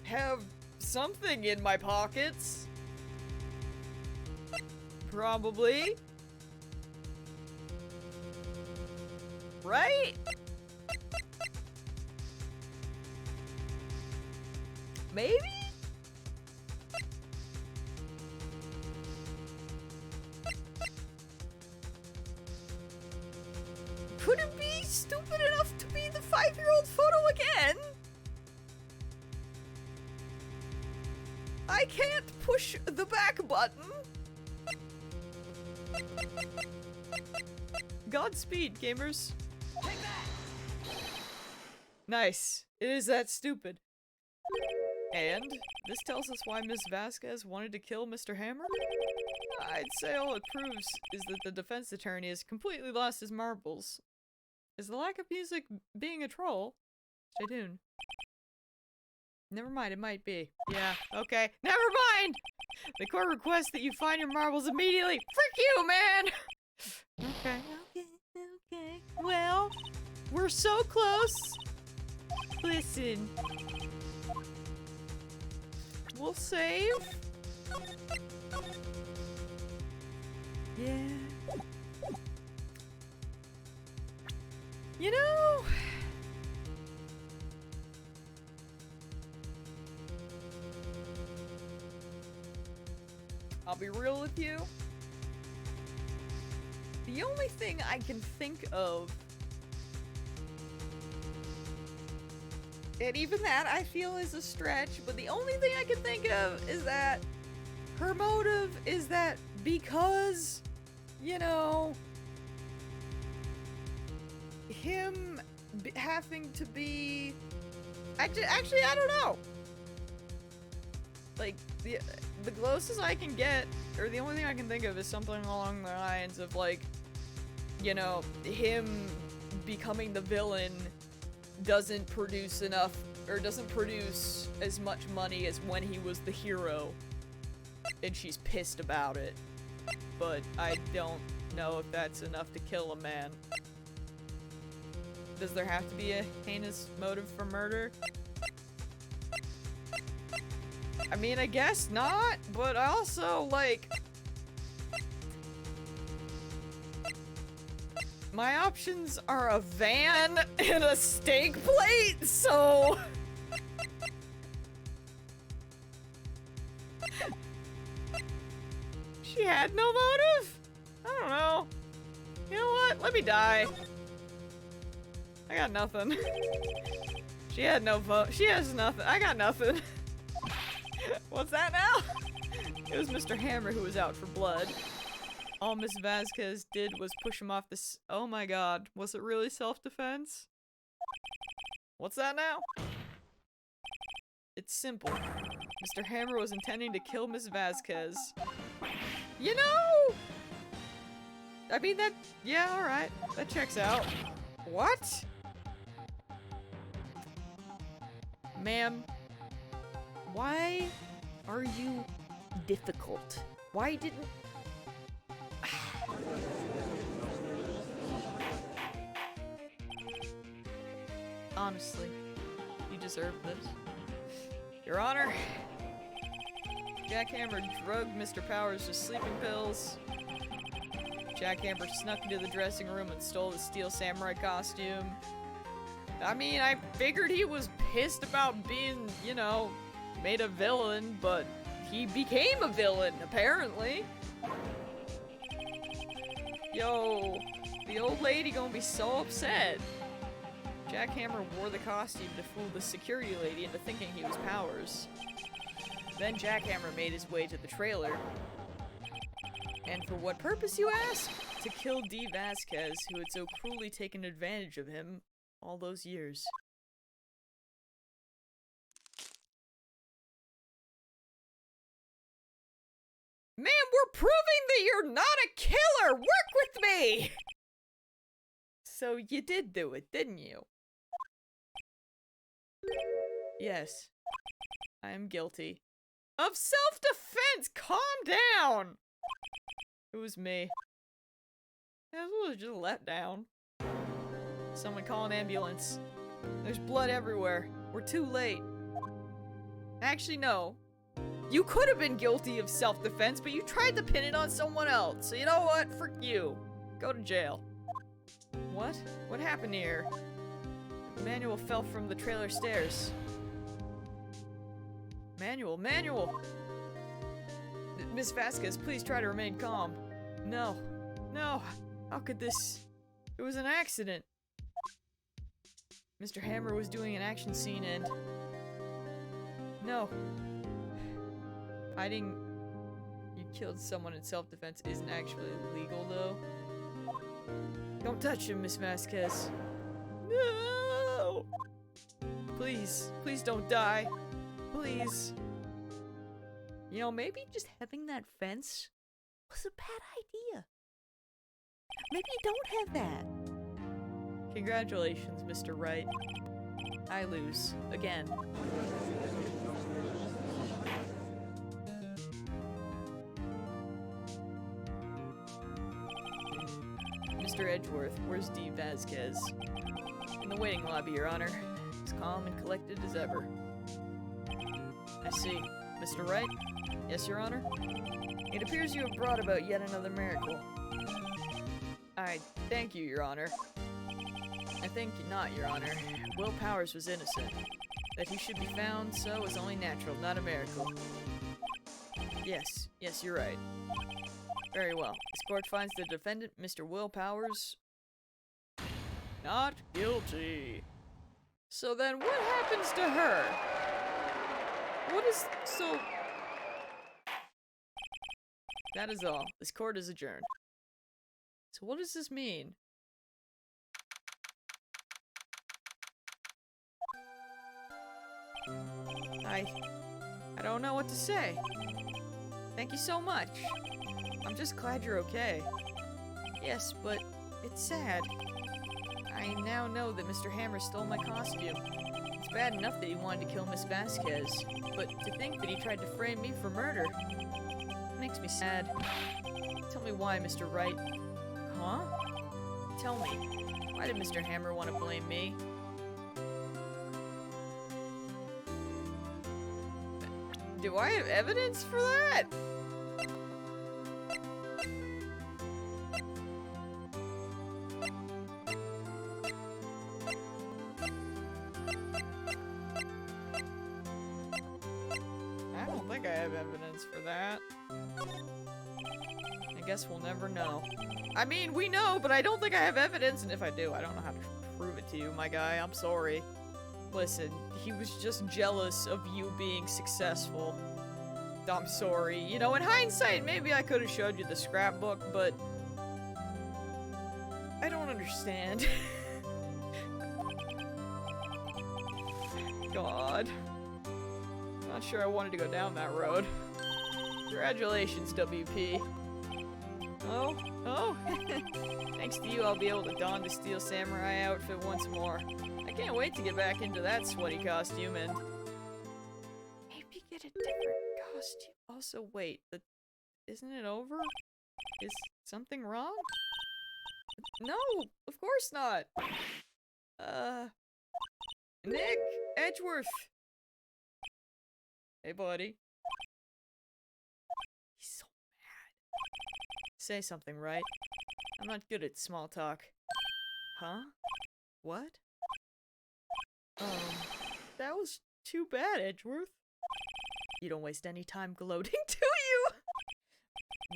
[SPEAKER 1] have something in my pockets. Probably. Right? Maybe? Could it be stupid enough to be the 5-year-old photo again? I can't push the back button. Godspeed, gamers.
[SPEAKER 2] Take that!
[SPEAKER 1] Nice. It is that stupid. And this tells us why Miss Vasquez wanted to kill Mr. Hammer? I'd say all it proves is that the defense attorney has completely lost his marbles. Is the lack of music being a troll? Stay tuned. Never mind, it might be. Yeah, okay. Never mind! The court requests that you find your marbles immediately. Frick you, man! Okay. Well, we're so close. Listen. We'll save. Yeah. You know, I'll be real with you. The only thing I can think of, and even that I feel is a stretch, but the only thing I can think of is that her motive is that because, you know, him having to be... Actually, I don't know. Like, the closest I can get, or the only thing I can think of is something along the lines of, like, you know, him becoming the villain doesn't produce enough, or doesn't produce as much money as when he was the hero. And she's pissed about it. But I don't know if that's enough to kill a man. Does there have to be a heinous motive for murder? I mean, I guess not, but also, like... my options are a van and a steak plate, so... She had no motive? I don't know. You know what? Let me die. I got nothing. She had no vote. She has nothing. I got nothing. What's that now? It was Mr. Hammer who was out for blood. All Miss Vasquez did was push him off this. Oh my god. Was it really self-defense? What's that now? It's simple. Mr. Hammer was intending to kill Miss Vasquez. You know! I mean, that... yeah, alright. That checks out. What? Ma'am, why are you difficult? Why didn't... Honestly, you deserve this. Your Honor, Jackhammer drugged Mr. Powers with sleeping pills. Jackhammer snuck into the dressing room and stole the steel samurai costume. I mean, I figured he was pissed about being, you know, made a villain, but he became a villain, apparently. Yo, the old lady gonna be so upset. Jackhammer wore the costume to fool the security lady into thinking he was Powers. Then Jackhammer made his way to the trailer. And for what purpose, you ask? To kill D. Vasquez, who had so cruelly taken advantage of him all those years. Ma'am, we're proving that you're not a killer! Work with me! So you did do it, didn't you? Yes. I am guilty. Of self-defense! Calm down! It was me. It was just a letdown. Someone call an ambulance. There's blood everywhere. We're too late. Actually, no. You could have been guilty of self-defense, but you tried to pin it on someone else. So you know what? Frick you. Go to jail. What? What happened here? Manuel fell from the trailer stairs. Manuel! Miss Vasquez, please try to remain calm. No. No. How could this... It was an accident. Mr. Hammer was doing an action scene and... No. Hiding you killed someone in self-defense isn't actually legal, though. Don't touch him, Miss Vasquez. No! Please. Please don't die. Please. You know, maybe just having that fence was a bad idea. Maybe you don't have that. Congratulations, Mr. Wright. I lose. Again. Mr. Edgeworth, where's D. Vasquez? In the waiting lobby, Your Honor. As calm and collected as ever. I see. Mr. Wright? Yes, Your Honor? It appears you have brought about yet another miracle. I thank you, Your Honor. I think not, Your Honor. Will Powers was innocent. That he should be found so is only natural, not a miracle. Yes, Yes, you're right. Very well. This court finds the defendant, Mr. Will Powers, not guilty. So then what happens to her? What is... so... That is all. This court is adjourned. So what does this mean? I don't know what to say. Thank you so much. I'm just glad you're okay. Yes, but it's sad. I now know that Mr. Hammer stole my costume. It's bad enough that he wanted to kill Miss Vasquez, but to think that he tried to frame me for murder makes me sad. Tell me why, Mr. Wright. Huh? Tell me, why did Mr. Hammer want to blame me? Do I have evidence for that? I don't think I have evidence for that. I guess we'll never know. I mean, we know, but I don't think I have evidence, and if I do, I don't know how to prove it to you, my guy. I'm sorry. Listen, he was just jealous of you being successful. I'm sorry. You know, in hindsight, maybe I could have showed you the scrapbook, but... I don't understand. God. Not sure I wanted to go down that road. Congratulations, WP. Oh, oh. Thanks to you, I'll be able to don the Steel Samurai outfit once more. I can't wait to get back into that sweaty costume and maybe get a different costume. Also, wait, isn't it over? Is something wrong? No, of course not. Nick, Edgeworth. Hey, buddy. He's so mad. Say something, right? I'm not good at small talk. Huh? What? That was too bad, Edgeworth. You don't waste any time gloating, do you?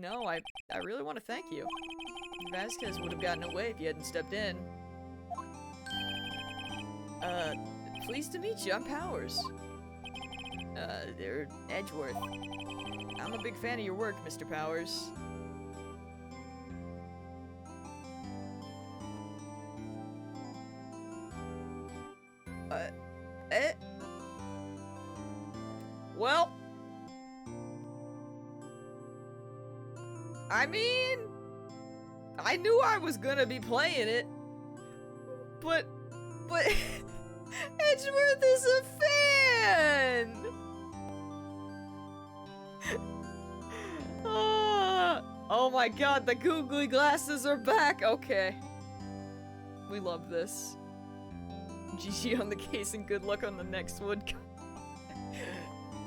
[SPEAKER 1] No, I really want to thank you. Vasquez would have gotten away if you hadn't stepped in. Pleased to meet you. I'm Powers. They're Edgeworth. I'm a big fan of your work, Mr. Powers. Well, I mean, I knew I was gonna be playing it, but Edgeworth is a fan! Oh my god, the googly glasses are back! Okay. We love this. GG on the case and good luck on the next one.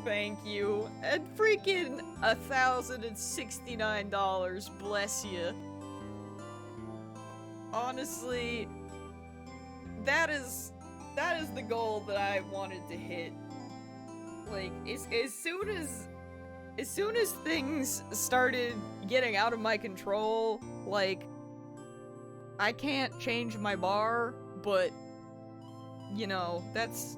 [SPEAKER 1] Thank you. And freaking $1,069, bless you. Honestly, that is the goal that I wanted to hit. Like, as soon as things started getting out of my control, like, I can't change my bar, but, you know, that's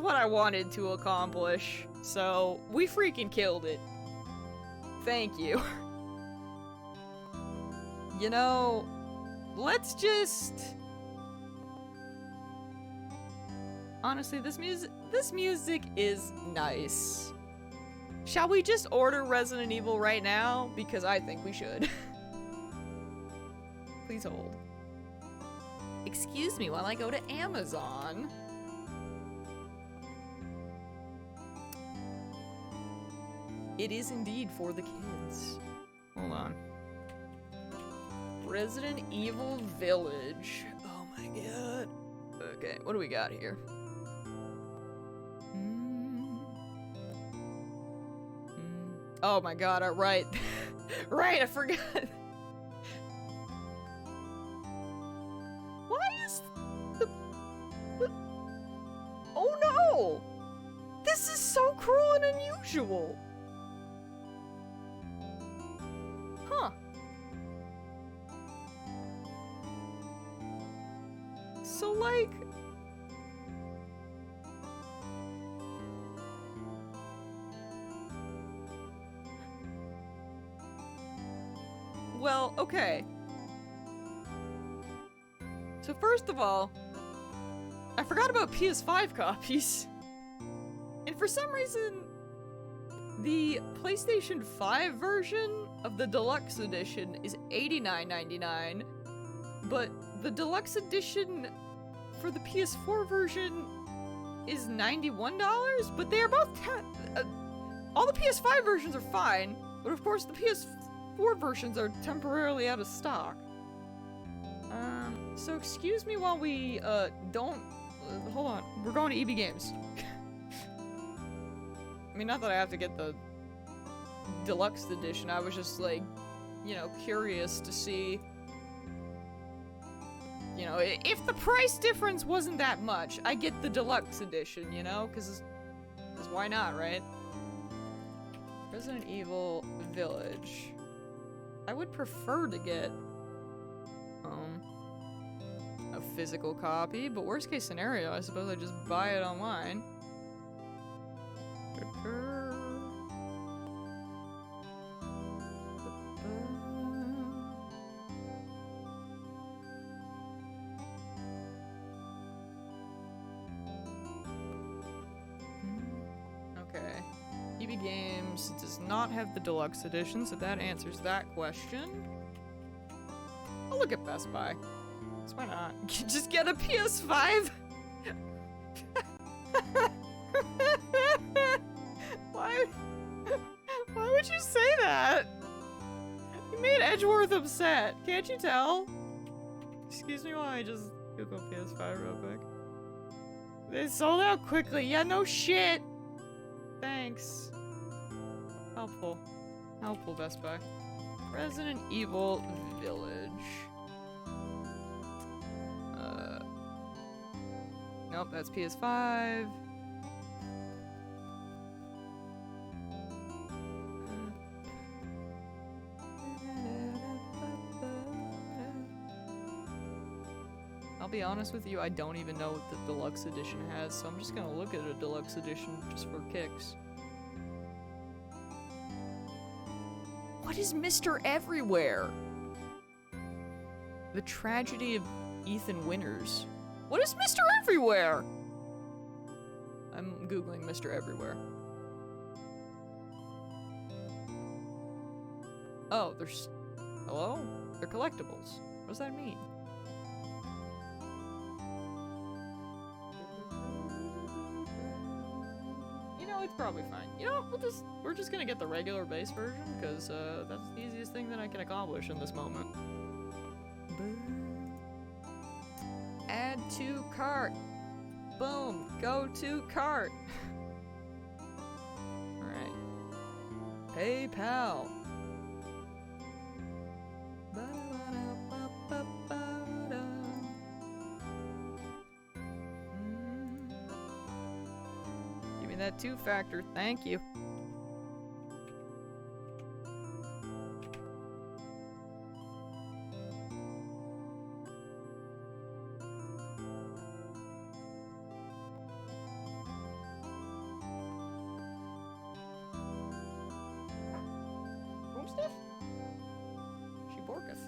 [SPEAKER 1] what I wanted to accomplish. So, we freaking killed it. Thank you. You know, let's just... Honestly, this music is nice. Shall we just order Resident Evil right now? Because I think we should. Please hold. Excuse me while I go to Amazon. It is indeed for the kids. Hold on. Resident Evil Village. Oh my god. Okay, what do we got here? Oh my god, right. Right, I forgot. Why is the... Oh no! This is so cruel and unusual! So, like... Well, okay. So first of all, I forgot about PS5 copies. And for some reason, the PlayStation 5 version of the Deluxe Edition is $89.99, but the Deluxe Edition for the PS4 version is $91, but they are both all the PS5 versions are fine, but of course the PS4 versions are temporarily out of stock. So excuse me while we, hold on, we're going to EB Games. I mean, not that I have to get the Deluxe Edition, I was just like, you know, curious to see, you know, if the price difference wasn't that much, I get the Deluxe Edition, you know, because why not, right? Resident Evil Village. I would prefer to get, a physical copy, but worst case scenario, I suppose I just buy it online. Okay. EB Games does not have the Deluxe Edition, so that answers that question. I'll look at Best Buy. So why not? Just get a PS5? Why would you say that? You made Edgeworth upset. Can't you tell? Excuse me while I just Google PS5 real quick. They sold out quickly. Yeah, no shit. Thanks. Helpful. Helpful, Best Buy. Resident Evil Village. Nope, that's PS5. I'll be honest with you, I don't even know what the Deluxe Edition has, so I'm just gonna look at a Deluxe Edition just for kicks. What is Mr. Everywhere? The Tragedy of Ethan Winters. What is Mr. Everywhere? I'm Googling Mr. Everywhere. Oh, there's... Hello? They're collectibles. What does that mean? You know, it's probably fine. You know, we're just gonna get the regular base version, because, that's the easiest thing that I can accomplish in this moment. Add to cart. Boom. Go to cart. Alright. PayPal. Give me that 2-factor, thank you. She borketh.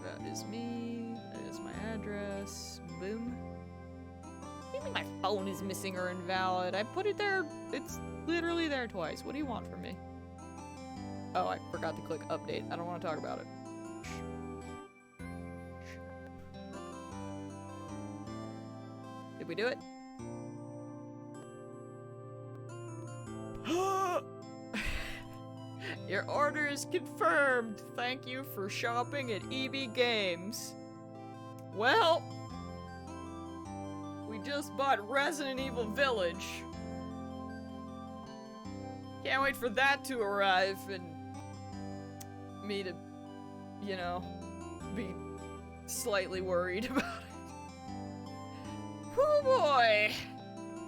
[SPEAKER 1] That is me. That is my address. Boom. What do you mean my phone is missing or invalid? I put it there. It's literally there twice. What do you want from me? Oh, I forgot to click update. I don't want to talk about it. Did we do it? Your order is confirmed. Thank you for shopping at EB Games. Well, we just bought Resident Evil Village. Can't wait for that to arrive and me to, you know, be slightly worried about it. Oh boy!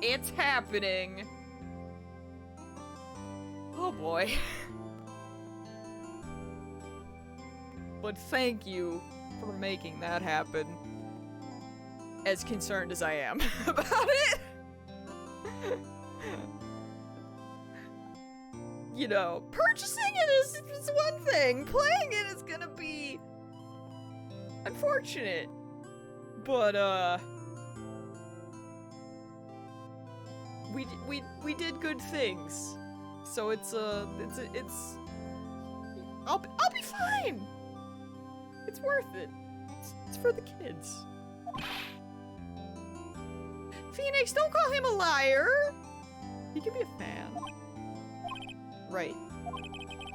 [SPEAKER 1] It's happening! Oh boy. But thank you for making that happen. As concerned as I am about it. You know, purchasing it is one thing. Playing it is gonna be unfortunate. But we did good things. So it's I'll be fine. It's worth it. It's for the kids. Phoenix, don't call him a liar. He could be a fan. Right.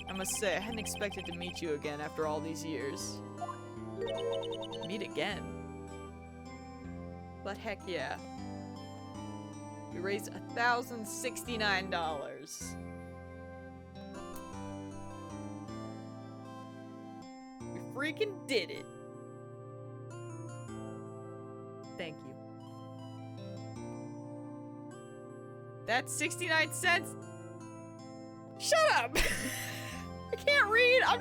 [SPEAKER 1] I must say, I hadn't expected to meet you again after all these years. Meet again? But heck yeah. We raised $1,069. We freaking did it. Thank you. That's 69 cents. Shut up! I can't read. I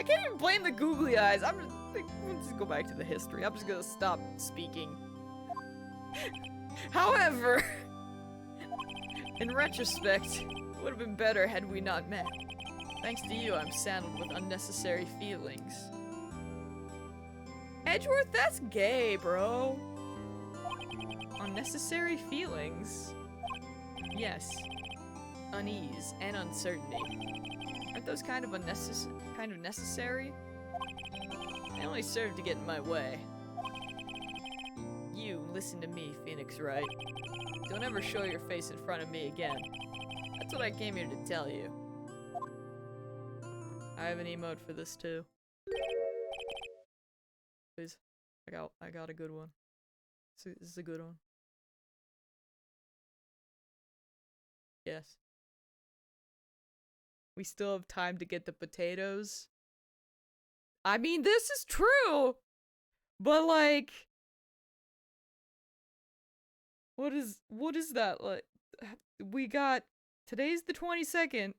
[SPEAKER 1] can't even blame the googly eyes. Let's just go back to the history. I'm just gonna stop speaking. However, in retrospect, it would have been better had we not met. Thanks to you, I'm saddled with unnecessary feelings. Edgeworth, that's gay, bro. Unnecessary feelings. Yes. Unease and uncertainty. Aren't those kind of necessary? They only serve to get in my way. You, listen to me, Phoenix Wright. Don't ever show your face in front of me again. That's what I came here to tell you. I have an emote for this too. Please. I got a good one. This is a good one. Yes. We still have time to get the potatoes. I mean, this is true! But like... What is that? Like, we got... Today's the 22nd.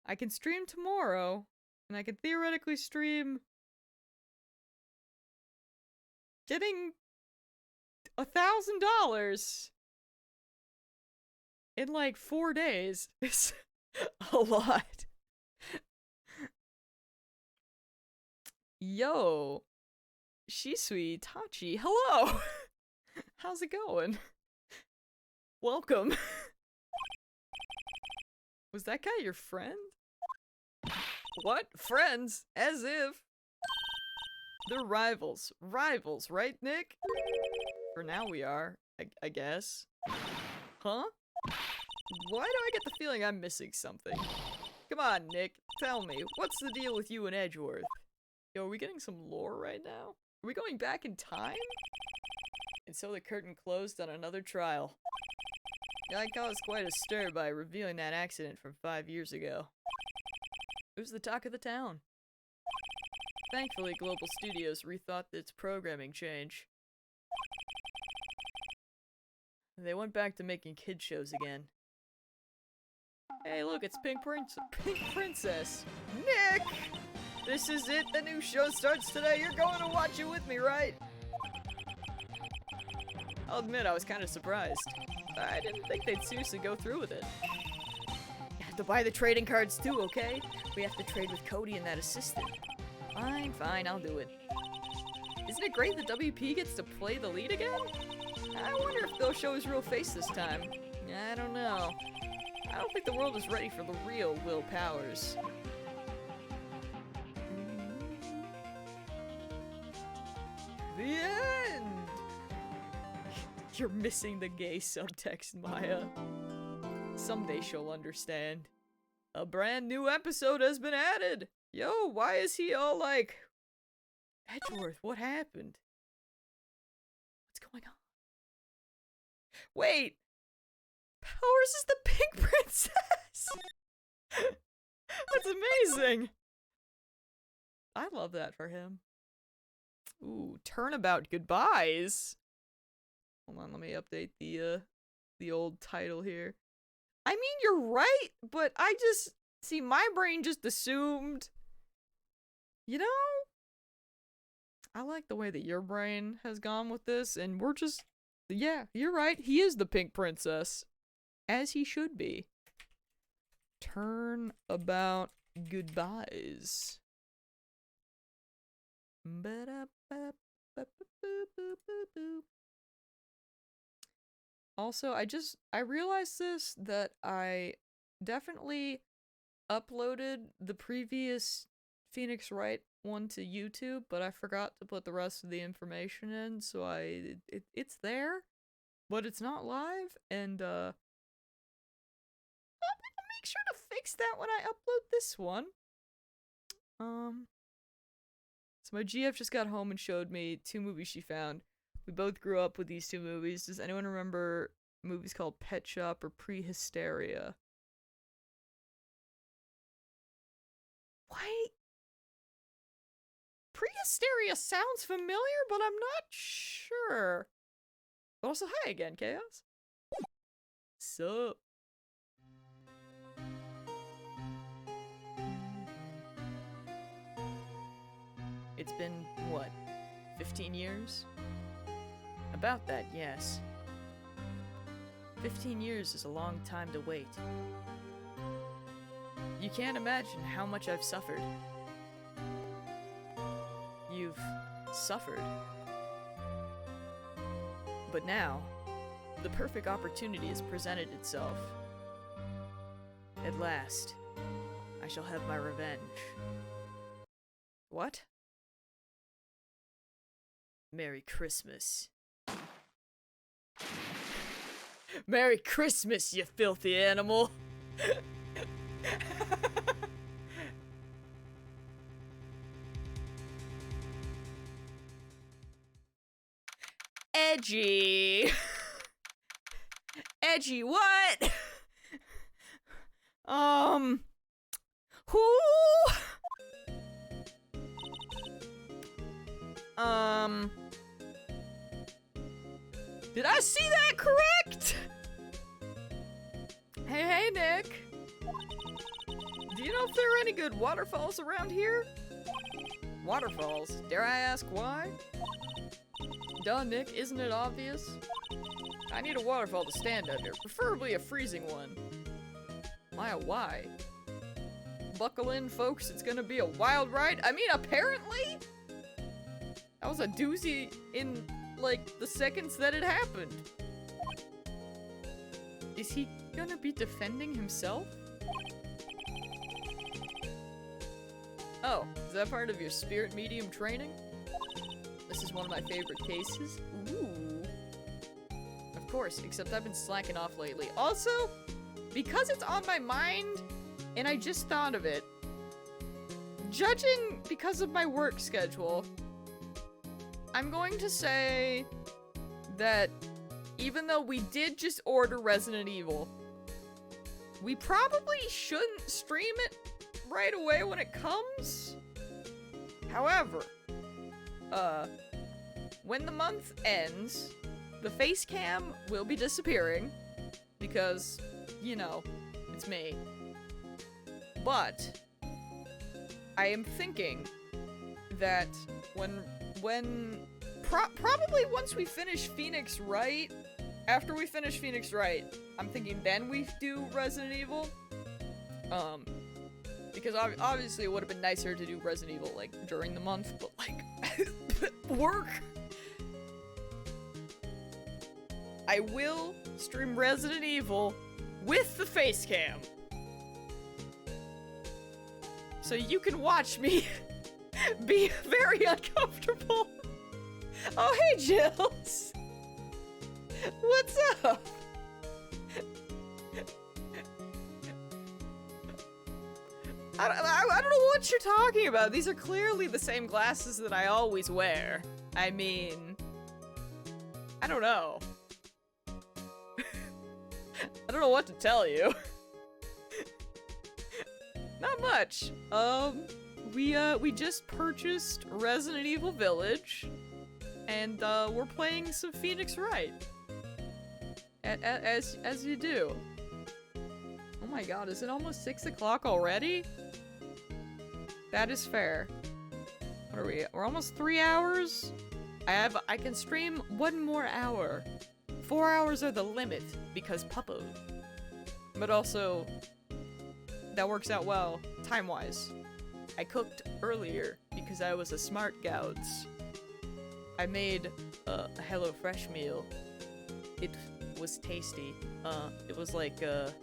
[SPEAKER 1] I can stream tomorrow. And I can theoretically stream... Getting... $1,000 in like 4 days is a lot. Yo, Shisui Tachi, hello. How's it going? Welcome. Was that guy your friend? What? Friends? As if. They're rivals. Rivals, right, Nick? For now we are, I guess. Huh? Why do I get the feeling I'm missing something? Come on, Nick, tell me, what's the deal with you and Edgeworth? Yo, are we getting some lore right now? Are we going back in time? And so the curtain closed on another trial. I caused quite a stir by revealing that accident from 5 years ago. It was the talk of the town. Thankfully, Global Studios rethought its programming change. They went back to making kid shows again. Hey, look, it's Pink Princess. Nick! This is it, the new show starts today. You're going to watch it with me, right? I'll admit, I was kind of surprised. I didn't think they'd seriously go through with it. You have to buy the trading cards too, okay? We have to trade with Cody and that assistant. Fine, I'll do it. Isn't it great that WP gets to play the lead again? I wonder if they'll show his real face this time. I don't know. I don't think the world is ready for the real Will Powers. The end! You're missing the gay subtext, Maya. Someday she'll understand. A brand new episode has been added! Yo, why is he all like... Edgeworth, what happened? What's going on? Wait! Powers is the Pink Princess! That's amazing! I love that for him. Ooh, turnabout goodbyes! Hold on, let me update the the old title here. I mean, you're right, but I just... See, my brain just assumed... You know? I like the way that your brain has gone with this, and we're just... Yeah, you're right. He is the pink princess. As he should be. Turnabout goodbyes. Also, I realized this, that I definitely uploaded the previous Phoenix Wright one to YouTube, but I forgot to put the rest of the information in, so it's there, but it's not live, and I'll make sure to fix that when I upload this one. So my GF just got home and showed me 2 movies she found. We both grew up with these 2 movies. Does anyone remember movies called Pet Shop or Prehysteria? Why? Prehysteria sounds familiar, but I'm not sure. But also, hi again, Chaos. Sup? It's been, what, 15 years? About that, yes. 15 years is a long time to wait. You can't imagine how much I've suffered. You've suffered. But now, the perfect opportunity has presented itself. At last, I shall have my revenge. What? Merry Christmas. Merry Christmas, you filthy animal! Edgy! Edgy what? Who? Did I see that correct? Hey, Nick. Do you know if there are any good waterfalls around here? Waterfalls? Dare I ask why? Duh, Nick, isn't it obvious? I need a waterfall to stand under, preferably a freezing one. My, why? Buckle in, folks, it's gonna be a wild ride. I mean, apparently! That was a doozy in, like, the seconds that it happened. Is he gonna be defending himself? Oh, is that part of your spirit medium training? This is one of my favorite cases. Ooh. Of course, except I've been slacking off lately. Also, because it's on my mind, and I just thought of it, judging because of my work schedule, I'm going to say that even though we did just order Resident Evil, we probably shouldn't stream it right away when it comes. However, when the month ends, the face cam will be disappearing because, you know, it's me. But I am thinking that probably once we finish Phoenix Wright, after we finish Phoenix Wright, I'm thinking then we do Resident Evil. Because obviously it would have been nicer to do Resident Evil, like, during the month, but, like, work. I will stream Resident Evil with the face cam. So you can watch me be very uncomfortable. Oh, hey, Jills. What's up? I don't know what you're talking about. These are clearly the same glasses that I always wear. I mean, I don't know. I don't know what to tell you. Not much. We just purchased Resident Evil Village, and we're playing some Phoenix Wright. As you do. Oh my god, is it almost 6 o'clock already? That is fair. What are we? We're almost 3 hours? I can stream 1 more hour. 4 hours are the limit because puppo. But also, that works out well time-wise. I cooked earlier because I was a smart gouts. I made a HelloFresh meal. It was tasty. It was like it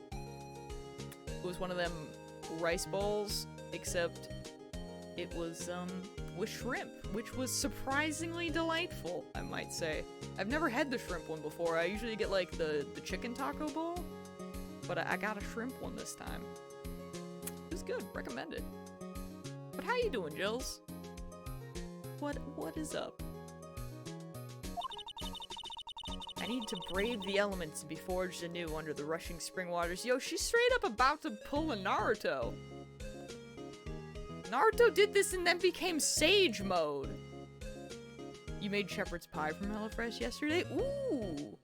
[SPEAKER 1] was one of them rice bowls, except it was with shrimp, which was surprisingly delightful, I might say. I've never had the shrimp one before. I usually get like the chicken taco bowl, but I got a shrimp one this time. It was good. Recommend it. But how you doing, Jills? What is up? I need to brave the elements and be forged anew under the rushing spring waters. Yo, she's straight up about to pull a Naruto. Naruto did this and then became Sage mode. You made shepherd's pie from HelloFresh yesterday? Ooh.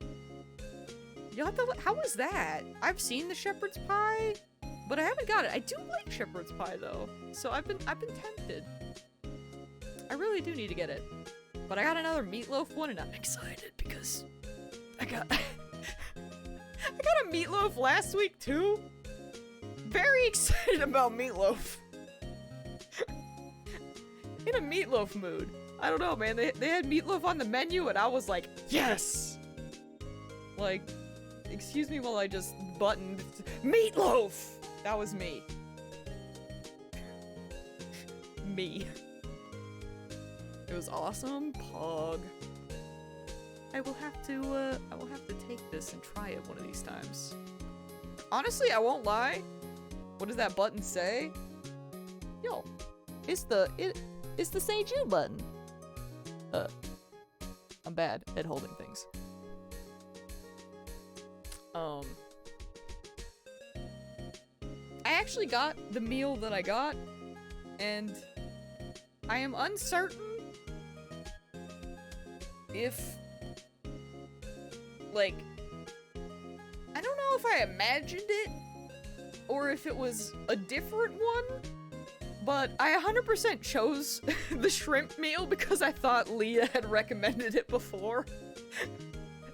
[SPEAKER 1] You'll have to, how was that? I've seen the shepherd's pie, but I haven't got it. I do like shepherd's pie though, so I've been tempted. I really do need to get it. But I got another meatloaf one and I'm excited because I got a meatloaf last week too. Very excited about meatloaf. In a meatloaf mood. I don't know, man. They had meatloaf on the menu and I was like, yes! Like, excuse me while I just buttoned meatloaf! That was me. Me. It was awesome. Pog. I will have to take this and try it one of these times. Honestly, I won't lie. What does that button say? Yo, it's the Say You button. I'm bad at holding things. I actually got the meal that I got, and I am uncertain if, like, I don't know if I imagined it, or if it was a different one, but I 100% chose the shrimp meal because I thought Leah had recommended it before.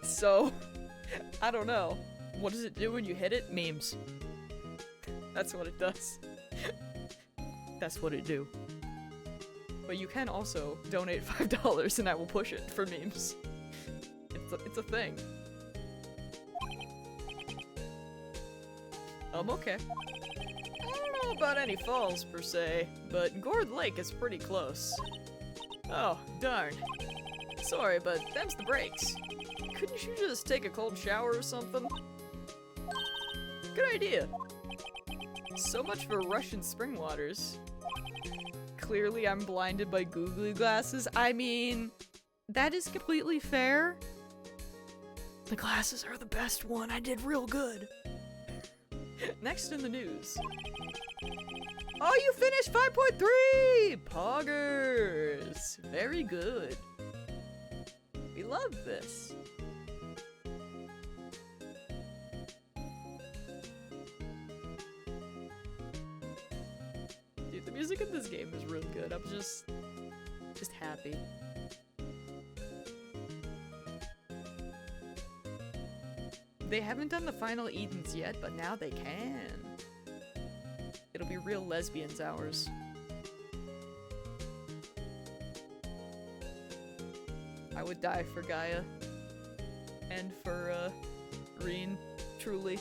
[SPEAKER 1] So, I don't know. What does it do when you hit it? Memes. That's what it does. That's what it do. But you can also donate $5 and I will push it for memes. It's a thing. Okay. I don't know about any falls per se, but Gourd Lake is pretty close. Oh, darn. Sorry, but them's the breaks. Couldn't you just take a cold shower or something? Good idea. So much for Russian spring waters. Clearly I'm blinded by googly glasses. I mean, that is completely fair. The glasses are the best one. I did real good. Next in the news. Oh, you finished 5.3! Poggers! Very good. We love this. Dude, the music in this game is really good. I'm just happy. They haven't done the final Edens yet, but now they can. It'll be real lesbians hours. I would die for Gaia. And for, Reen, truly.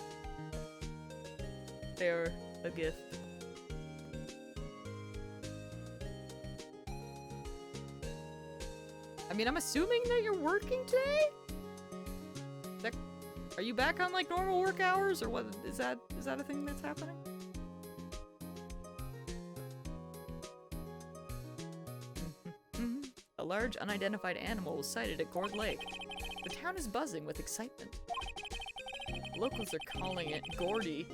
[SPEAKER 1] They're a gift. I mean, I'm assuming that you're working today? Are you back on like normal work hours, or what? Is that a thing that's happening? A large unidentified animal was sighted at Gourd Lake. The town is buzzing with excitement. Locals are calling it Gordy.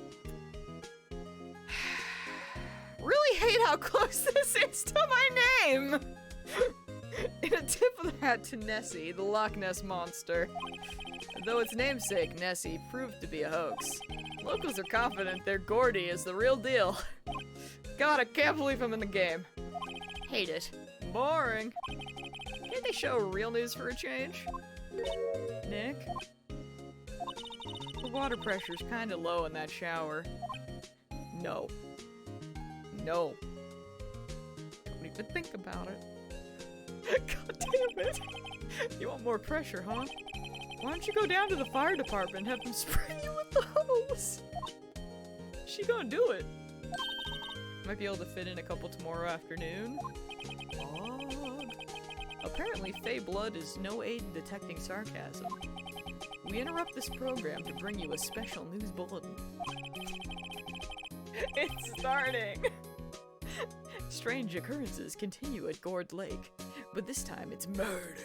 [SPEAKER 1] Really hate how close this is to my name! In a tip of the hat to Nessie, the Loch Ness Monster. Though its namesake, Nessie, proved to be a hoax. Locals are confident their Gordy is the real deal. God, I can't believe I'm in the game. Hate it. Boring. Can't they show real news for a change? Nick? The water pressure's kinda low in that shower. No. No. Don't even think about it. God damn it! You want more pressure, huh? Why don't you go down to the fire department and have them spray you with the hose? She gonna do it. Might be able to fit in a couple tomorrow afternoon. Odd. Apparently, Fey blood is no aid in detecting sarcasm. We interrupt this program to bring you a special news bulletin. It's starting! Strange occurrences continue at Gord Lake, but this time it's murder.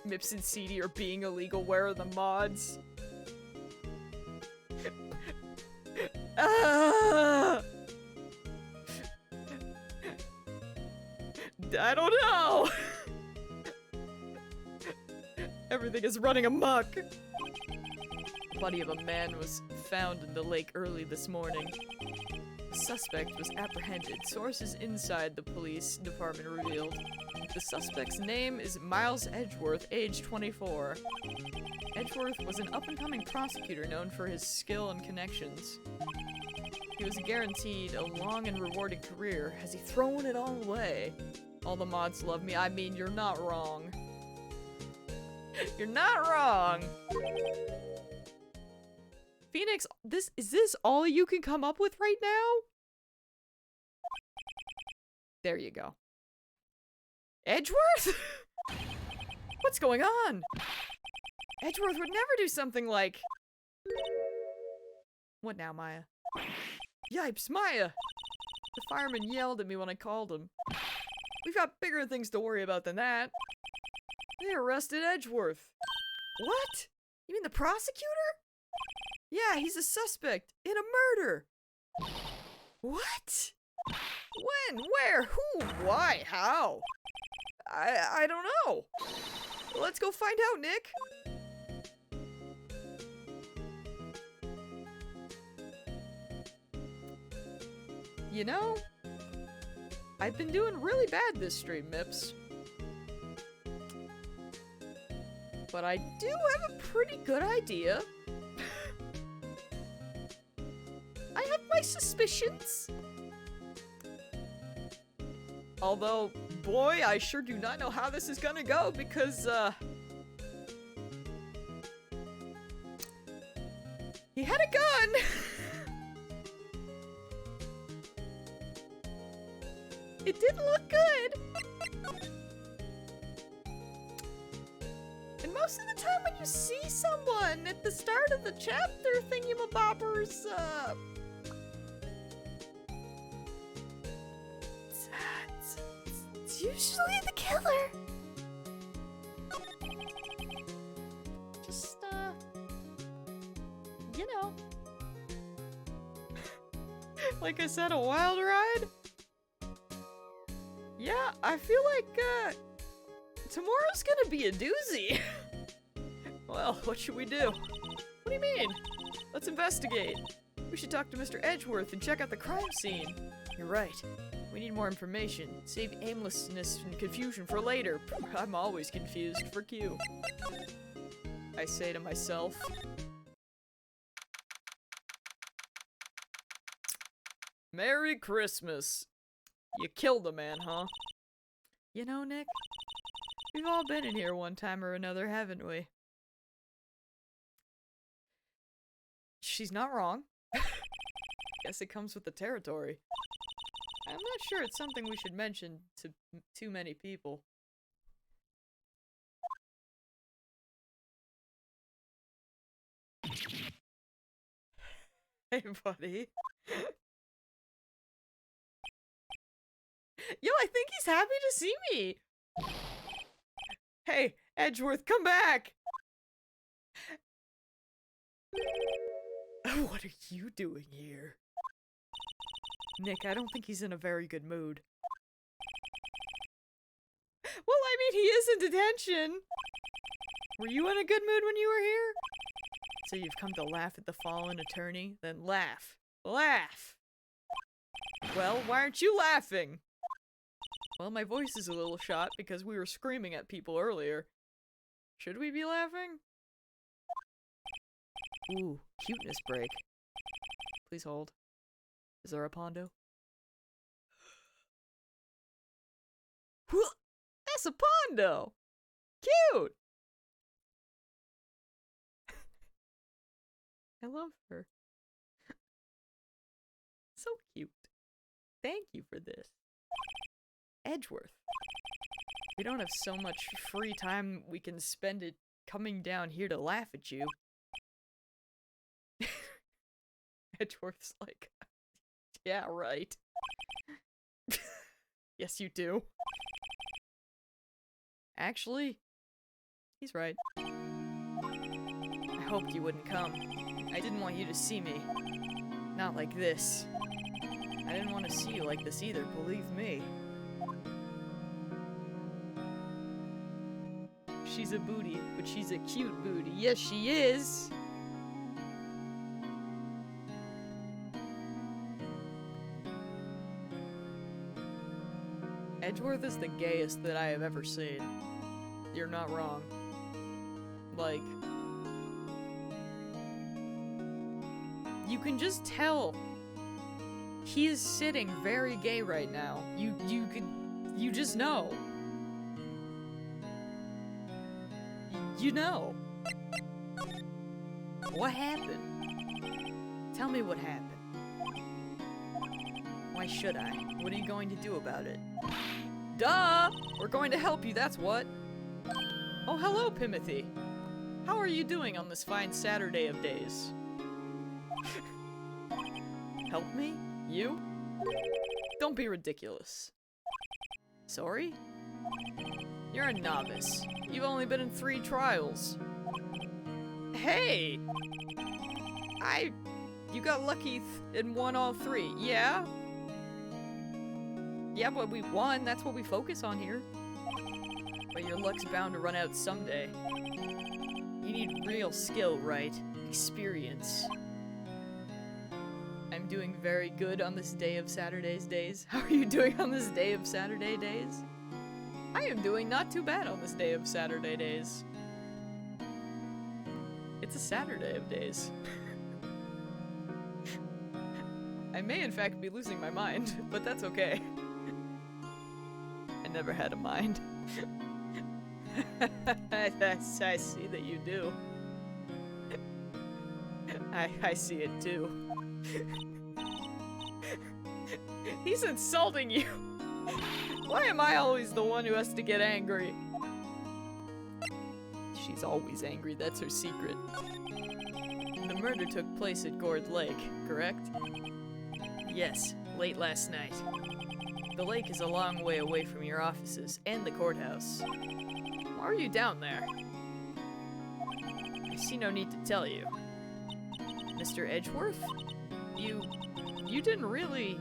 [SPEAKER 1] Mips and Seedy are being illegal. Where are the mods? Ah! I don't know! Everything is running amok. The body of a man was found in the lake early this morning. The suspect was apprehended. Sources inside the police department revealed. The suspect's name is Miles Edgeworth, age 24. Edgeworth was an up-and-coming prosecutor known for his skill and connections. He was guaranteed a long and rewarding career. Has he thrown it all away? All the mods love me. I mean, you're not wrong. You're not wrong! Phoenix, is this all you can come up with right now? There you go. Edgeworth? What's going on? Edgeworth would never do something like... What now, Maya? Yipes, Maya! The fireman yelled at me when I called him. We've got bigger things to worry about than that. They arrested Edgeworth. What? You mean the prosecutor? Yeah, he's a suspect in a murder. What? When? Where? Who? Why? How? I don't know. Let's go find out, Nick. You know, I've been doing really bad this stream, Mips. But I do have a pretty good idea. I have my suspicions. Although, boy, I sure do not know how this is gonna go because, he had a gun! It didn't look good! And most of the time when you see someone at the start of the chapter thingamabobbers, it's usually the killer. Just, you know. Like I said, a wild ride? Yeah, I feel like, tomorrow's gonna be a doozy. Well, what should we do? What do you mean? Let's investigate. We should talk to Mr. Edgeworth and check out the crime scene. You're right. We need more information. Save aimlessness and confusion for later. I'm always confused for Q. I say to myself. Merry Christmas. You killed a man, huh? You know, Nick, we've all been in here one time or another, haven't we? She's not wrong. Guess it comes with the territory. I'm not sure it's something we should mention to too many people. Hey, buddy. Yo, I think he's happy to see me! Hey, Edgeworth, come back! What are you doing here? Nick, I don't think he's in a very good mood. mean, he is in detention. Were you in a good mood when you were here? So you've come to laugh at the fallen attorney? Then laugh. Laugh! Well, why aren't you laughing? Well, my voice is a little shot because we were screaming at people earlier. Should we be laughing? Ooh, cuteness break. Please hold. Is there a Pondo? That's a Pondo! Cute! I love her. So cute. Thank you for this. Edgeworth. We don't have so much free time we can spend it coming down here to laugh at you. Edgeworth's like, yeah, right. Yes, you do. Actually, he's right. I hoped you wouldn't come. I didn't want you to see me. Not like this. I didn't want to see you like this either, believe me. She's a booty, but she's a cute booty. Yes, she is! Edgeworth is the gayest that I have ever seen. You're not wrong. Like, you can just tell he is sitting very gay right now. You just know. You know. What happened? Tell me what happened. Why should I? What are you going to do about it? Duh! We're going to help you, that's what. Oh, hello, Pimothy. How are you doing on this fine Saturday of days? Help me? You? Don't be ridiculous. Sorry? You're a novice. You've only been in 3 trials. Hey! You got lucky and won all 3, yeah? Yeah, but we won, that's what we focus on here. But your luck's bound to run out someday. You need real skill, right? Experience. I'm doing very good on this day of Saturday's days. How are you doing on this day of Saturday days? I am doing not too bad on this day of Saturday days. It's a Saturday of days. I may in fact be losing my mind, but that's okay. I never had a mind. I see that you do. I see it too. He's insulting you! Why am I always the one who has to get angry? She's always angry, that's her secret. The murder took place at Gourd Lake, correct? Yes, late last night. The lake is a long way away from your offices and the courthouse. Why are you down there? I see no need to tell you. Mr. Edgeworth? You didn't really...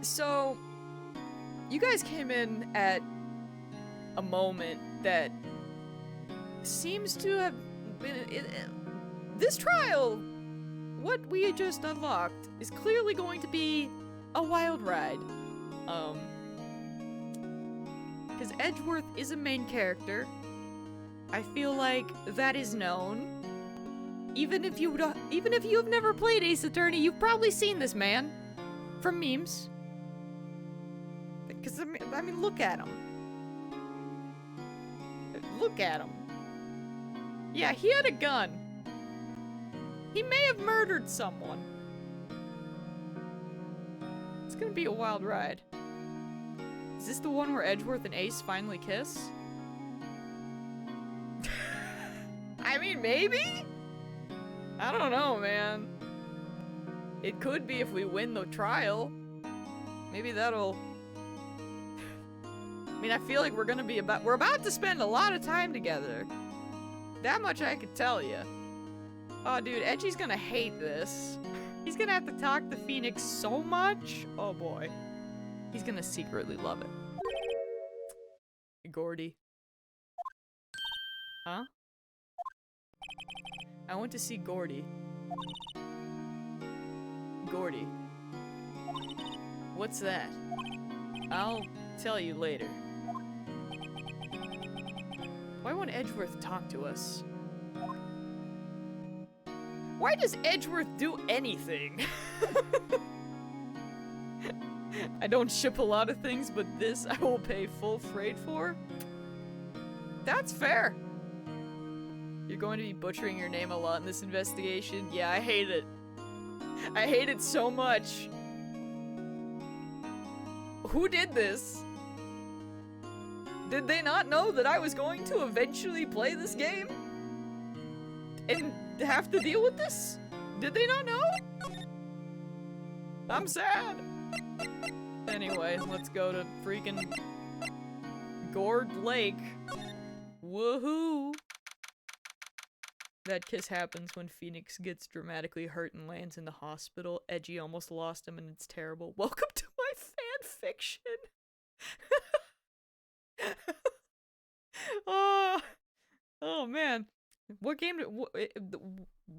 [SPEAKER 1] So, you guys came in at a moment that seems to have been... This trial, what we just unlocked, is clearly going to be a wild ride. Because Edgeworth is a main character. I feel like that is known. Even if you have never played Ace Attorney, you've probably seen this man from memes. Because I mean, look at him. Look at him. Yeah, he had a gun. He may have murdered someone. It's gonna be a wild ride. Is this the one where Edgeworth and Ace finally kiss? I mean, maybe? I don't know, man. It could be if we win the trial. Maybe that'll... I mean, I feel like we're about to spend a lot of time together. That much I could tell you. Oh, dude, Edgy's gonna hate this. He's gonna have to talk to Phoenix so much. Oh, boy. He's gonna secretly love it. Gordy. Huh? I went to see Gordy. Gordy. What's that? I'll tell you later. Why won't Edgeworth talk to us? Why does Edgeworth do anything? I don't ship a lot of things, but this I will pay full freight for? That's fair. You're going to be butchering your name a lot in this investigation? Yeah, I hate it. I hate it so much. Who did this? Did they not know that I was going to eventually play this game? And have to deal with this? Did they not know? I'm sad. Anyway, let's go to freaking Gourd Lake. Woohoo! That kiss happens when Phoenix gets dramatically hurt and lands in the hospital. Edgy almost lost him and it's terrible. Welcome to my fan fiction! Oh man. What game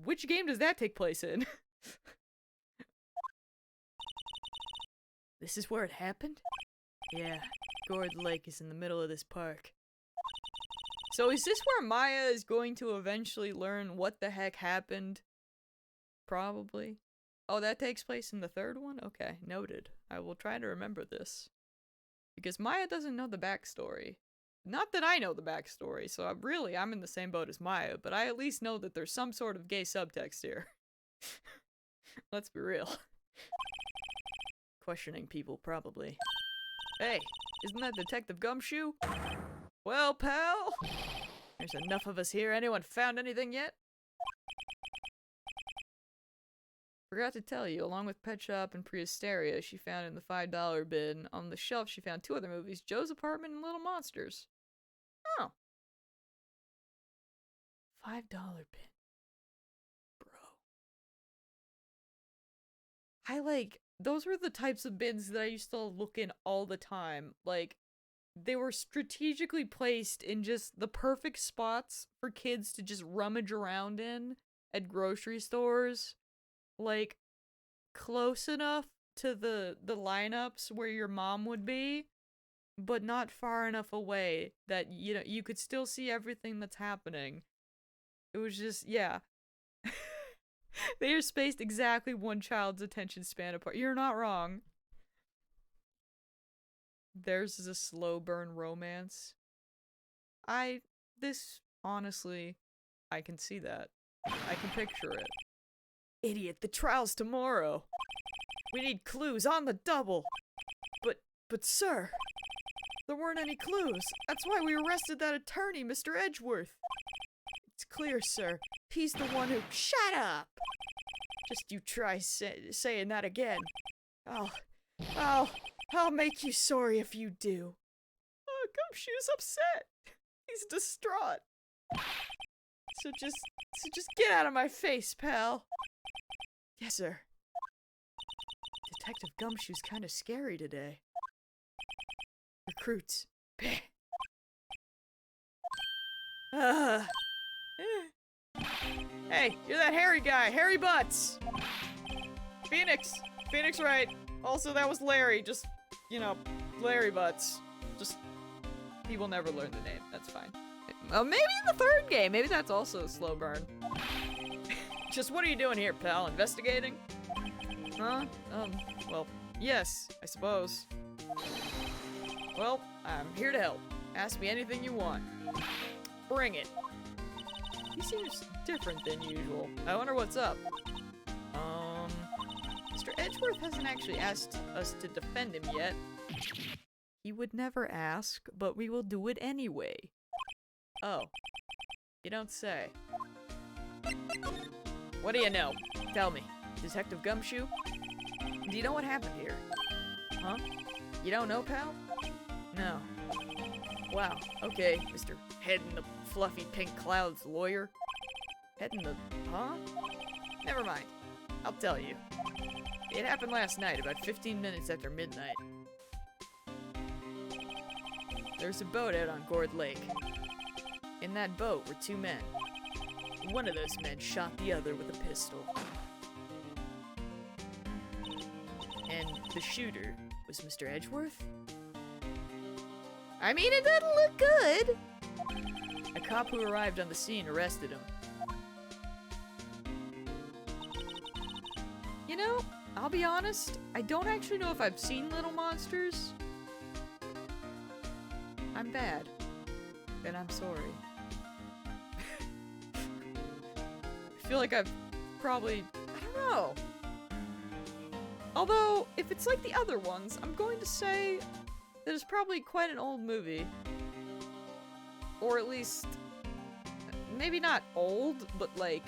[SPEAKER 1] which game does that take place in? This is where it happened? Yeah, Gourd Lake is in the middle of this park. So is this where Maya is going to eventually learn what the heck happened? Probably. Oh, that takes place in the third one? Okay, noted. I will try to remember this. Because Maya doesn't know the backstory. Not that I know the backstory, so I'm in the same boat as Maya, but I at least know that there's some sort of gay subtext here. Let's be real. Questioning people, probably. Hey, isn't that Detective Gumshoe? Well, pal, there's enough of us here. Anyone found anything yet? Forgot to tell you, along with Pet Shop and Prehysteria, she found in the $5 bin. On the shelf, she found 2 other movies, Joe's Apartment and Little Monsters. Oh. $5 bin. Bro. Those were the types of bins that I used to look in all the time. Like, they were strategically placed in just the perfect spots for kids to just rummage around in at grocery stores. Like, close enough to the lineups where your mom would be, but not far enough away that, you know, you could still see everything that's happening. It was just, yeah. They are spaced exactly one child's attention span apart. You're not wrong. Theirs is a slow burn romance. Honestly, I can see that. I can picture it. Idiot, the trial's tomorrow. We need clues on the double. But sir, there weren't any clues. That's why we arrested that attorney, Mr. Edgeworth. It's clear, sir. He's the one who— Shut up! Just you try saying that again. I'll make you sorry if you do. Oh, Gumshoe's upset. He's distraught. So just get out of my face, pal. Yes, sir. Detective Gumshoe's kind of scary today. Recruits. Hey, you're that hairy guy, Hairy Butts! Phoenix Wright. Also, that was Larry, just, you know, Larry Butts. Just, he will never learn the name, that's fine. Maybe in the third game, maybe that's also a slow burn. Just, what are you doing here, pal? Investigating? Huh? Well, yes, I suppose. Well, I'm here to help. Ask me anything you want. Bring it. He seems different than usual. I wonder what's up. Mr. Edgeworth hasn't actually asked us to defend him yet. He would never ask, but we will do it anyway. Oh. You don't say. What do you know? Tell me. Detective Gumshoe? Do you know what happened here? Huh? You don't know, pal? No. Wow. Okay, Mr. Head in the fluffy pink clouds lawyer. Head in the— huh? Never mind. I'll tell you. It happened last night, about 15 minutes after midnight. There's a boat out on Gourd Lake. In that boat were two men. One of those men shot the other with a pistol. And the shooter was Mr. Edgeworth? I mean, it doesn't look good! A cop who arrived on the scene arrested him. You know, I'll be honest, I don't actually know if I've seen Little Monsters. I'm bad. And I'm sorry. I feel like I've probably... I don't know. Although, if it's like the other ones, I'm going to say that it's probably quite an old movie. Or at least... maybe not old, but like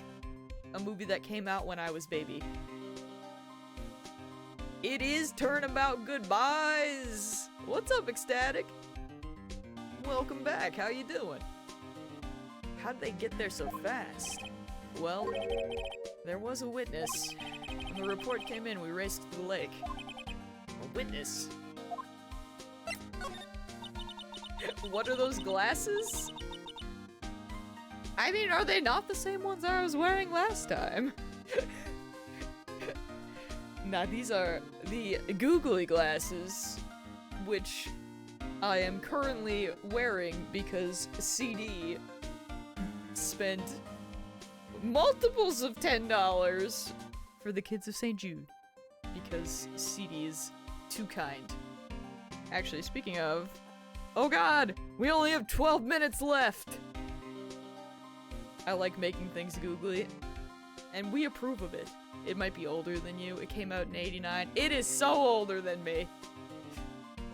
[SPEAKER 1] a movie that came out when I was baby. It is Turnabout Goodbyes! What's up, Ecstatic? Welcome back, how you doing? How'd they get there so fast? Well, there was a witness. When the report came in, we raced to the lake. A witness? What are those glasses? I mean, are they not the same ones I was wearing last time? Nah, these are the googly glasses, which I am currently wearing because CD spent multiples of $10 for the kids of St. Jude, because CD is too kind. Actually, speaking of, oh god, we only have 12 minutes left! I like making things googly, and we approve of it. It might be older than you. It came out in '89. It is so older than me.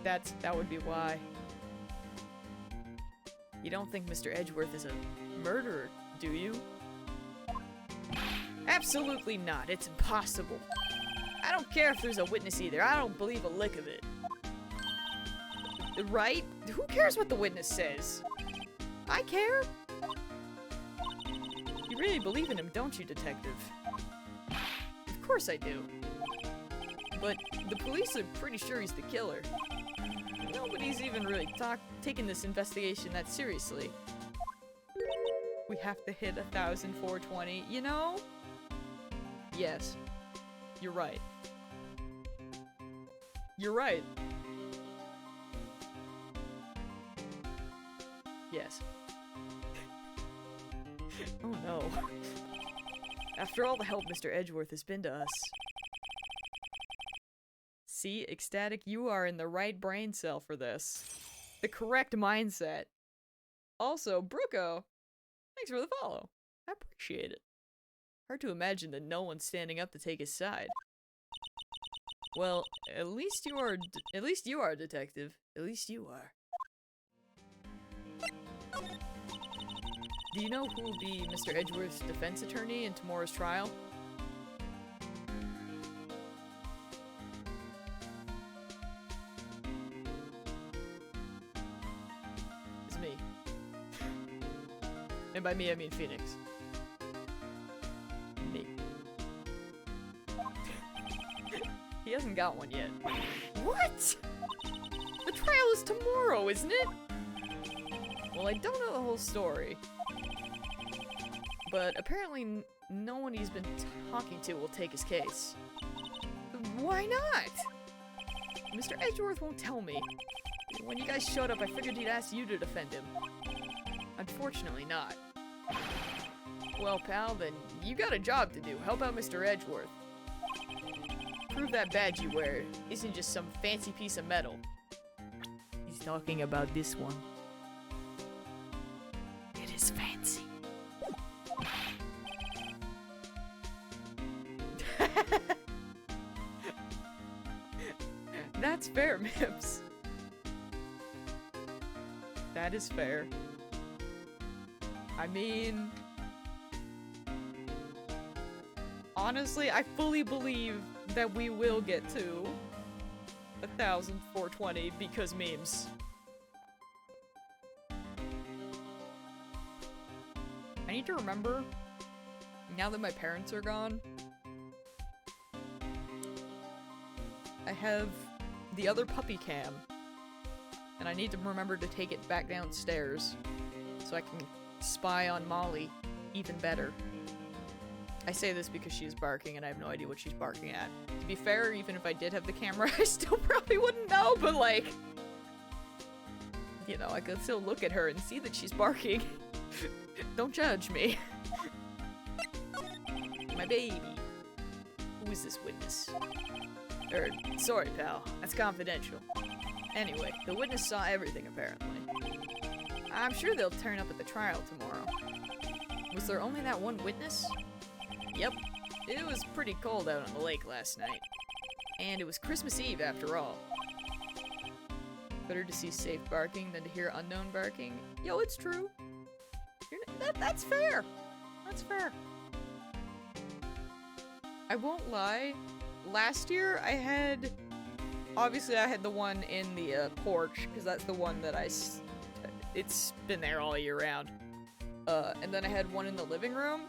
[SPEAKER 1] That would be why. You don't think Mr. Edgeworth is a murderer, do you? Absolutely not. It's impossible. I don't care if there's a witness either. I don't believe a lick of it. Right? Who cares what the witness says? I care. You really believe in him, don't you, Detective? Of course I do. But the police are pretty sure he's the killer. Nobody's even really taking this investigation that seriously. We have to hit 1,420, you know? Yes. You're right. You're right. Yes. Oh no. After all the help Mr. Edgeworth has been to us. See, Ecstatic, you are in the right brain cell for this. The correct mindset. Also, Brooko, thanks for the follow. I appreciate it. Hard to imagine that no one's standing up to take his side. Well, at least you are, Detective. At least you are. Do you know who will be Mr. Edgeworth's defense attorney in tomorrow's trial? It's me. And by me, I mean Phoenix. Me. He hasn't got one yet. What? The trial is tomorrow, isn't it? Well, I don't know the whole story. But apparently no one he's been talking to will take his case. Why not? Mr. Edgeworth won't tell me. When you guys showed up, I figured he'd ask you to defend him. Unfortunately not. Well, pal, then you got a job to do. Help out Mr. Edgeworth. Prove that badge you wear isn't just some fancy piece of metal. He's talking about this one. It is fancy. That's fair, Mips. That is fair. I mean... honestly, I fully believe that we will get to 1,420 because memes. I need to remember, now that my parents are gone, I have the other puppy cam And I need to remember to take it back downstairs so I can spy on Molly even better. I say this because she's barking and I have no idea what she's barking at. To be fair, even if I did have the camera, I still probably wouldn't know, but like, you know, I could still look at her and see that she's barking. Don't judge me. My baby. Who is this witness? Sorry, pal. That's confidential. Anyway, the witness saw everything, apparently. I'm sure they'll turn up at the trial tomorrow. Was there only that one witness? Yep. It was pretty cold out on the lake last night. And it was Christmas Eve, after all. Better to see safe barking than to hear unknown barking. Yo, it's true. That's fair. That's fair. I won't lie. Last year, obviously I had the one in the porch, because that's the one that it's been there all year round. And then I had one in the living room.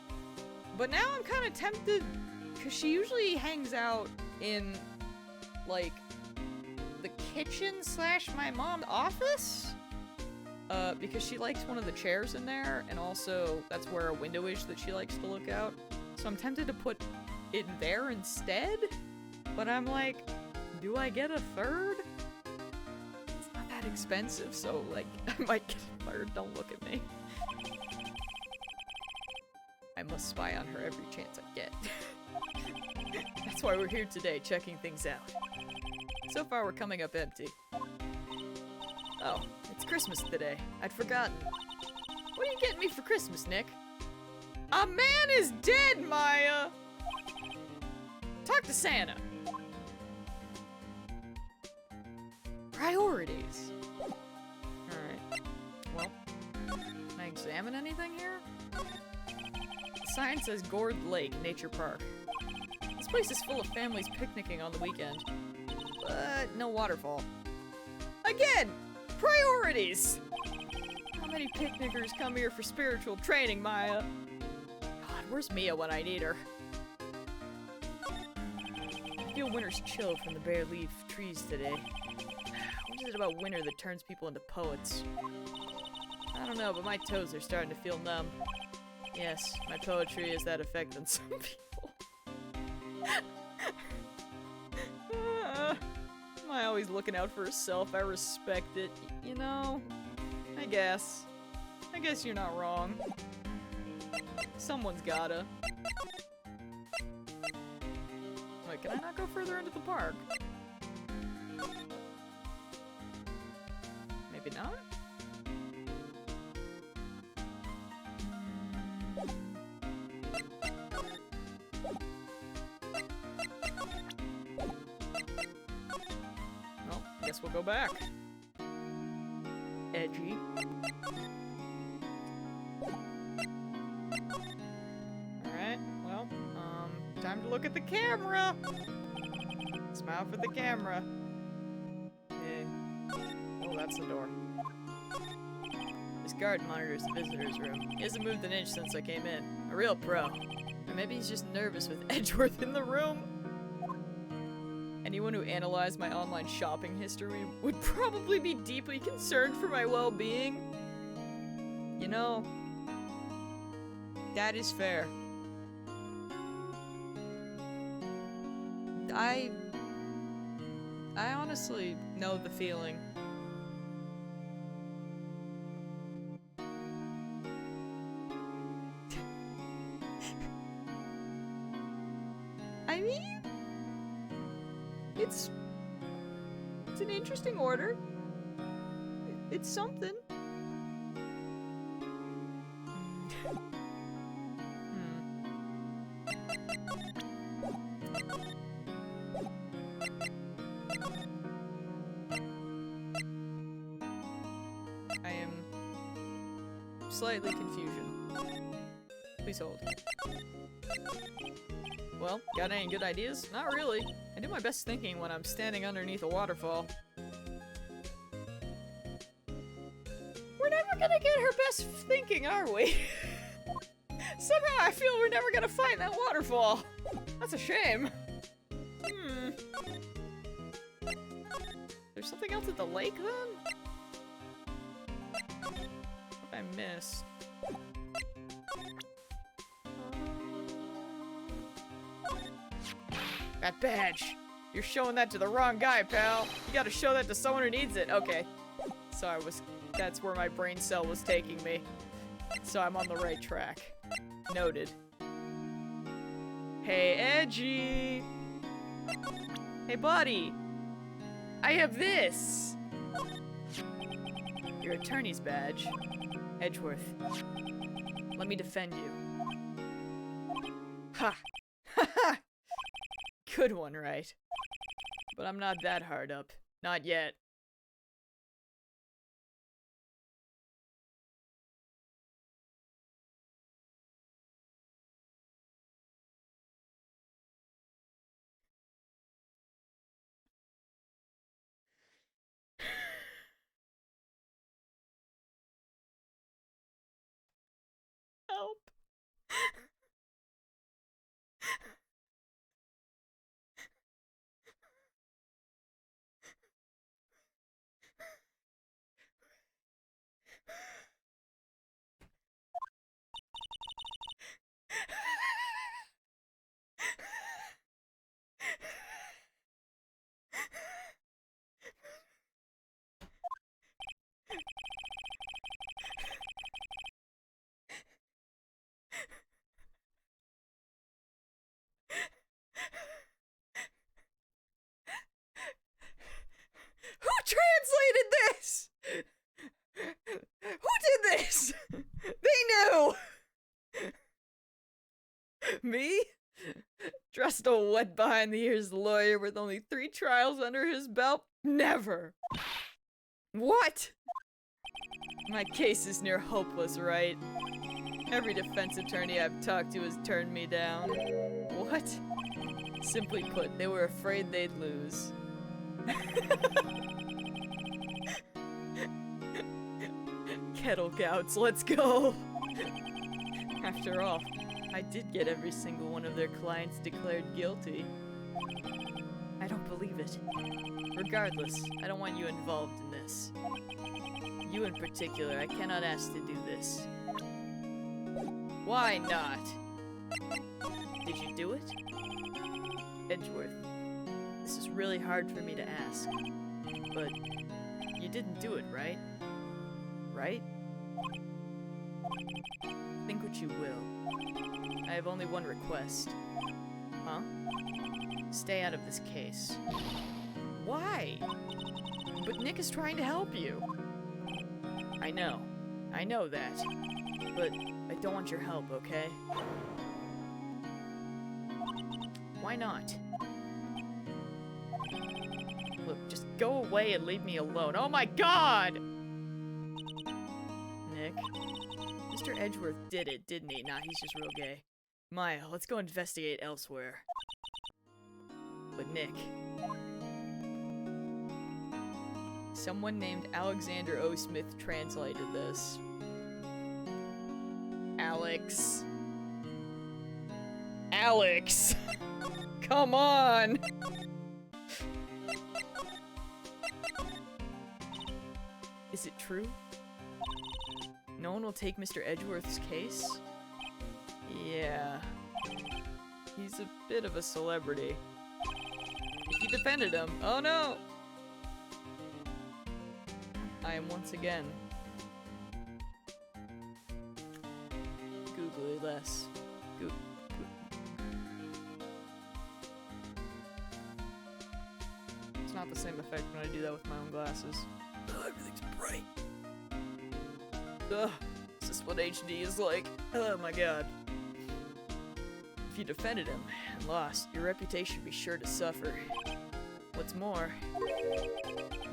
[SPEAKER 1] But now I'm kind of tempted, because she usually hangs out in, like, the kitchen / my mom's office? Because she likes one of the chairs in there, and also that's where a window is that she likes to look out. So I'm tempted to put it there instead, but I'm like, do I get a third? It's not that expensive, so like, I might get a third. Don't look at me. I must spy on her every chance I get. That's why we're here today, checking things out. So far, we're coming up empty. Oh, it's Christmas today. I'd forgotten. What are you getting me for Christmas, Nick? A man is dead, Maya! Talk to Santa. Priorities. Alright. Well, can I examine anything here? The sign says Gourd Lake Nature Park. This place is full of families picnicking on the weekend. But no waterfall. Again! Priorities! How many picnickers come here for spiritual training, Maya? God, where's Mia when I need her? I feel winter's chill from the bare leaf trees today. What is it about winter that turns people into poets? I don't know, but my toes are starting to feel numb. Yes, my poetry has that effect on some people. Am I always looking out for herself? I respect it. You know, I guess you're not wrong. Someone's gotta. Wait, can I not go further into the park? Maybe not? Well, guess we'll go back. Edgy. Alright, well, time to look at the camera! Smile for the camera. Hey. Oh, that's the door. This guard monitors the visitor's room. He hasn't moved an inch since I came in. A real pro. Or maybe he's just nervous with Edgeworth in the room. Anyone who analyzed my online shopping history would probably be deeply concerned for my well-being. You know, that is fair. I honestly know the feeling. I mean, it's an interesting order. It's something. I am slightly confusion. Please hold. Well, got any good ideas? Not really. I do my best thinking when I'm standing underneath a waterfall. We're never gonna get her best thinking, are we? Somehow I feel we're never gonna find that waterfall. That's a shame. There's something else at the lake then? I missed. That badge! You're showing that to the wrong guy, pal. You gotta show that to someone who needs it. Okay. So that's where my brain cell was taking me. So I'm on the right track. Noted. Hey, Edgy! Hey, buddy! I have this! Your attorney's badge. Edgeworth. Let me defend you. Ha! Ha ha! Good one, right? But I'm not that hard up. Not yet. Help. Who translated this? Who did this? They knew! Me? Dressed a wet behind the ears lawyer with only 3 trials under his belt? Never! What? My case is near hopeless, right? Every defense attorney I've talked to has turned me down. What? Simply put, they were afraid they'd lose. Kettle gouts, let's go! After all, I did get every single one of their clients declared guilty. I don't believe it. Regardless, I don't want you involved in this. You in particular, I cannot ask to do this. Why not? Did you do it? Edgeworth, this is really hard for me to ask, but you didn't do it, right? Right? Think what you will. I have only one request. Huh? Stay out of this case. Why? But Nick is trying to help you. I know that. But I don't want your help, okay? Why not? Look, just go away and leave me alone. Oh my god! Nick? Mr. Edgeworth did it, didn't he? Nah, he's just real gay. Maya, let's go investigate elsewhere. But Nick... Someone named Alexander O. Smith translated this. Alex. Alex! Come on! Is it true? No one will take Mr. Edgeworth's case? Yeah. He's a bit of a celebrity. If you defended him... Oh no! I am once again... googly less. It's not the same effect when I do that with my own glasses. Oh, everything's bright. Ugh, is this what HD is like? Oh my god. If you defended him and lost, your reputation would be sure to suffer. What's more,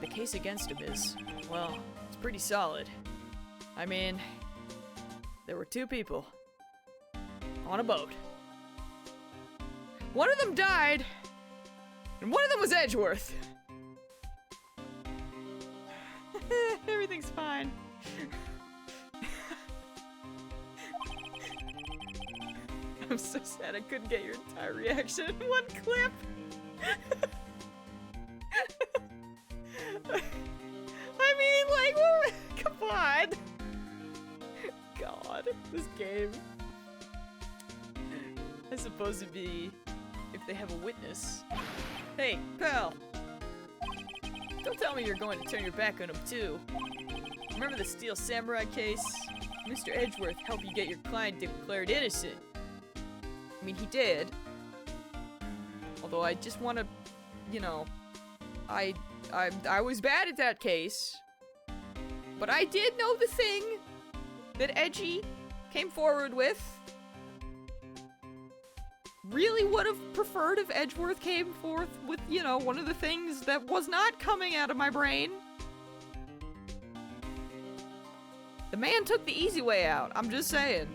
[SPEAKER 1] the case against him is, well, it's pretty solid. I mean, there were 2 people on a boat. One of them died, and one of them was Edgeworth. Everything's fine. I'm so sad I couldn't get your entire reaction in one clip. I mean, like, come on. game. As supposed to be if they have a witness. Hey, pal! Don't tell me you're going to turn your back on him too. Remember the Steel Samurai case? Mr. Edgeworth helped you get your client declared innocent. I mean, he did. Although I just want to, you know, I was bad at that case. But I did know the thing that Edgy came forward with. Really would have preferred if Edgeworth came forth with, you know, one of the things that was not coming out of my brain. The man took the easy way out, I'm just saying.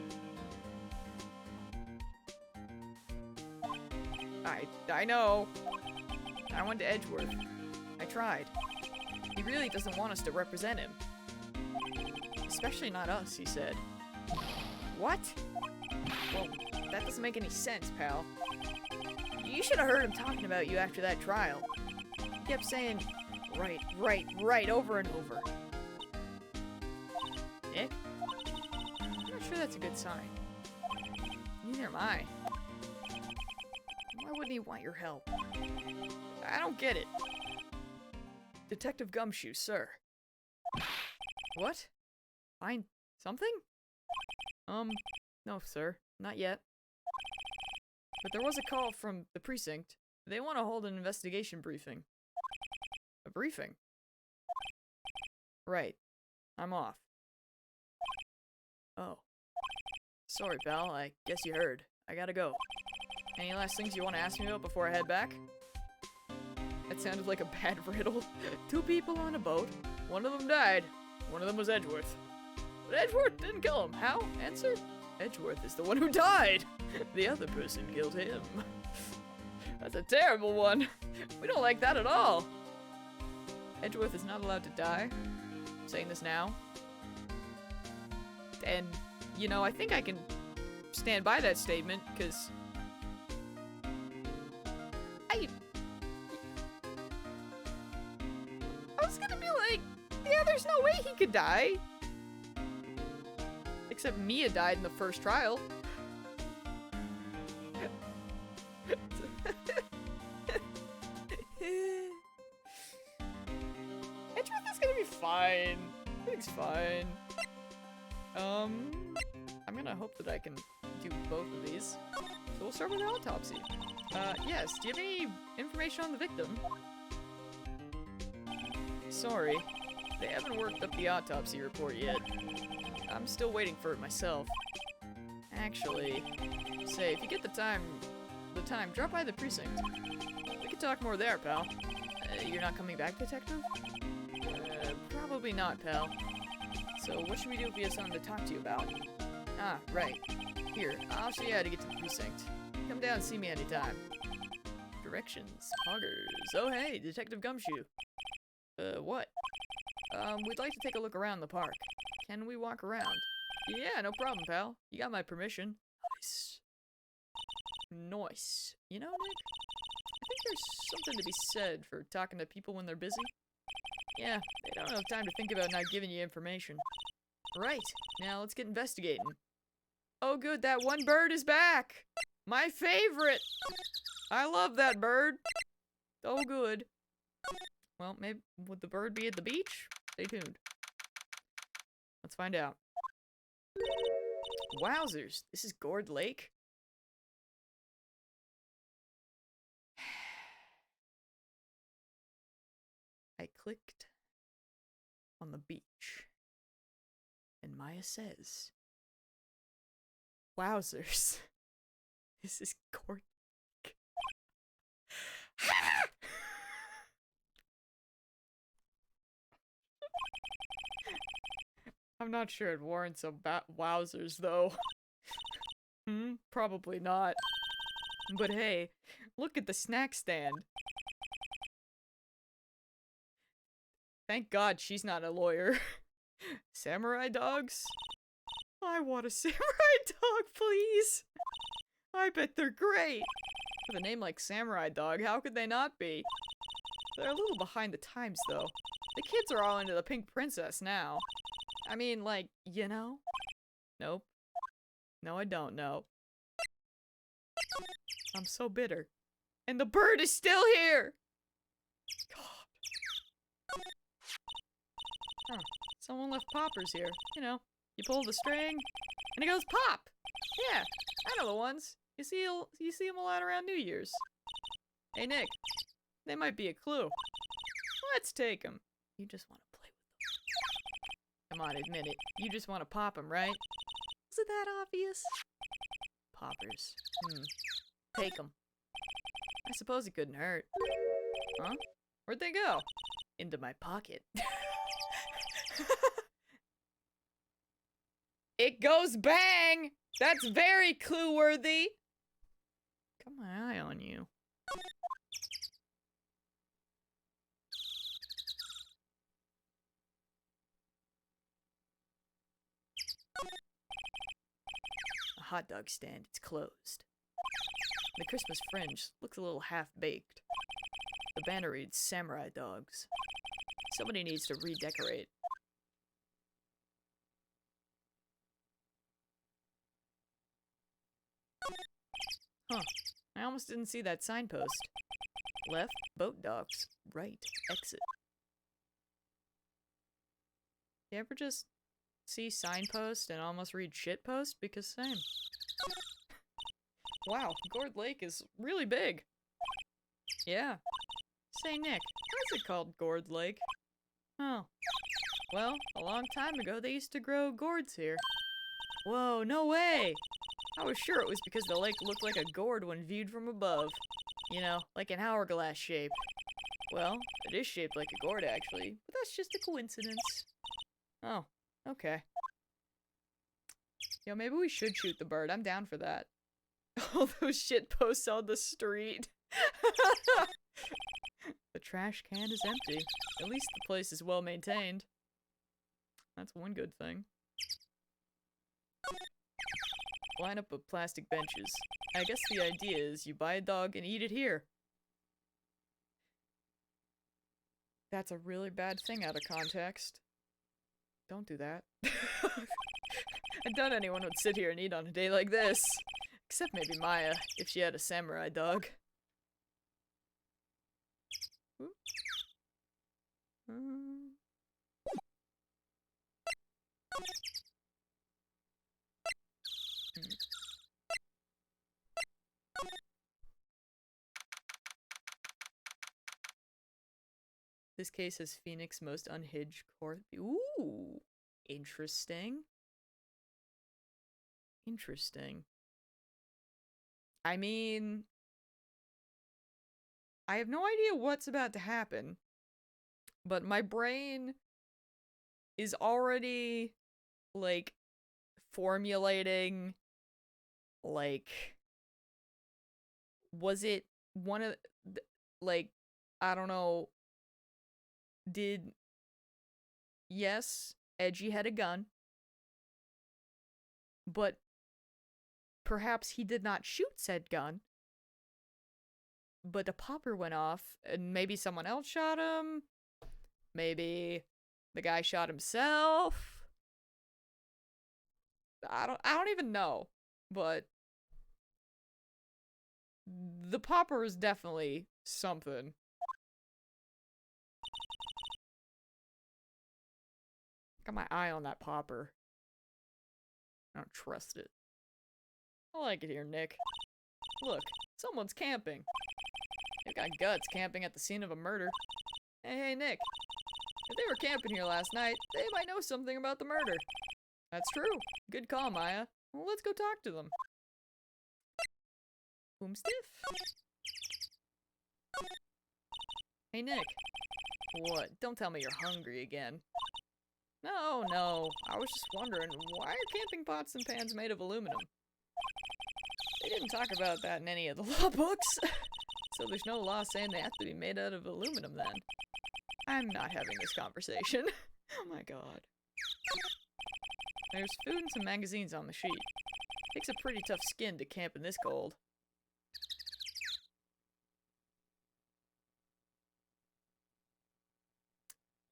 [SPEAKER 1] I know. I went to Edgeworth. I tried. He really doesn't want us to represent him. Especially not us, he said. What? Well, that doesn't make any sense, pal. You should have heard him talking about you after that trial. He kept saying, right, over and over. Nick? I'm not sure that's a good sign. Neither am I. Why wouldn't he want your help? I don't get it. Detective Gumshoe, sir. What? Find something? No, sir. Not yet. But there was a call from the precinct. They want to hold an investigation briefing. A briefing? Right. I'm off. Oh. Sorry, pal. I guess you heard. I gotta go. Any last things you want to ask me about before I head back? That sounded like a bad riddle. 2 people on a boat. One of them died. One of them was Edgeworth. But Edgeworth didn't kill him. How? Answer? Edgeworth is the one who died. The other person killed him. That's a terrible one. We don't like that at all. Edgeworth is not allowed to die. I'm saying this now. And, you know, I think I can stand by that statement, because I was gonna be like, yeah, there's no way he could die. Except Mia died in the first trial. Edgeworth is gonna be fine. Everything's fine. I'm gonna hope that I can do both of these. So we'll start with the autopsy. Yes, do you have any information on the victim? Sorry, they haven't worked up the autopsy report yet. I'm still waiting for it myself. Actually, say, if you get the time, drop by the precinct. We can talk more there, pal. You're not coming back, detective? Probably not, pal. So what should we do if we have something to talk to you about? Ah, right. Here, I'll show you how to get to the precinct. Come down and see me anytime. Directions. Poggers. Oh hey, Detective Gumshoe. What? We'd like to take a look around the park. Can we walk around? Yeah, no problem, pal. You got my permission. Nice. Nice. You know, Nick? I think there's something to be said for talking to people when they're busy. Yeah, they don't have time to think about not giving you information. Right. Now let's get investigating. Oh good, that one bird is back! My favorite! I love that bird. Oh good. Well, maybe, would the bird be at the beach? Stay tuned. Let's find out. Wowzers, this is Gourd Lake? I clicked on the beach, and Maya says, wowzers, this is Gourd Lake. I'm not sure it warrants a wowzers, though. Probably not. But hey, look at the snack stand. Thank God she's not a lawyer. Samurai dogs? I want a samurai dog, please! I bet they're great! With a name like Samurai Dog, how could they not be? They're a little behind the times, though. The kids are all into the Pink Princess now. I mean, like, you know? Nope. No, I don't know. I'm so bitter. And the bird is still here! God. Huh. Someone left poppers here. You know, you pull the string, and it goes pop! Yeah, I know the ones. You see them a lot around New Year's. Hey, Nick. They might be a clue. Let's take them. You just want to play with them. Come on, admit it. You just want to pop them, right? Was it that obvious? Poppers. Take them. I suppose it couldn't hurt. Huh? Where'd they go? Into my pocket. It goes bang! That's very clue-worthy! Got my eye on you. A hot dog stand, it's closed. The Christmas fringe looks a little half-baked. The banner reads Samurai Dogs. Somebody needs to redecorate. Huh. I almost didn't see that signpost. Left, boat docks. Right, exit. You ever just see signpost and almost read shitpost? Because same. Wow, Gourd Lake is really big. Yeah. Say, Nick, why is it called Gourd Lake? Oh. Well, a long time ago they used to grow gourds here. Whoa, no way! I was sure it was because the lake looked like a gourd when viewed from above. You know, like an hourglass shape. Well, it is shaped like a gourd actually, but that's just a coincidence. Oh, okay. Yo, maybe we should shoot the bird. I'm down for that. All those shit posts on the street. The trash can is empty. At least the place is well maintained. That's one good thing. Line up of plastic benches. I guess the idea is you buy a dog and eat it here. That's a really bad thing out of context. Don't do that. I doubt anyone would sit here and eat on a day like this. Except maybe Maya, if she had a samurai dog. This case has Phoenix's most unhinged court. Ooh, interesting. Interesting. I mean, I have no idea what's about to happen, but my brain is already, like, formulating, like, was it one of, like, I don't know, yes, Edgy had a gun, but perhaps he did not shoot said gun, but a popper went off, and maybe someone else shot him, maybe the guy shot himself. I don't even know, but the popper is definitely something. Got my eye on that popper. I don't trust it. I like it here, Nick. Look, someone's camping. They've got guts camping at the scene of a murder. Hey, Nick. If they were camping here last night, they might know something about the murder. That's true. Good call, Maya. Well, let's go talk to them. Boomstiff? Hey, Nick. What? Don't tell me you're hungry again. No, I was just wondering, why are camping pots and pans made of aluminum? They didn't talk about that in any of the law books, so there's no law saying they have to be made out of aluminum then. I'm not having this conversation. Oh my god. There's food and some magazines on the sheet. Takes a pretty tough skin to camp in this cold.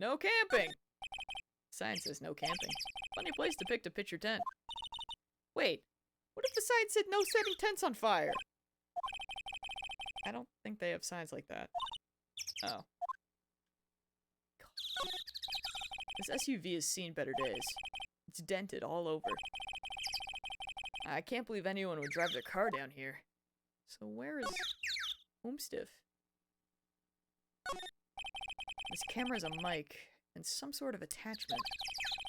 [SPEAKER 1] No camping! Sign says no camping. Funny place to pick to pitch your tent. Wait, sign said no setting tents on fire. I don't think they have signs like that. Oh. This SUV has seen better days. It's dented all over. I can't believe anyone would drive their car down here. So where is Homestiff? This camera has a mic and some sort of attachment.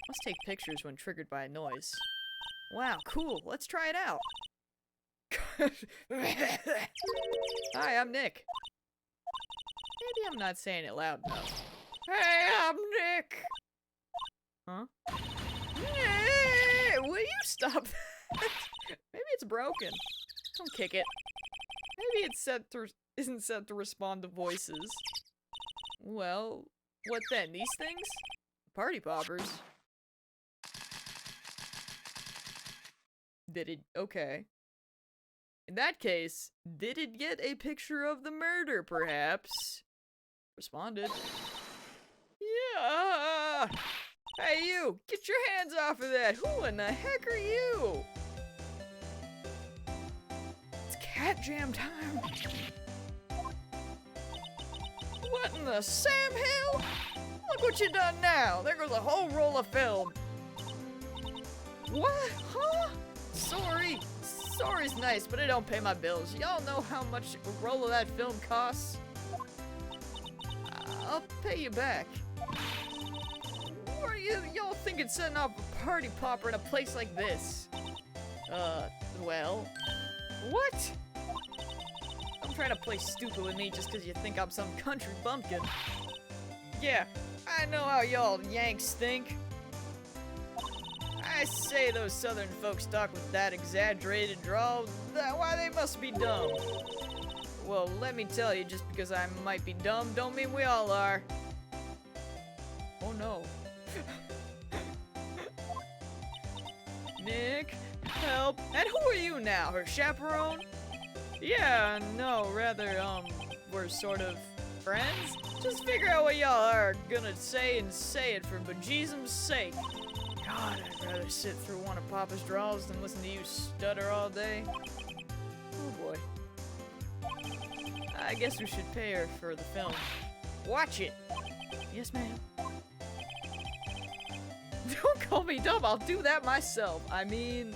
[SPEAKER 1] Must take pictures when triggered by a noise. Wow, cool. Let's try it out. Hi, I'm Nick. Maybe I'm not saying it loud enough. Hey, I'm Nick! Huh? Hey, will you stop that? Maybe it's broken. Don't kick it. Maybe it's isn't set to respond to voices. Well, what then? These things? Party poppers. Did it? Okay. In that case, did it get a picture of the murder, perhaps? Responded. Yeah! Hey, you! Get your hands off of that! Who in the heck are you? It's cat jam time! What in the Sam Hill? Look what you done now! There goes a whole roll of film! What? Huh? Sorry. Sorry's nice, but it don't pay my bills. Y'all know how much a roll of that film costs? I'll pay you back. What are y'all thinking setting up a party popper in a place like this? Well... What? Don't try to play stupid with me just because you think I'm some country bumpkin. Yeah, I know how y'all Yanks think. I say those southern folks talk with that exaggerated drawl, why they must be dumb. Well, let me tell you, just because I might be dumb, don't mean we all are. Oh no. Nick, help. And who are you now, her chaperone? Yeah, no, rather, we're sort of friends? Just figure out what y'all are gonna say and say it for bejesus's sake. God, I'd rather sit through one of Papa's draws than listen to you stutter all day. Oh boy. I guess we should pay her for the film. Watch it! Yes, ma'am. Don't call me dumb, I'll do that myself. I mean...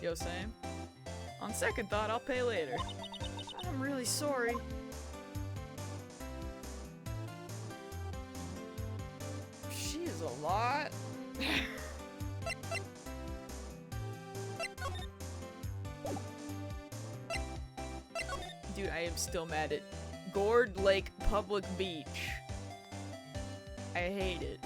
[SPEAKER 1] Yo, Sam. On second thought, I'll pay later. I'm really sorry. She is a lot. Dude, I am still mad at Gourd Lake Public Beach. I hate it.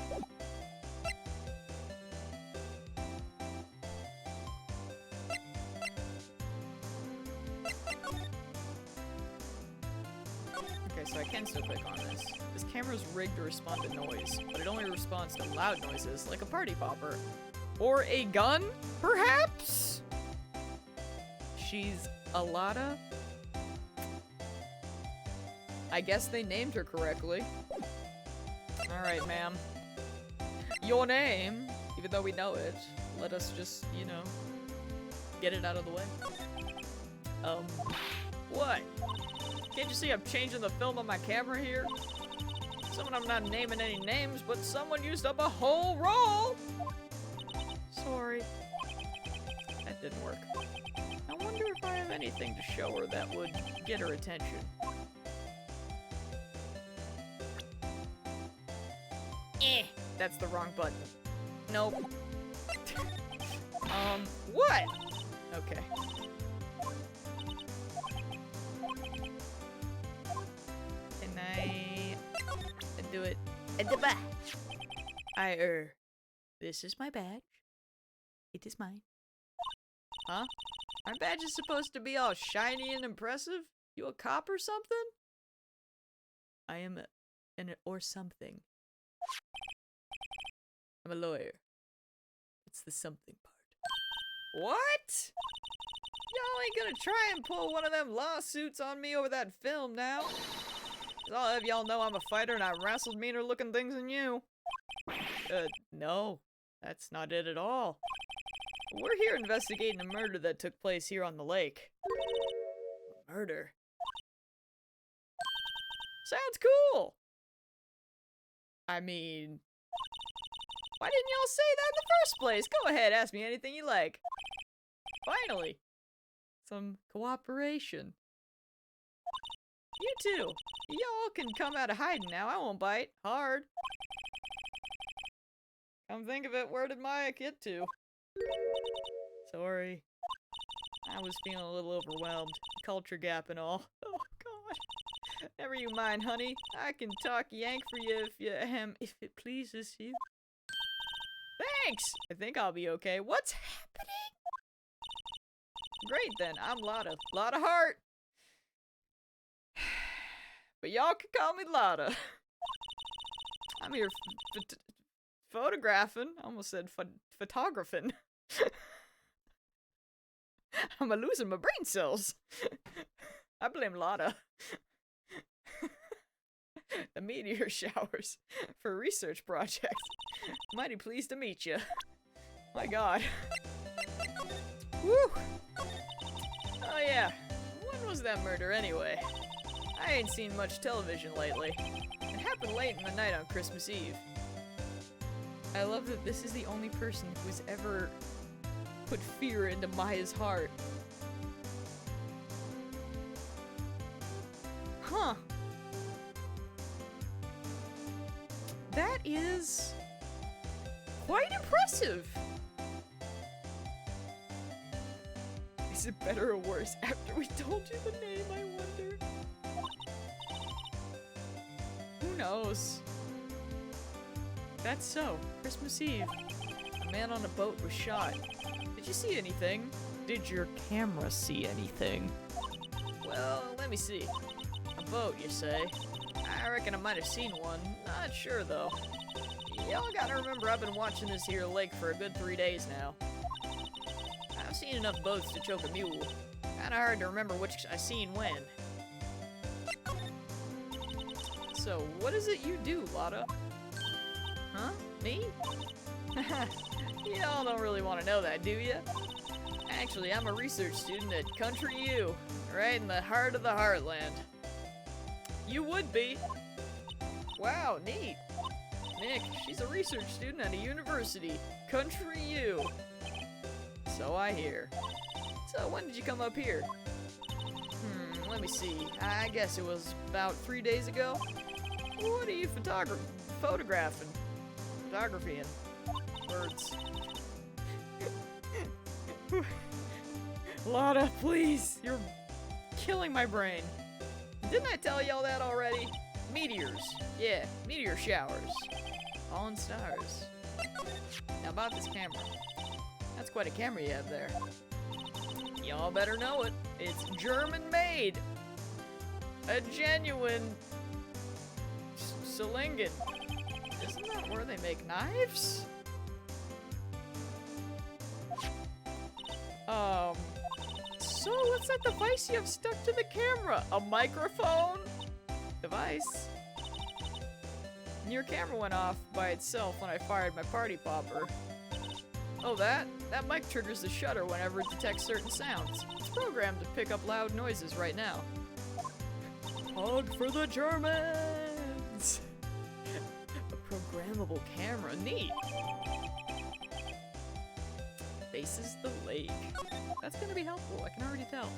[SPEAKER 1] Okay, so I can still click on this. This camera's rigged to respond to noise, but it only responds to loud noises, like a party popper. Or a gun, perhaps? She's a Lotta? I guess they named her correctly. Alright, ma'am. Your name, even though we know it, let us just, you know, get it out of the way. What? Can't you see I'm changing the film on my camera here? Someone, I'm not naming any names, but someone used up a whole roll! Sorry. That didn't work. I wonder if I have anything to show her that would get her attention. That's the wrong button. Nope. What? Okay. Can I do it? This is my badge. It is mine. Huh? Our badge is supposed to be all shiny and impressive? You a cop or something? I am or something. I'm a lawyer. It's the something part. What? Y'all ain't gonna try and pull one of them lawsuits on me over that film now. 'Cause I'll have y'all know I'm a fighter and I wrestled meaner looking things than you. No. That's not it at all. We're here investigating a murder that took place here on the lake. Murder? Sounds cool! I mean, why didn't y'all say that in the first place? Go ahead, ask me anything you like. Finally! Some cooperation. You too. Y'all can come out of hiding now. I won't bite. Hard. Come think of it, where did Maya get to? Sorry. I was feeling a little overwhelmed. Culture gap and all. Oh, God. Never you mind, honey. I can talk Yank for you if it pleases you. Thanks! I think I'll be okay. What's happening? Great then. I'm Lotta. Lotta Hart. But y'all can call me Lotta. I'm here photographing. I almost said photographing. I'm losing my brain cells. I blame Lotta. The meteor showers for research projects. Mighty pleased to meet you. My God. Woo! Oh yeah. When was that murder anyway? I ain't seen much television lately. It happened late in the night on Christmas Eve. I love that this is the only person who's ever put fear into Maya's heart. Huh. That is quite impressive. Is it better or worse after we told you the name, I wonder? Who knows? That's so. Christmas Eve. A man on a boat was shot. Did you see anything? Did your camera see anything? Well, let me see. A boat, you say? I reckon I might have seen one. Not sure, though. Y'all gotta remember I've been watching this here lake for a good 3 days now. I've seen enough boats to choke a mule. Kinda hard to remember which I seen when. So, what is it you do, Lotta? Huh? Me? Y'all don't really want to know that, do ya? Actually, I'm a research student at Country U, right in the heart of the heartland. You would be. Wow, neat. Nick, she's a research student at a university. Country U. So I hear. So when did you come up here? Let me see. I guess it was about 3 days ago. What are you photographing? Photography and words. Lotta, please. You're killing my brain. Didn't I tell y'all that already? Meteors. Yeah, meteor showers. Fallen stars. Now about this camera. That's quite a camera you have there. Y'all better know it. It's German made. A genuine Solingen. Isn't that where they make knives? So what's that device you have stuck to the camera? A microphone? Device? Your camera went off by itself when I fired my party popper. Oh, that? That mic triggers the shutter whenever it detects certain sounds. It's programmed to pick up loud noises right now. Hug for the Germans! A programmable camera. Neat! Faces the lake. That's gonna be helpful, I can already tell.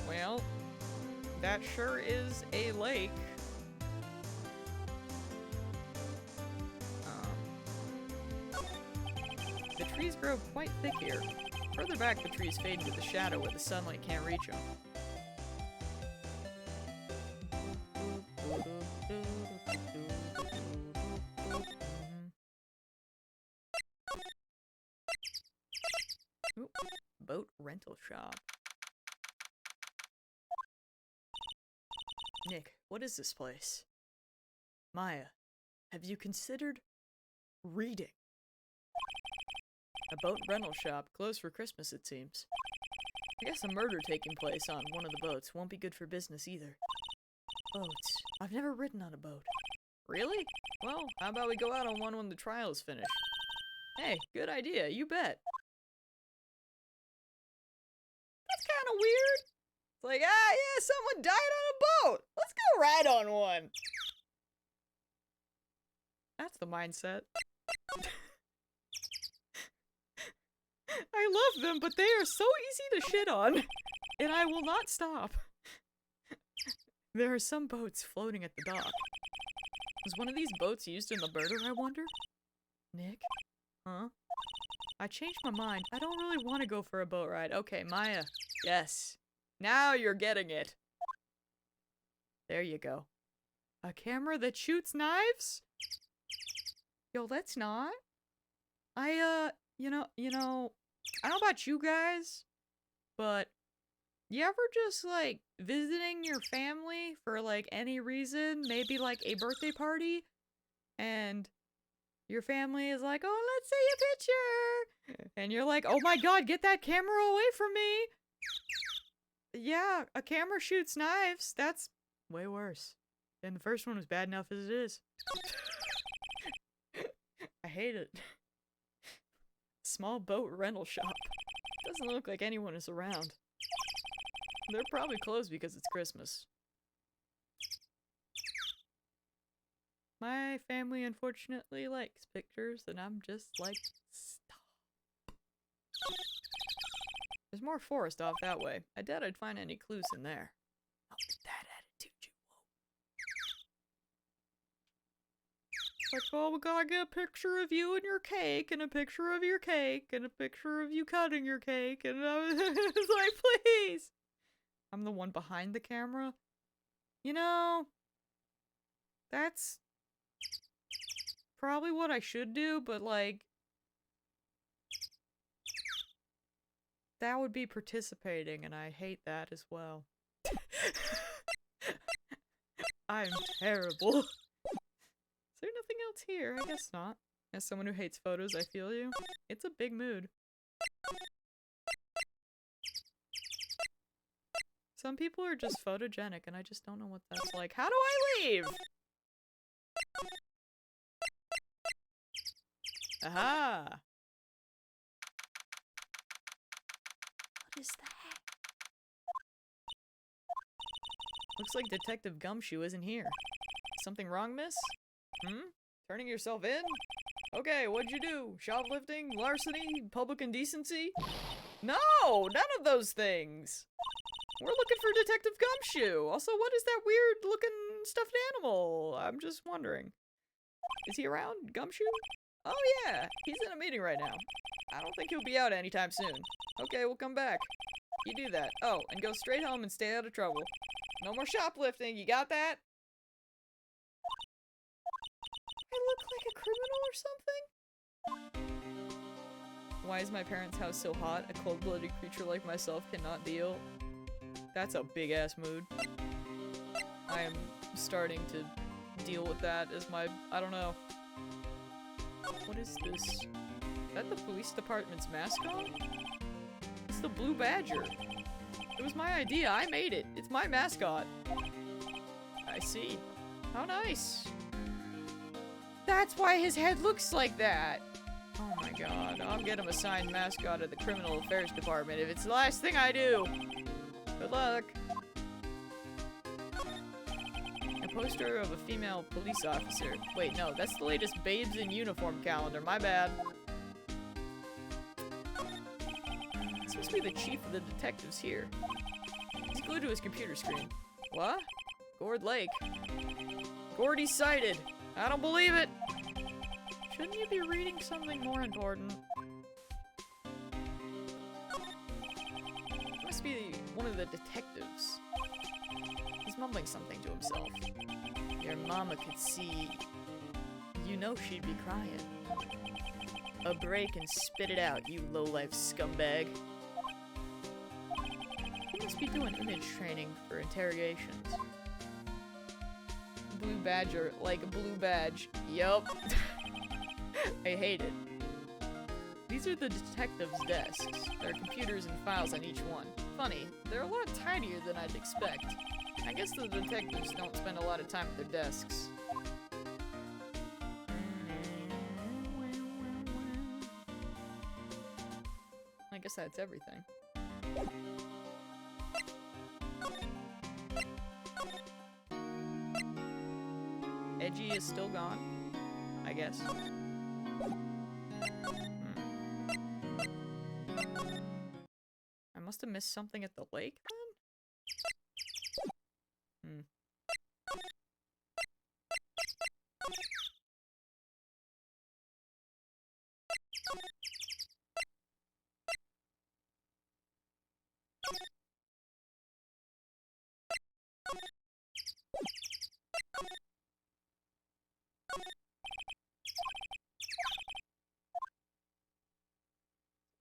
[SPEAKER 1] Well, that sure is a lake. The trees grow quite thick here. Further back, the trees fade into the shadow where the sunlight can't reach them. Ooh, boat rental shop. Nick, what is this place? Maya, have you considered reading? A boat rental shop, closed for Christmas it seems. I guess a murder taking place on one of the boats won't be good for business either. Boats. I've never ridden on a boat. Really? Well, how about we go out on one when the trial is finished? Hey, good idea, you bet. That's kind of weird. It's like, yeah, someone died on a boat. Let's go ride on one. That's the mindset. I love them, but they are so easy to shit on. And I will not stop. There are some boats floating at the dock. Was one of these boats used in the murder, I wonder? Nick? Huh? I changed my mind. I don't really want to go for a boat ride. Okay, Maya. Yes. Now you're getting it. There you go. A camera that shoots knives? Yo, let's not. You know, I don't know about you guys, but you ever just, like, visiting your family for, like, any reason? Maybe, like, a birthday party? And your family is like, oh, let's see a picture! And you're like, oh my god, get that camera away from me! Yeah, a camera shoots knives. That's way worse. And the first one was bad enough as it is. I hate it. Small boat rental shop. Doesn't look like anyone is around. They're probably closed because it's Christmas. My family unfortunately likes pictures, and I'm just like, stop. There's more forest off that way. I doubt I'd find any clues in there. Not with that attitude, you won't. Like, oh, we gotta get a picture of you and your cake, and a picture of your cake, and a picture of you cutting your cake, and I was like, please! I'm the one behind the camera. You know, that's probably what I should do, but like, that would be participating, and I hate that as well. I'm terrible. Is there nothing else here? I guess not. As someone who hates photos, I feel you. It's a big mood. Some people are just photogenic, and I just don't know what that's like. How do I leave? Aha! What is that? Looks like Detective Gumshoe isn't here. Something wrong, miss? Turning yourself in? Okay, what'd you do? Shoplifting? Larceny? Public indecency? No! None of those things! We're looking for Detective Gumshoe! Also, what is that weird-looking stuffed animal? I'm just wondering. Is he around, Gumshoe? Oh yeah, he's in a meeting right now. I don't think he'll be out anytime soon. Okay, we'll come back. You do that. Oh, and go straight home and stay out of trouble. No more shoplifting, you got that? I look like a criminal or something? Why is my parents' house so hot? A cold-blooded creature like myself cannot deal. That's a big-ass mood. I am starting to deal with that as my... I don't know. What is this? Is that the police department's mascot? It's the blue badger. It was my idea. I made it. It's my mascot. I see. How nice. That's why his head looks like that. Oh my god. I'll get him a signed mascot at the criminal affairs department if it's the last thing I do. Good luck. A poster of a female police officer. Wait, no, that's the latest Babes in Uniform calendar. My bad. This must be the chief of the detectives here. He's glued to his computer screen. What? Gord Lake. Gordy's sighted. I don't believe it. Shouldn't you be reading something more important? Must be one of the detectives. He's mumbling something to himself. Your mama could see. You know she'd be crying. A break and spit it out, you low-life scumbag. He must be doing image training for interrogations. Blue badger, like a blue badge. Yup. I hate it. These are the detectives' desks. There are computers and files on each one. Funny, they're a lot tinier than I'd expect. I guess the detectives don't spend a lot of time at their desks. I guess that's everything. Edgy is still gone, I guess. I must have missed something at the lake then?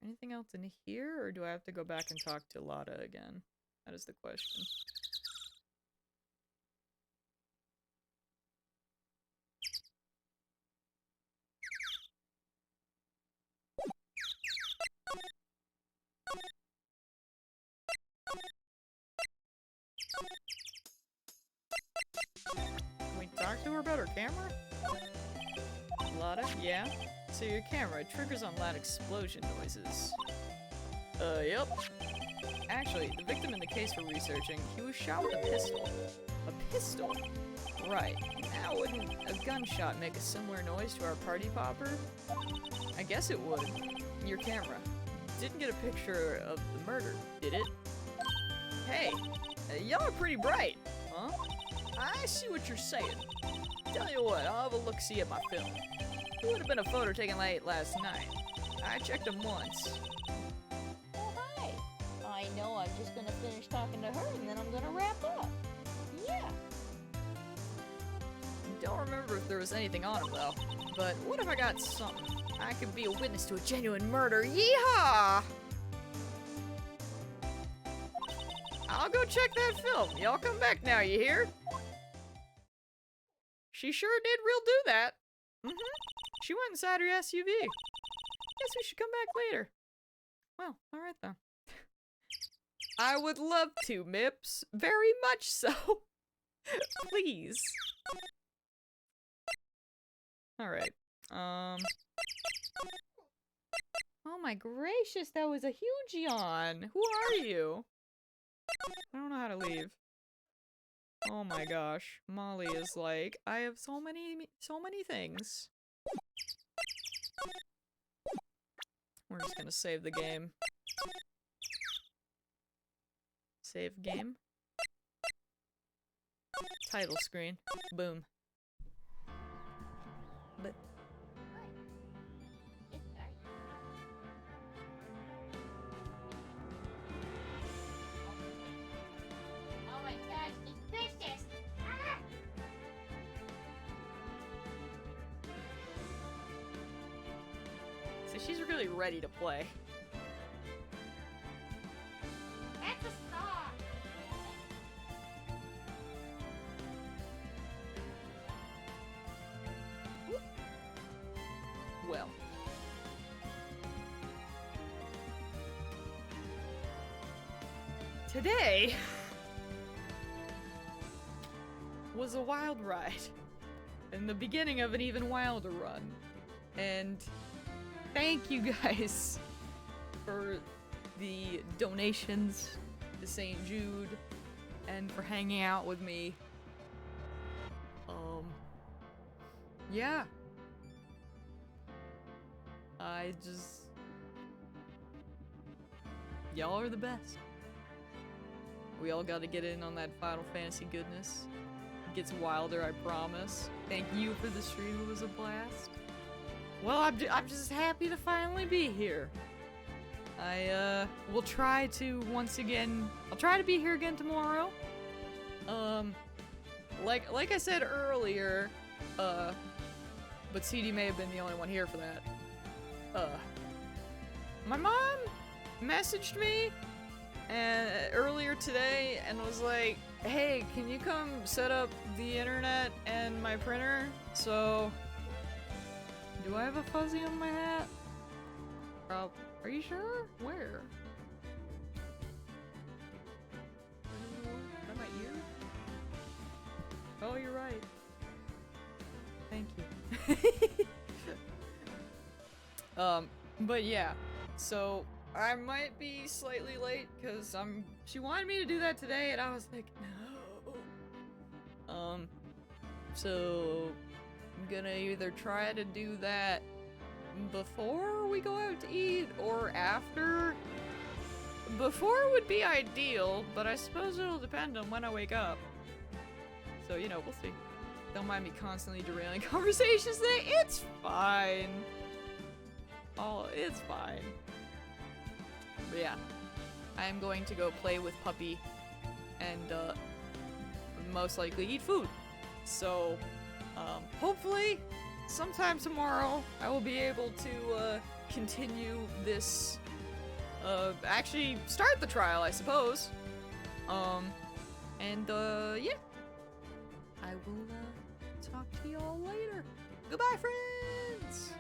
[SPEAKER 1] Anything else in here, or do I have to go back and talk to Lotta again? That is the question. Can we talk to her about her camera? Lotta, yeah? So your camera triggers on loud explosion noises. Yep. Actually, the victim in the case we're researching, he was shot with a pistol. A pistol? Right. Now, wouldn't a gunshot make a similar noise to our party popper? I guess it would. Your camera didn't get a picture of the murder, did it? Hey, y'all are pretty bright, huh? I see what you're saying. Tell you what, I'll have a look-see at my film. It would have been a photo taken late last night. I checked them once.
[SPEAKER 3] Oh, hi. I know I'm just gonna finish talking to her and then I'm gonna wrap up. Yeah.
[SPEAKER 1] Don't remember if there was anything on him, though. But what if I got something? I could be a witness to a genuine murder. Yeehaw! I'll go check that film. Y'all come back now, you hear? She sure did real do that. She went inside her SUV. Guess we should come back later. Well, alright then. I would love to, Mips. Very much so. Please. Alright. Oh my gracious, that was a huge yawn. Who are you? I don't know how to leave. Oh my gosh. Molly is like, I have so many things. We're just gonna save the game. Save game. Title screen. Boom. But
[SPEAKER 3] Oh my gosh, it's precious! Ah!
[SPEAKER 1] so she's really ready to play.
[SPEAKER 3] That's a star!
[SPEAKER 1] Well. Today was a wild ride, and the beginning of an even wilder run. And thank you guys for the donations to St. Jude and for hanging out with me. Yeah. Y'all are the best. We all got to get in on that Final Fantasy goodness. It gets wilder, I promise. Thank you for the stream, it was a blast. Well, I'm just happy to finally be here. I will try to once again. I'll try to be here again tomorrow. Like I said earlier, but CD may have been the only one here for that. My mom messaged me earlier today and was like, hey, can you come set up the internet and my printer? So, do I have a fuzzy on my hat? Are you sure? Where? By my ear? Oh, you're right. Thank you. But yeah, so I might be slightly late because she wanted me to do that today, and I was like, no. So I'm gonna either try to do that before we go out to eat or after. Before would be ideal, but I suppose it'll depend on when I wake up. So, you know, we'll see. Don't mind me constantly derailing conversations today. It's fine. Oh, it's fine. But yeah, I am going to go play with Puppy and most likely eat food. So, hopefully, sometime tomorrow, I will be able to continue this. Actually start the trial, I suppose. Yeah. I will talk to y'all later. Goodbye, friends!